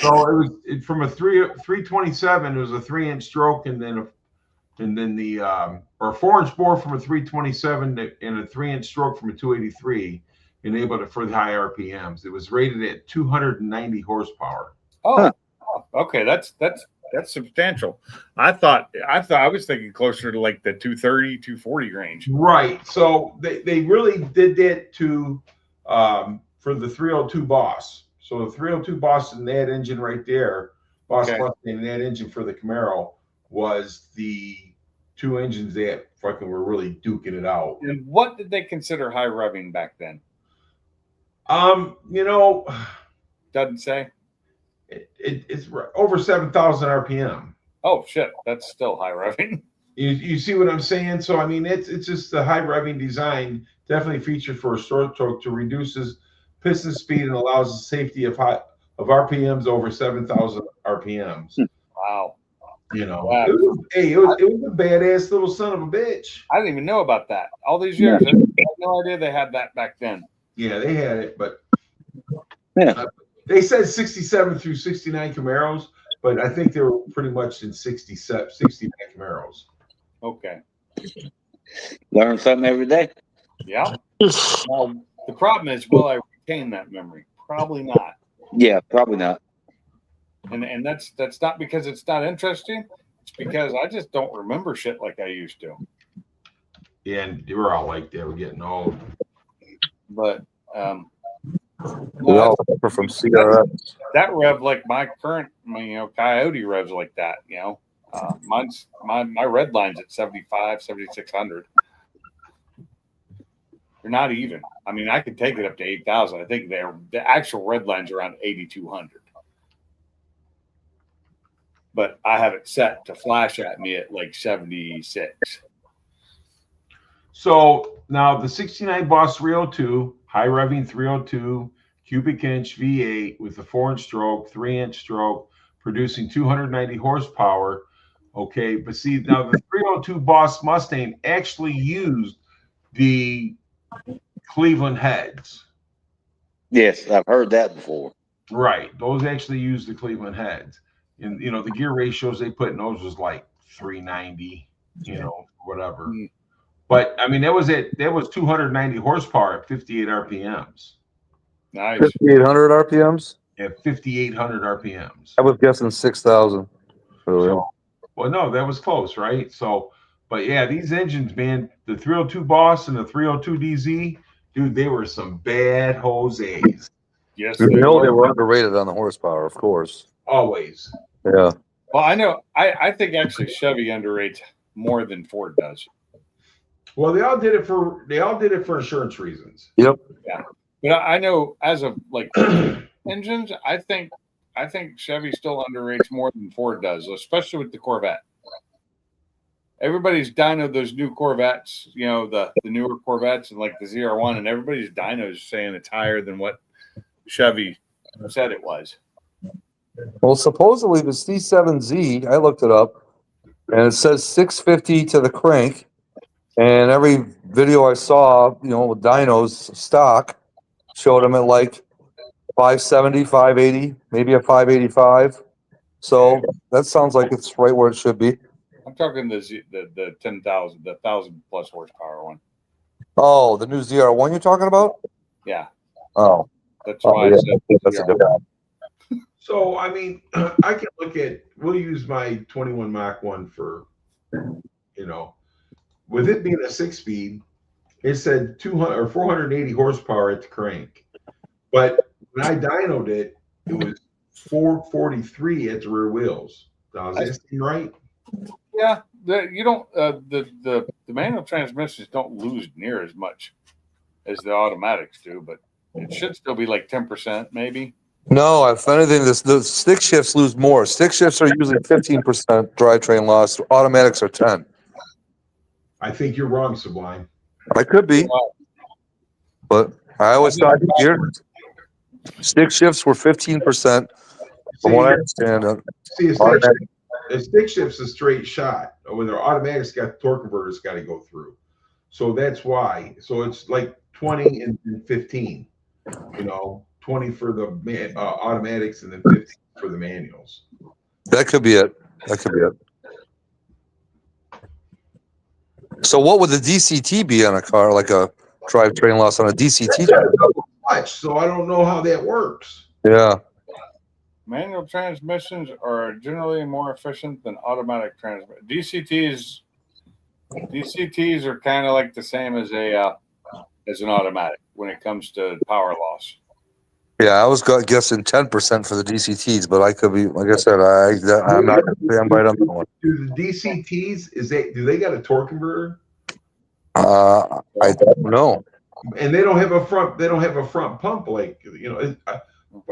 So it was from a 327. It was a 3-inch stroke, and then the or 4-inch bore from a 327 and a 3-inch stroke from a 283 enabled it for the high RPMs. It was rated at 290 horsepower. Oh, okay. That's substantial. I was thinking closer to like the 230, 240 range. Right. So they really did that to for the 302 Boss. So the 302 Boss and that engine right there, Boss Okay. Mustang and that engine for the Camaro was the two engines that fucking were really duking it out. And what did they consider high revving back then? You know, Doesn't say. it's over 7,000 RPM. Oh shit, that's still high revving. You see what I'm saying? So I mean, it's just the high revving design definitely featured for a short torque to reduces piston speed and allows the safety of RPMs over 7,000 RPMs. Wow. You know, Wow. it was a badass little son of a bitch. I didn't even know about that. All these years, I had no idea they had that back then. Yeah, they had it, but Yeah. they said 67 through 69 Camaros. but I think they were pretty much in 60 back Camaros. Okay. Learn something every day. Yeah. Well, the problem is, will I retain that memory? Probably not. Yeah, probably not. And that's not because it's not interesting. It's because I just don't remember shit like I used to. Yeah, and they were all like that. We're getting old. But We all suffer from CRS. that rev like my current, Coyote revs like that. Mine's my red line's at 75, 7600. They're not even. I mean, I could take it up to 8,000. I think the actual red line's around 8,200. But I have it set to flash at me at like 76. So now the 69 Boss 302, high revving 302, cubic inch V8 with a 4-inch stroke, 3-inch stroke, producing 290 horsepower. Okay, but see, now the 302 Boss Mustang actually used the Cleveland heads. Yes, I've heard that before. Right. Those actually use the Cleveland heads. And, the gear ratios they put in those was like 390, whatever. Mm. But, I mean, that was 290 horsepower at 58 RPMs. Nice. 5,800 RPMs? At 5,800 RPMs. I was guessing 6,000. So, well, no, that was close, right? So, but yeah, these engines, man, the 302 Boss and the 302 DZ, dude, they were some bad Jose's. Yes. You know they were underrated on the horsepower, of course. Always. Yeah. Well, I know. I think actually Chevy underrates more than Ford does. Well, they all did it for insurance reasons. Yep. Yeah. But I know as of like engines, I think Chevy still underrates more than Ford does, especially with the Corvette. Everybody's dyno those new Corvettes, the newer Corvettes and like the ZR1, and everybody's dyno is saying it's higher than what Chevy said it was. Well, supposedly the C7Z, I looked it up, and it says 650 to the crank. And every video I saw, with dynos stock, showed them at like 570, 580, maybe a 585. So that sounds like it's right where it should be. I'm talking the 10,000, the 1,000 plus horsepower one. Oh, the new ZR1 you're talking about? Yeah, Oh, that's why I yeah, said that's a ZR1. different. So, I mean, I can we'll use my 21 Mach 1 for, with it being a 6-speed, it said 200 or 480 horsepower at the crank. But when I dynoed it, it was 443 at the rear wheels. Now, does that seem right? Yeah, the manual transmissions don't lose near as much as the automatics do, but it should still be like 10% maybe. No, if anything, the stick shifts lose more. Stick shifts are usually 15% drivetrain loss. Automatics are 10. I think you're wrong, Sublime. I could be, but I always thought here stick shifts were 15%. From what I understand, See, a stick shift's a straight shot. When their automatics got torque converters got to go through. So that's why. So it's like 20 and 15. 20 for the automatics and then 15 for the manuals. that could be it. So what would the DCT be on a car, like a drivetrain loss on a DCT? Much, so I don't know how that works. Yeah. Manual transmissions are generally more efficient than automatic transmission. DCTs are kind of like the same as an automatic when it comes to power loss. Yeah, I was guessing 10% for the DCTs, but I could be, like I said, I'm not going to stand by on that one. Do the DCTs do they got a torque converter? I don't know. And they don't have a front pump like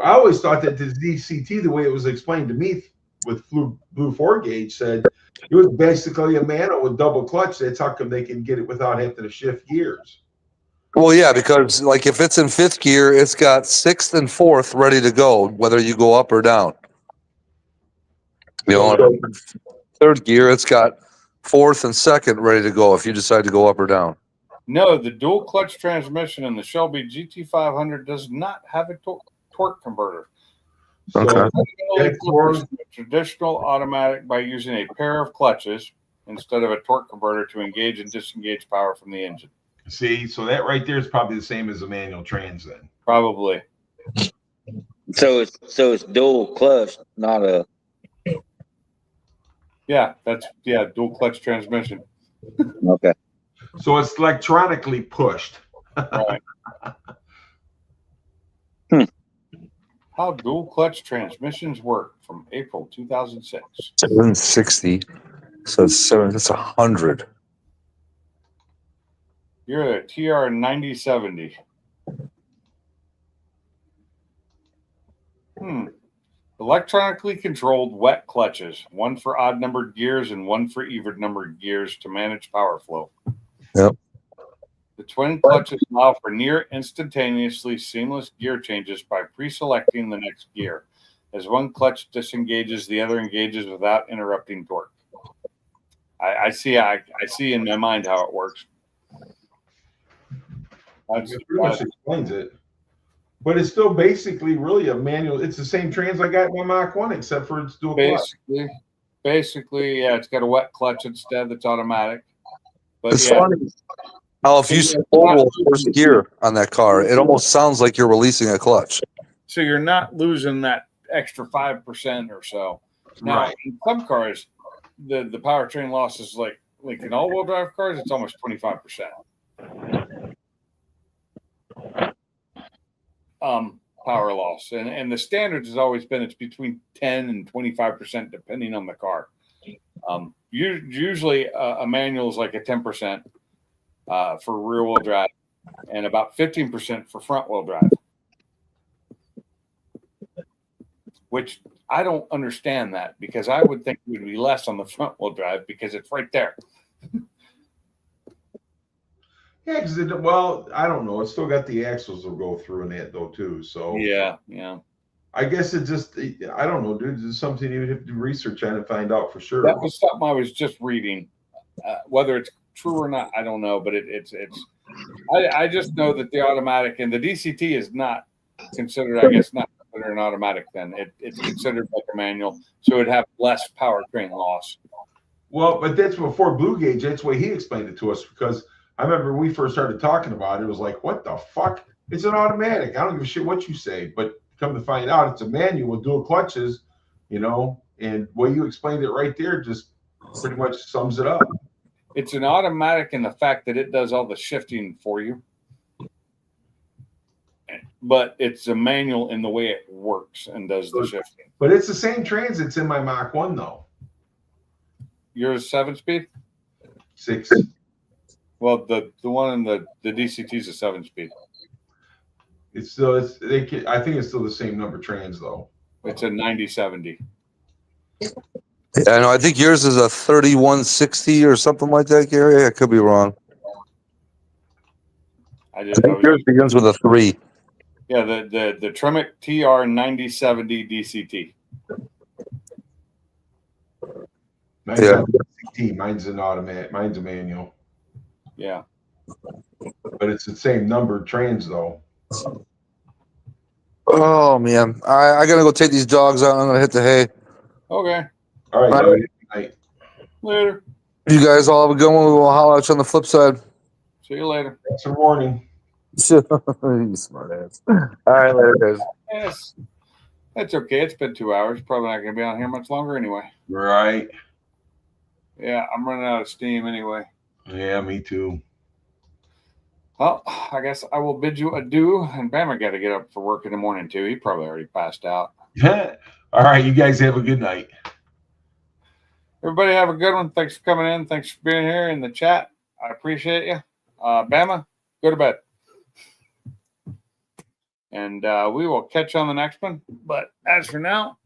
I always thought that the DCT, the way it was explained to me with Blue 4 gauge, said it was basically a manual with double clutch. That's how come they can get it without having to shift gears. Well, yeah, because like if it's in 5th gear, it's got 6th and 4th ready to go, whether you go up or down. In 3rd gear, it's got 4th and 2nd ready to go if you decide to go up or down. No, the dual clutch transmission in the Shelby GT500 does not have a torque converter. So Okay. Fundamentally That's more- differs from a traditional automatic by using a pair of clutches instead of a torque converter to engage and disengage power from the engine. see, so that right there is probably the same as a manual trans then. Probably. So it's dual clutch, not a. Yeah, dual clutch transmission. Okay. So it's electronically pushed. Right. How dual clutch transmissions work from April 2006. 760. So it's 7. That's 100. You're a TR 9070. Electronically controlled wet clutches, one for odd numbered gears and one for even numbered gears to manage power flow. Yep. The twin clutches allow for near instantaneously seamless gear changes by pre-selecting the next gear. As one clutch disengages, the other engages without interrupting torque. I see in my mind how it works. That pretty much explains it. But it's still basically really a manual. It's the same trans I got in my Mach 1, except for it's dual clutch. Basically, yeah, it's got a wet clutch instead that's automatic. But It's yeah, funny how if you spool first gear on that car, it almost sounds like you're releasing a clutch. so you're not losing that extra 5% or so. Now, Right. in some cars, the powertrain loss is like in all-wheel drive cars, it's almost 25%. Power loss, and the standard has always been it's between 10 and 25% depending on the car. Usually a manual is like a 10% for rear-wheel drive, and about 15% for front-wheel drive. Which I don't understand that, because I would think it would be less on the front-wheel drive because it's right there. Yeah, because well, I don't know. It's still got the axles to go through in that though too. So Yeah. I guess it just I don't know, dude. It's something you would have to do research on and find out for sure. That was something I was just reading. Whether it's true or not, I don't know. But it's. I just know that the automatic and the DCT is not considered. I guess not considered an automatic. Then it's considered like a manual, so it'd have less powertrain loss. Well, but that's before Blue Gauge. That's the way he explained it to us, because I remember when we first started talking about it, it was like, what the fuck? It's an automatic. I don't give a shit what you say. But come to find out, it's a manual with dual clutches, and the way you explained it right there just pretty much sums it up. It's an automatic in the fact that it does all the shifting for you, but it's a manual in the way it works and does the shifting. But it's the same transits in my Mach 1 though. Yours 7-speed? 6. Well, the one in the DCT is a 7-speed. It's still I think it's still the same number trans though. It's a 9070. Yeah, I know. I think yours is a 3160 or something like that, Gary. I could be wrong. I I think yours begins with a 3. Yeah, the Tremec TR 9070 DCT. Mine's Yeah. Mine's an automatic. Mine's a manual. Yeah. But it's the same number trans though. Oh man, I gotta go take these dogs out. I'm gonna hit the hay. Okay. All right. All Buddy. Good night. Later. You guys all have a good one. We'll holler at you on the flip side. See you later. Thanks for warning. You smart ass. All right, later, guys. Yes. That's okay. It's been 2 hours. Probably not going to be on here much longer anyway. Right. Yeah, I'm running out of steam anyway. Yeah, me too. Well, I guess I will bid you adieu. And Bammer got to get up for work in the morning, too. He probably already passed out. All right. You guys have a good night. Everybody have a good one. Thanks for coming in. Thanks for being here in the chat. I appreciate you. Bama, go to bed. And we will catch you on the next one. But as for now,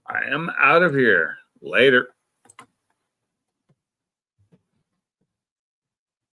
I am out of here. Later.